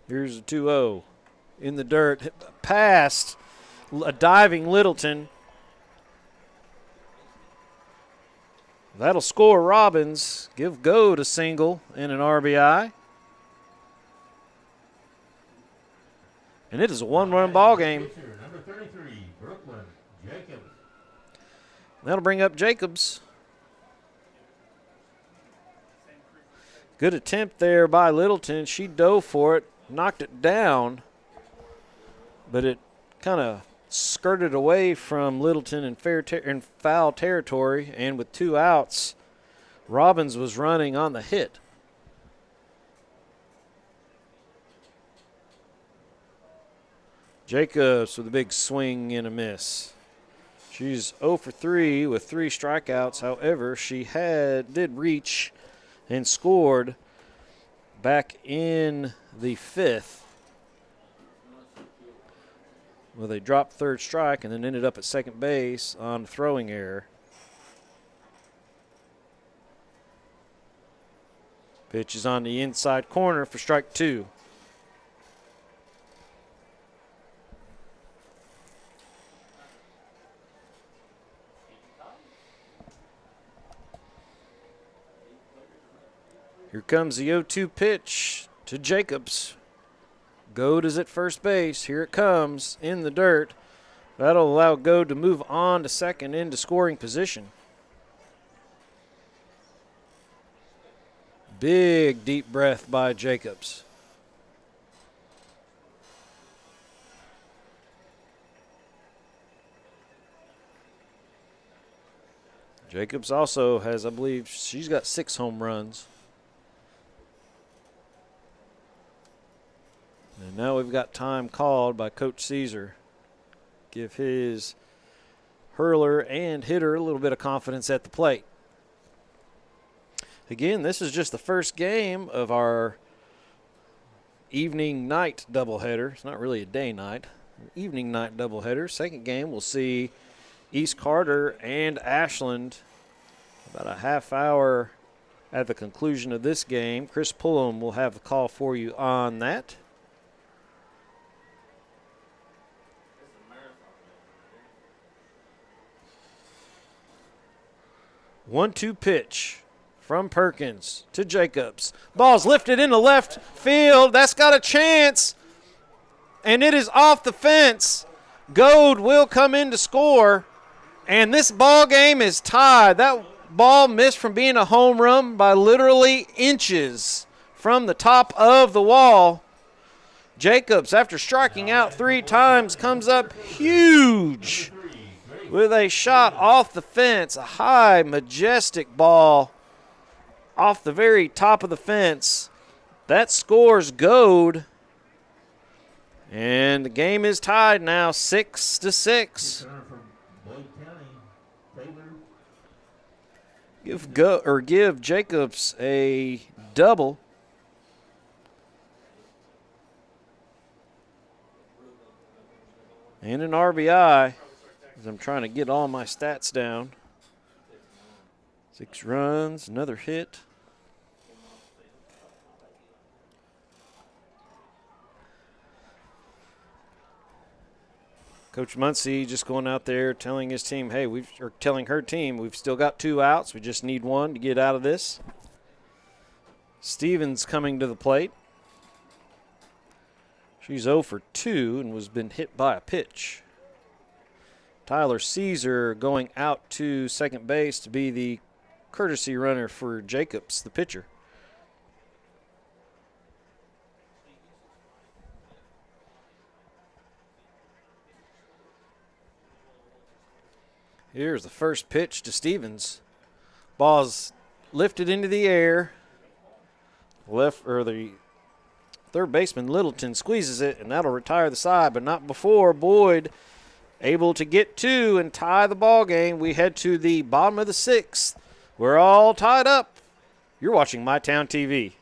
Speaker 2: Here's a 2-0 in the dirt. Past a diving Littleton. That'll score Robbins. Give Goad a single and an RBI. And it is a one-run ball game.
Speaker 10: Number 33, Brooklyn Jacobs.
Speaker 2: That'll bring up Jacobs. Good attempt there by Littleton. She dove for it, knocked it down, but it kind of skirted away from Littleton in foul territory, and with 2 outs, Robbins was running on the hit. Jacobs with a big swing and a miss. She's 0 for 3 with 3 strikeouts. However, she did reach and scored back in the 5th. Well, they dropped third strike and then ended up at second base on throwing error. Pitch is on the inside corner for strike 2. Here comes the 0-2 pitch to Jacobs. Goad is at first base. Here it comes in the dirt. That'll allow Goad to move on to second into scoring position. Big deep breath by Jacobs. Jacobs also has, I believe, she's got 6 home runs. And now we've got time called by Coach Caesar. Give his hurler and hitter a little bit of confidence at the plate. Again, this is just the first game of our evening-night doubleheader. It's not really a day-night. Evening-night doubleheader. Second game, we'll see East Carter and Ashland about a half hour at the conclusion of this game. Chris Pullum will have the call for you on that. 1-2 pitch from Perkins to Jacobs. Ball's lifted into left field. That's got a chance. And it is off the fence. Goad will come in to score. And this ball game is tied. That ball missed from being a home run by literally inches from the top of the wall. Jacobs, after striking out 3 times, comes up huge with a shot off the fence, a high, majestic ball off the very top of the fence. That scores Goad. And the game is tied now, 6-6. Give Jacobs a double. And an RBI, as I'm trying to get all my stats down. 6 runs, another hit. Coach Muncie just going out there telling his team, hey, telling her team, we've still got 2 outs. We just need 1 to get out of this. Stevens coming to the plate. She's 0 for 2 and was been hit by a pitch. Tyler Caesar going out to second base to be the courtesy runner for Jacobs, the pitcher. Here's the first pitch to Stevens. Ball's lifted into the air. The third baseman Littleton squeezes it, and that'll retire the side, but not before Boyd able to get two and tie the ball game. We head to the bottom of the sixth. We're all tied up. You're watching My Town TV.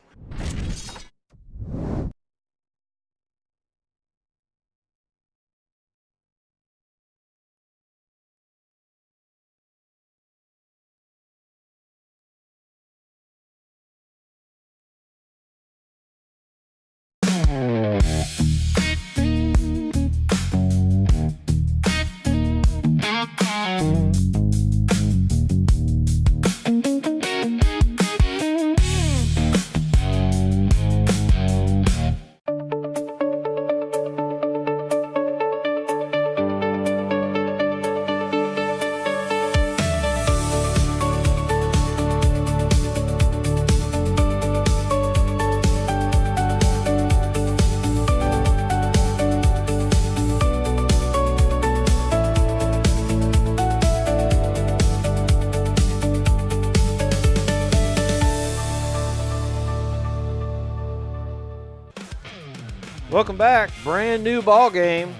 Speaker 2: Welcome back. Brand new ball game.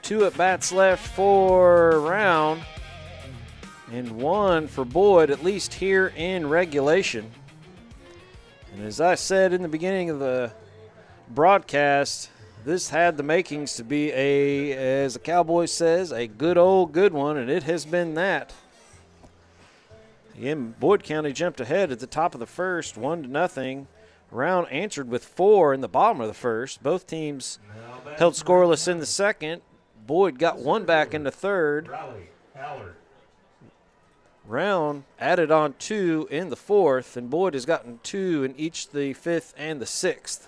Speaker 2: 2 at-bats left for Rowan and 1 for Boyd, at least here in regulation. And as I said in the beginning of the broadcast, this had the makings to be as the Cowboy says, a good old good one, and it has been that. Again, Boyd County jumped ahead at the top of the first, 1-0. Rowan answered with 4 in the bottom of the first. Both teams held scoreless in the second. Boyd got 1 back in the third. Rowan added on 2 in the fourth, and Boyd has gotten 2 in each the fifth and the sixth.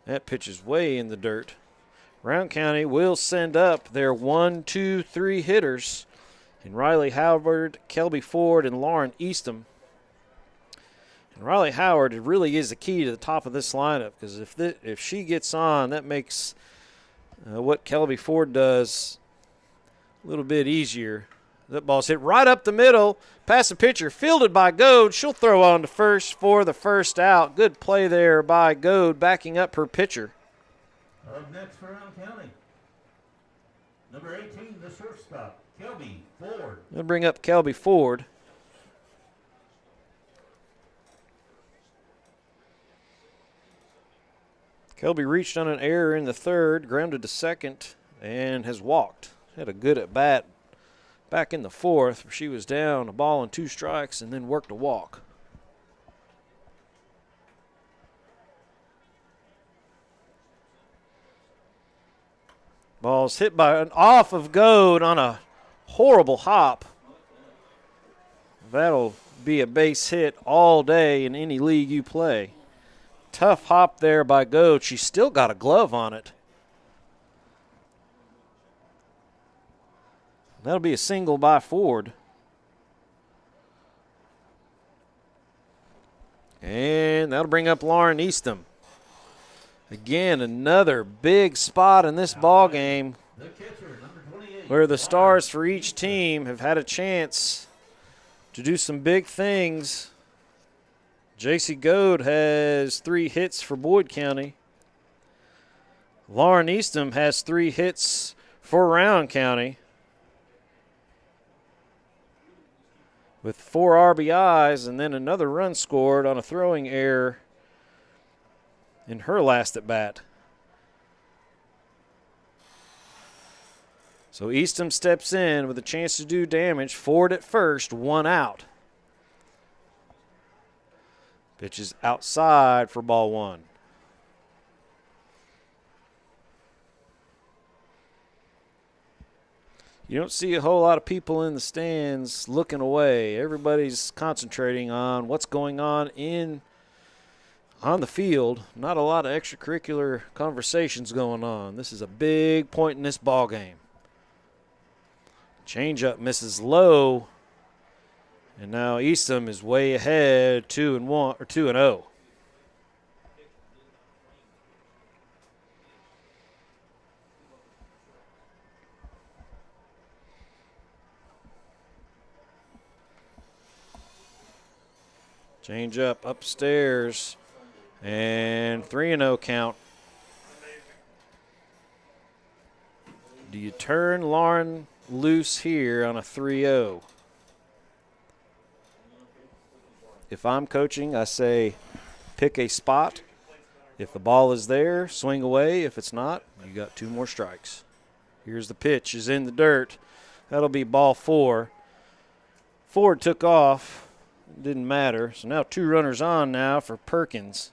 Speaker 2: That pitch is way in the dirt. Rowan County will send up their 1, 2, 3 hitters in Riley Howard, Kelby Ford, and Lauren Eastham. And Riley Howard really is the key to the top of this lineup, because if she gets on, that makes what Kelby Ford does a little bit easier. That ball's hit right up the middle, past the pitcher, fielded by Goad. She'll throw on to first for the first out. Good play there by Goad, backing up her pitcher.
Speaker 10: Up next for Rowan County, number 18, the shortstop, Kelby Ford.
Speaker 2: They'll bring up Kelby Ford. Kelby reached on an error in the third, grounded to second, and has walked. Had a good at-bat back in the fourth, where she was down a ball and 2 strikes and then worked a walk. Ball's hit by an off of Goad on a horrible hop. That'll be a base hit all day in any league you play. Tough hop there by Goad. She's still got a glove on it. That'll be a single by Ford. And that'll bring up Lauren Eastham. Again, another big spot in this ball game where the stars for each team have had a chance to do some big things. J.C. Goad has 3 hits for Boyd County. Lauren Eastham has 3 hits for Rowan County, with 4 RBIs and then another run scored on a throwing error in her last at bat. So Eastham steps in with a chance to do damage. Ford at first, 1 out. Pitch is outside for ball 1. You don't see a whole lot of people in the stands looking away. Everybody's concentrating on what's going on in on the field, not a lot of extracurricular conversations going on. This is a big point in this ball game. Changeup misses low, and now Eastham is way ahead, 2-1 or 2-0. Changeup upstairs, and 3-0 count. Do you turn Lauren loose here on a 3-0? If I'm coaching, I say pick a spot. If the ball is there, swing away. If it's not, you got 2 more strikes. Here's the pitch, is in the dirt. That'll be ball 4. Ford took off. Didn't matter. So now 2 runners on now for Perkins.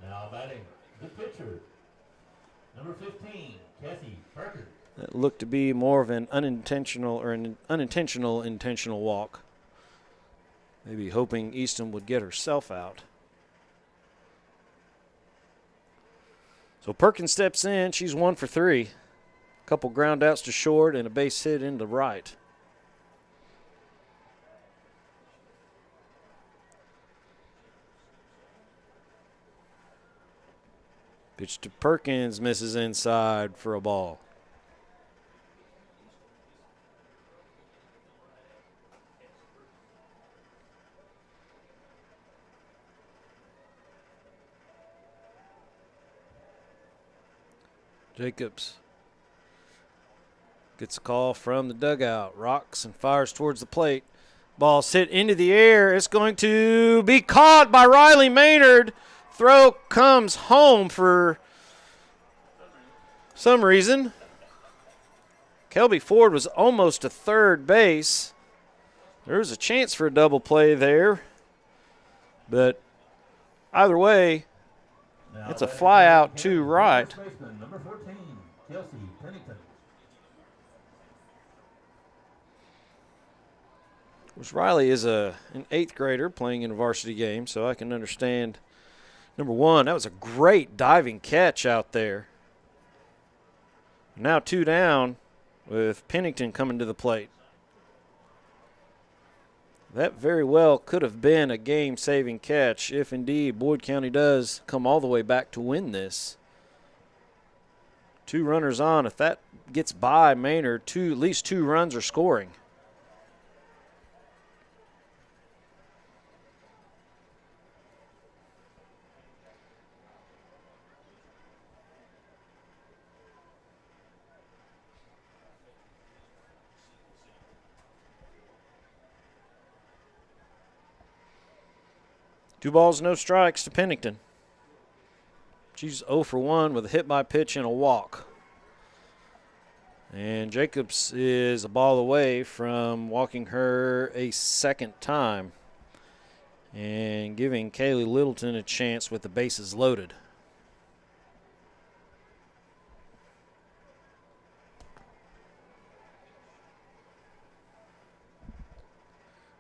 Speaker 10: Now batting, the pitcher, number 15, Kathy Parker.
Speaker 2: That looked to be more of an unintentional intentional walk. Maybe hoping Easton would get herself out. So Perkins steps in. She's 1 for 3. A couple ground outs to short and a base hit into right. Pitch to Perkins, misses inside for a ball. Jacobs gets a call from the dugout, rocks and fires towards the plate. Ball's hit into the air. It's going to be caught by Riley Maynard. Throw comes home for some reason. Kelby Ford was almost to third base. There was a chance for a double play there. But either way, it's a fly out to right.
Speaker 10: Number 14, Kelsey Pennington.
Speaker 2: Which Riley is an 8th grader playing in a varsity game, so I can understand. Number 1, that was a great diving catch out there. Now 2 down with Pennington coming to the plate. That very well could have been a game-saving catch if indeed Boyd County does come all the way back to win this. 2 runners on. If that gets by Maynard, at least 2 runs are scoring. Two balls, no strikes to Pennington. She's 0 for 1 with a hit by pitch and a walk. And Jacobs is a ball away from walking her a second time and giving Kaylee Littleton a chance with the bases loaded.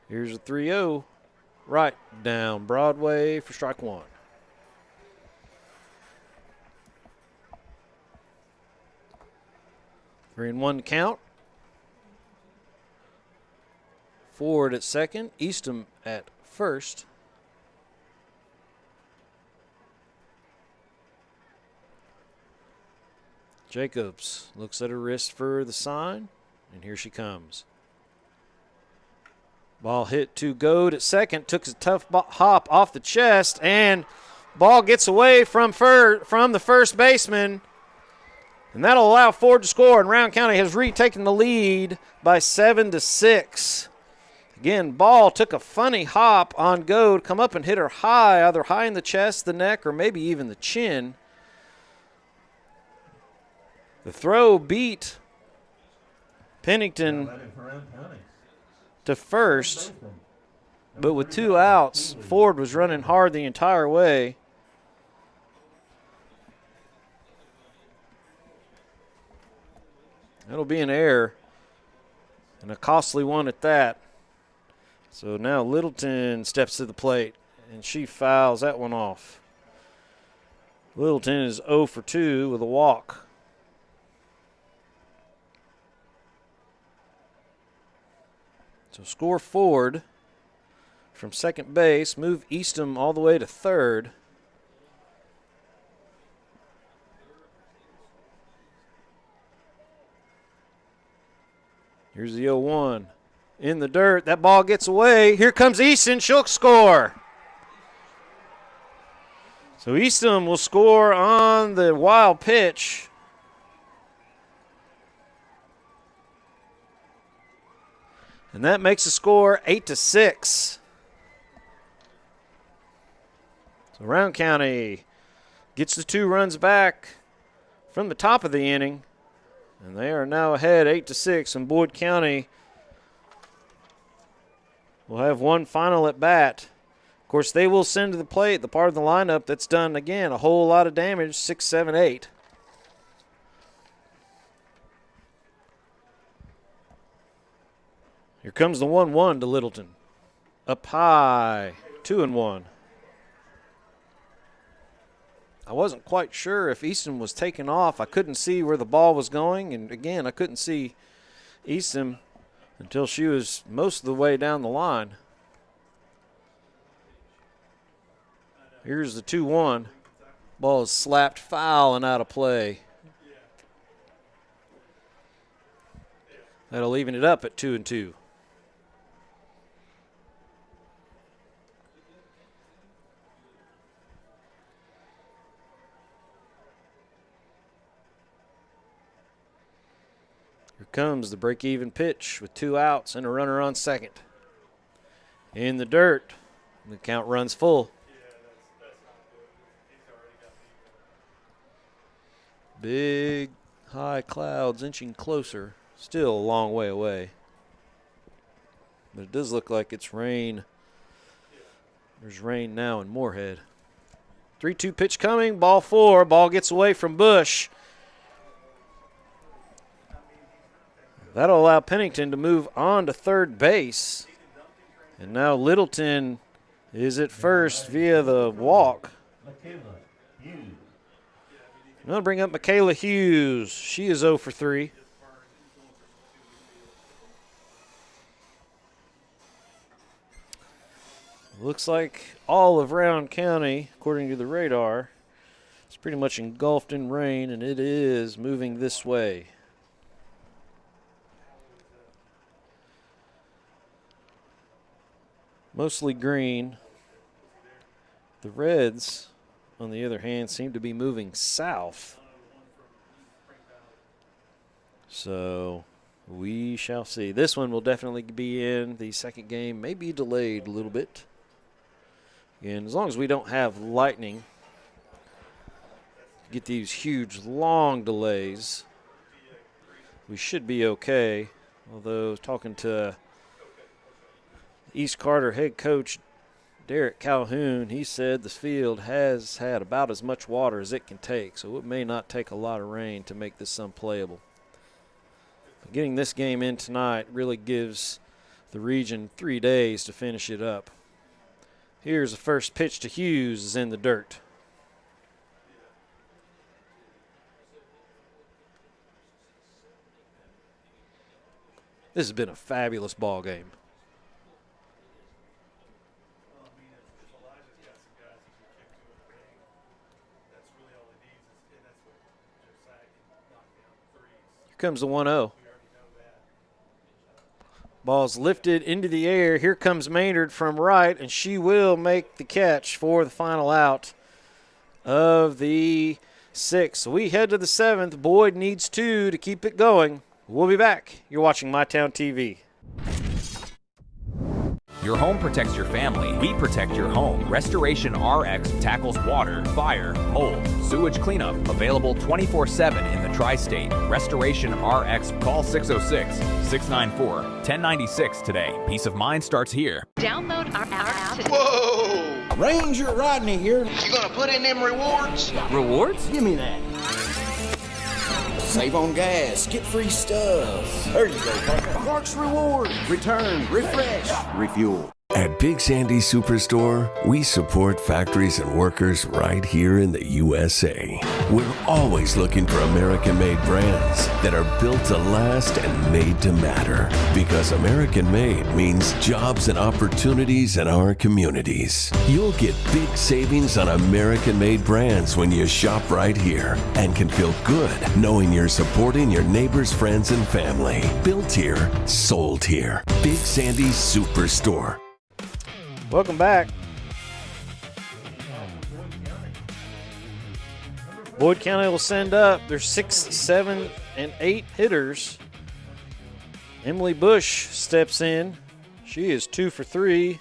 Speaker 2: Here's a 3-0. Right down Broadway for strike 1. Three and 1 count. Ford at second, Eastham at first. Jacobs looks at her wrist for the sign, and here she comes. Ball hit to Goad at second, took a tough hop off the chest, and ball gets away from the first baseman. And that'll allow Ford to score, and Rowan County has retaken the lead by 7-6. Again, ball took a funny hop on Goad, come up and hit her high, either high in the chest, the neck, or maybe even the chin. The throw beat Pennington to first, but with 2 outs, Ford was running hard the entire way. That'll be an error, and a costly one at that. So now Littleton steps to the plate, and she fouls that one off. Littleton is 0 for 2 with a walk. So score Ford from second base, move Eastham all the way to third. Here's the 0-1. In the dirt, that ball gets away. Here comes Easton, she'll score. So Eastham will score on the wild pitch. And that makes the score 8-6. So Rowan County gets the 2 runs back from the top of the inning. And they are now ahead 8-6. And Boyd County will have one final at bat. Of course, they will send to the plate the part of the lineup that's done, again, a whole lot of damage, 6, 7, 8. Here comes the 1-1 to Littleton. Up high, 2-1. I wasn't quite sure if Easton was taking off. I couldn't see where the ball was going. And, again, I couldn't see Easton until she was most of the way down the line. Here's the 2-1. Ball is slapped foul and out of play. That'll even it up at 2-2. Here comes the break-even pitch with 2 outs and a runner on second. In the dirt. The count runs full. Big, high clouds inching closer. Still a long way away. But it does look like it's rain. There's rain now in Moorhead. 3-2 pitch coming. Ball 4. Ball gets away from Bush. That'll allow Pennington to move on to third base. And now Littleton is at first via the walk. I'm going to bring up Michaela Hughes. She is 0 for 3. Looks like all of Rowan County, according to the radar, is pretty much engulfed in rain, and it is moving this way. Mostly green. The Reds, on the other hand, seem to be moving south. So we shall see. This one will definitely be in. The second game may be delayed a little bit. And as long as we don't have lightning, get these huge long delays, we should be okay. Although talking to East Carter head coach Derek Calhoun, he said the field has had about as much water as it can take, so it may not take a lot of rain to make this unplayable. But getting this game in tonight really gives the region 3 days to finish it up. Here's the first pitch to Hughes, is in the dirt. This has been a fabulous ball game. Comes the 1-0. Ball's lifted into the air. Here comes Maynard from right, and she will make the catch for the final out of the 6th. So we head to the 7th. Boyd needs 2 to keep it going. We'll be back. You're watching MyTown TV.
Speaker 19: Your home protects your family. We protect your home. Restoration RX tackles water, fire, mold, sewage cleanup. Available 24/7 in the tri-state. Restoration RX. Call 606-694-1096 today. Peace of mind starts here.
Speaker 5: Download our app today.
Speaker 6: Whoa! Ranger Rodney here. You gonna put in them rewards?
Speaker 19: Rewards?
Speaker 6: Give me that. Save on gas, get free stuff. There you go, partner. Clark's Reward. Return, refresh, refuel.
Speaker 7: At Big Sandy Superstore, we support factories and workers right here in the USA. We're always looking for American-made brands that are built to last and made to matter. Because American-made means jobs and opportunities in our communities. You'll get big savings on American-made brands when you shop right here and can feel good knowing you're supporting your neighbors, friends, and family. Built here, sold here. Big Sandy Superstore.
Speaker 2: Welcome back. Boyd County will send up their 6, 7, and 8 hitters. Emily Bush steps in. She is 2 for 3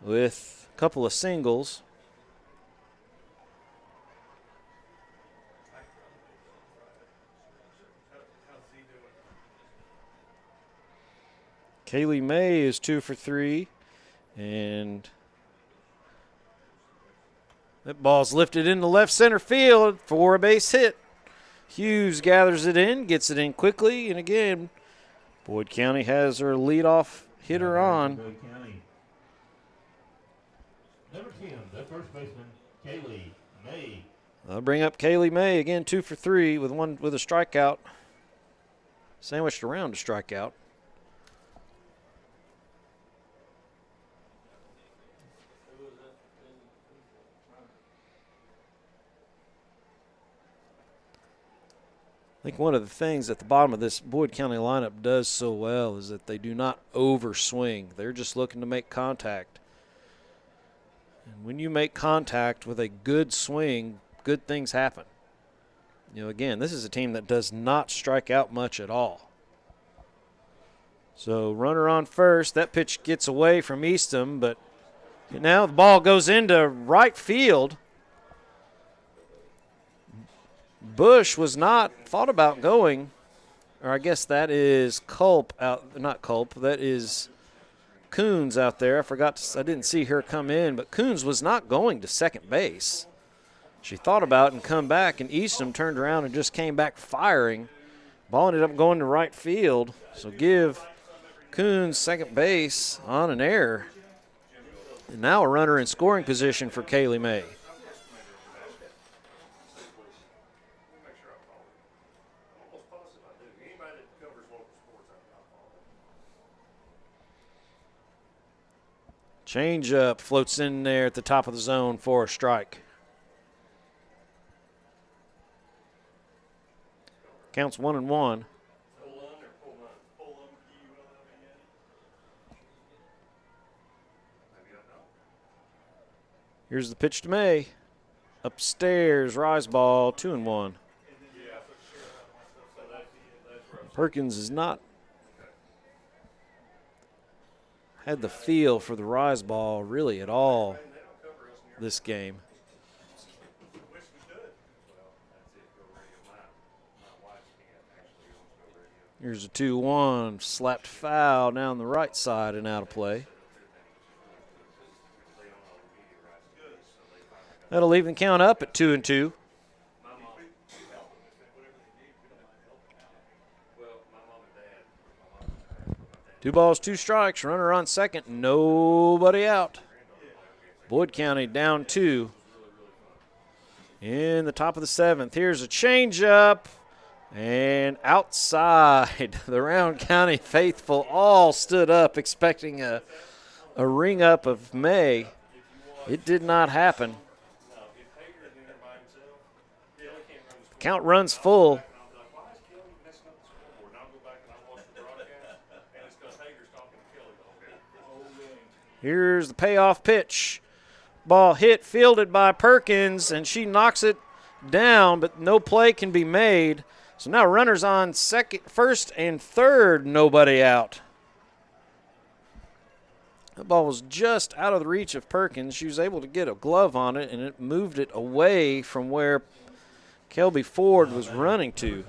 Speaker 2: with a couple of singles. Kaylee May is 2 for 3. And that ball's lifted into left center field for a base hit. Hughes gathers it in, gets it in quickly, and again, Boyd County has their leadoff hitter on.
Speaker 10: Boyd County. Number 10, the first baseman, Kaylee May.
Speaker 2: I'll bring up Kaylee May again, 2 for 3 with a strikeout, sandwiched around a strikeout. I think one of the things at the bottom of this Boyd County lineup does so well is that they do not overswing. They're just looking to make contact. And when you make contact with a good swing, good things happen. You know, again, this is a team that does not strike out much at all. So runner on first. That pitch gets away from Eastham, but now the ball goes into right field. Bush was not thought about going, or I guess that is that is Coons out there. I didn't see her come in, but Coons was not going to second base. She thought about it and come back, and Eastham turned around and just came back firing. Ball ended up going to right field, so give Coons second base on an error. And now a runner in scoring position for Kaylee May. Changeup floats in there at the top of the zone for a strike. Counts 1-1. Here's the pitch to May. Upstairs, rise ball, 2-1. Perkins is not had the feel for the rise ball really at all this game. Here's a 2-1, slapped foul down the right side and out of play. That'll leave the count up at 2-2. 2 balls, 2 strikes, runner on second, nobody out. Boyd County down 2 in the top of the 7th. Here's a changeup and outside. The Rowan County faithful all stood up expecting a ring up of May. It did not happen. The count runs full. Here's the payoff pitch. Ball hit, fielded by Perkins, and she knocks it down, but no play can be made. So now runners on first and third, nobody out. That ball was just out of the reach of Perkins. She was able to get a glove on it, and it moved it away from where Kelby Ford was running to.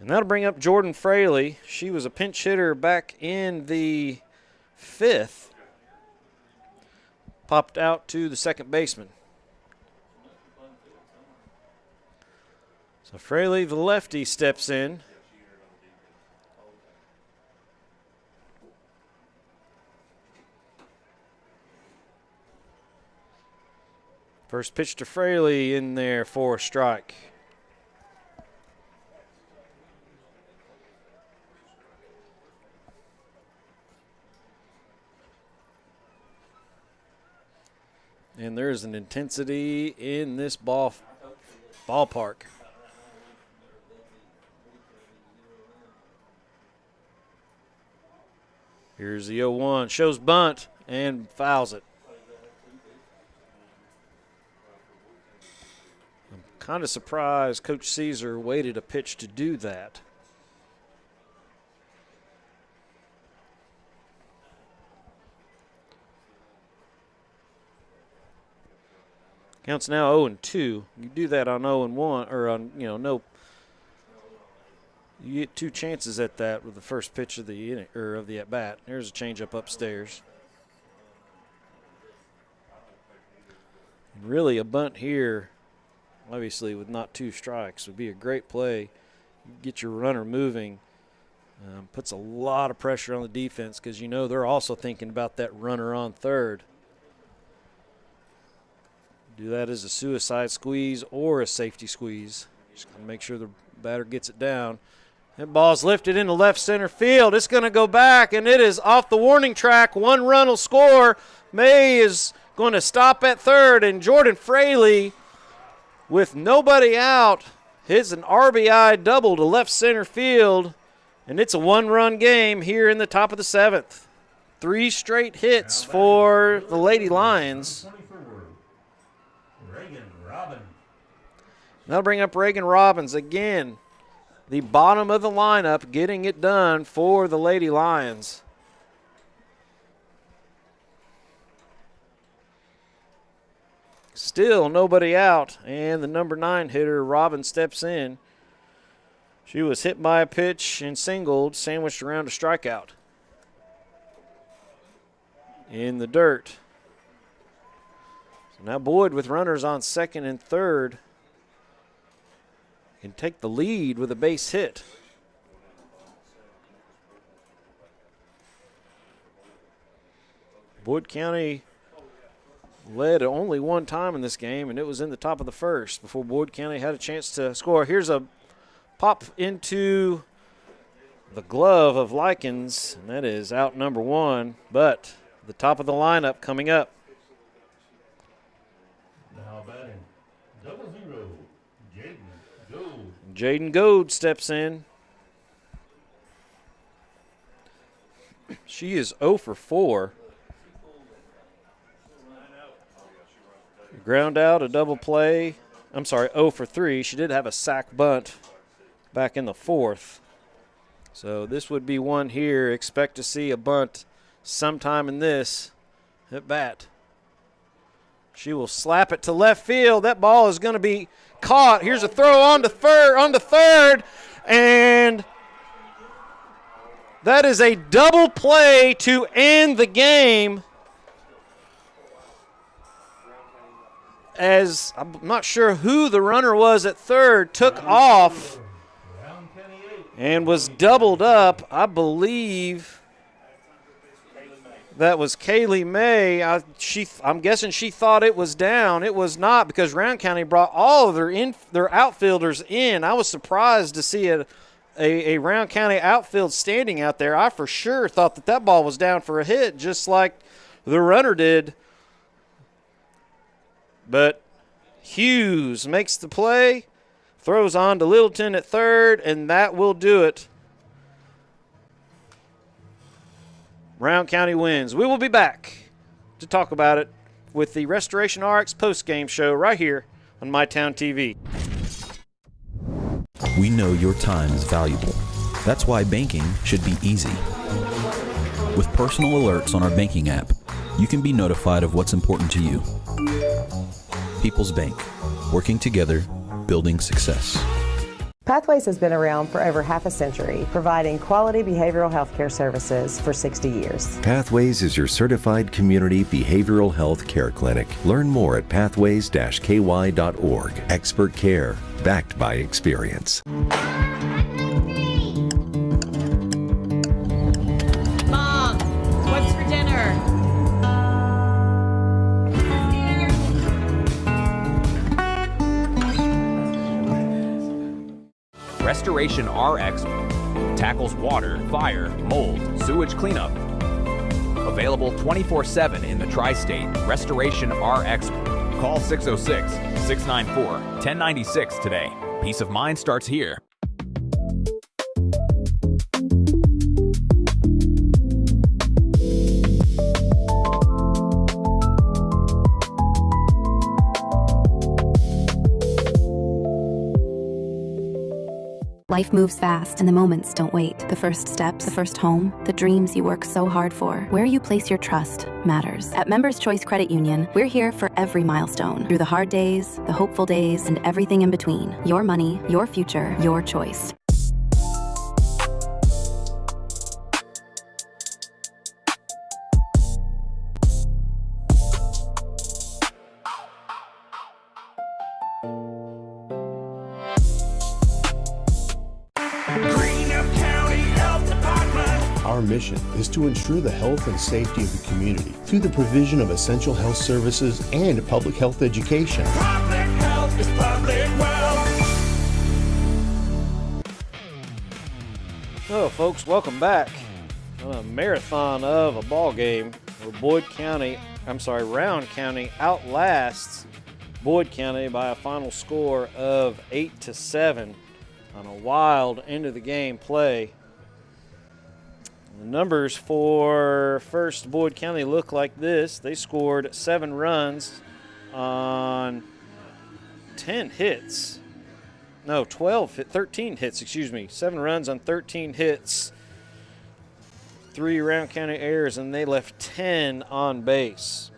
Speaker 2: And that'll bring up Jordan Fraley. She was a pinch hitter back in the 5th. Popped out to the second baseman. So Fraley, the lefty, steps in. First pitch to Fraley in there for a strike. And there's an intensity in this ballpark. Here's the 0-1. Shows bunt and fouls it. I'm kind of surprised Coach Caesar waited a pitch to do that. Counts now 0-2. You do that on 0-1 or on, no. You get 2 chances at that with the first pitch of the inning or of the at bat. There's a changeup upstairs. And really, a bunt here, obviously with not 2 strikes, would be a great play. Get your runner moving. Puts a lot of pressure on the defense because they're also thinking about that runner on third. Do that as a suicide squeeze or a safety squeeze. Just gotta make sure the batter gets it down. That ball's lifted into left center field. It's going to go back, and it is off the warning track. 1 run will score. May is going to stop at third, and Jordan Fraley, with nobody out, hits an RBI double to left center field, and it's a 1-run game here in the top of the 7th. 3 straight hits for the Lady Lions. That'll bring up Reagan Robbins again. The bottom of the lineup getting it done for the Lady Lions. Still nobody out, and the number 9 hitter, Robbins, steps in. She was hit by a pitch and singled, sandwiched around a strikeout. In the dirt. So now Boyd with runners on second and third can take the lead with a base hit. Boyd County led only 1 time in this game, and it was in the top of the first before Boyd County had a chance to score. Here's a pop into the glove of Likens, and that is out number 1, but the top of the lineup coming up.
Speaker 10: Now batting, 0-0, Jaden Gold.
Speaker 2: Jaden Gold steps in. She is 0 for 4. Ground out, a double play. I'm sorry, 0 for 3. She did have a sack bunt back in the 4th. So this would be one here. Expect to see a bunt sometime in this at bat. She will slap it to left field. That ball is going to be caught. Here's a throw on to third, and that is a double play to end the game. As I'm not sure who the runner was at third, took off and was doubled up. I believe that was Kaylee May. I'm guessing she thought it was down. It was not, because Rowan County brought all of their outfielders in. I was surprised to see a Rowan County outfield standing out there. I for sure thought that ball was down for a hit, just like the runner did. But Hughes makes the play, throws on to Littleton at third, and that will do it. Rowan County wins. We will be back to talk about it with the Restoration RX post-game show right here on MyTown TV.
Speaker 13: We know your time is valuable. That's why banking should be easy. With personal alerts on our banking app, you can be notified of what's important to you. People's Bank, working together, building success.
Speaker 18: Pathways has been around for over half a century, providing quality behavioral health care services for 60 years.
Speaker 20: Pathways is your certified community behavioral health care clinic. Learn more at pathways-ky.org. Expert care, backed by experience.
Speaker 8: Mom, what's for dinner?
Speaker 19: Restoration RX tackles water, fire, mold, sewage cleanup. Available 24/7 in the tri-state. Restoration RX. Call 606-694-1096 today. Peace of mind starts here.
Speaker 8: Life moves fast and the moments don't wait. The first steps, the first home, the dreams you work so hard for. Where you place your trust matters. At Members Choice Credit Union, we're here for every milestone. Through the hard days, the hopeful days, and everything in between. Your money, your future, your choice.
Speaker 9: Our mission is to ensure the health and safety of the community through the provision of essential health services and public health education.
Speaker 6: Public health is public wealth.
Speaker 2: Hello, folks. Welcome back on a marathon of a ball game where Rowan County outlasts Boyd County by a final score of 8-7 on a wild end of the game play. The numbers for first Boyd County look like this. They scored 7 runs on 13 hits, 7 runs on 13 hits, 3 Rowan County errors, and they left 10 on base.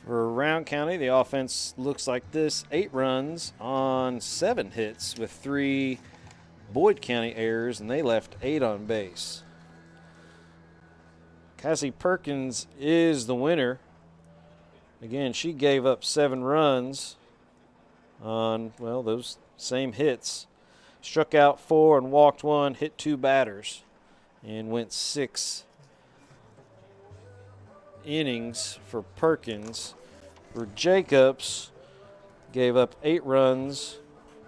Speaker 2: For Rowan County, the offense looks like this: 8 runs on 7 hits with 3 Boyd County errors, and they left 8 on base. Cassie Perkins is the winner. Again, she gave up 7 runs on, those same hits. Struck out 4 and walked 1, hit 2 batters, and went 6 innings for Perkins. For Jacobs, gave up 8 runs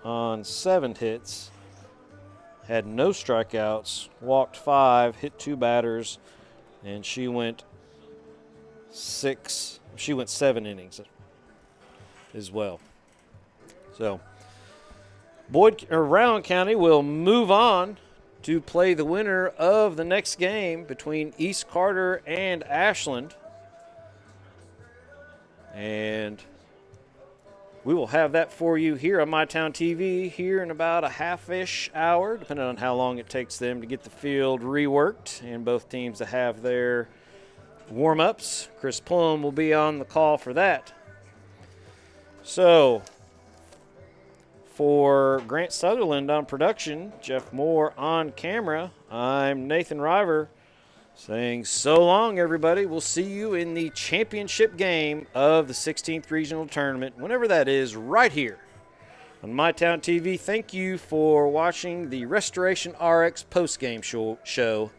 Speaker 2: on 7 hits, had no strikeouts, walked 5, hit 2 batters, and she went 7 innings as well. So Rowan County will move on to play the winner of the next game between East Carter and Ashland. And we will have that for you here on MyTown TV here in about a half-ish hour, depending on how long it takes them to get the field reworked and both teams to have their warm-ups. Chris Plum will be on the call for that. So, for Grant Sutherland on production, Jeff Moore on camera, I'm Nathan River saying so long, everybody. We'll see you in the championship game of the 16th Regional Tournament, whenever that is, right here on MyTown TV. Thank you for watching the Restoration RX postgame show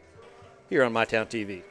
Speaker 2: here on MyTown TV.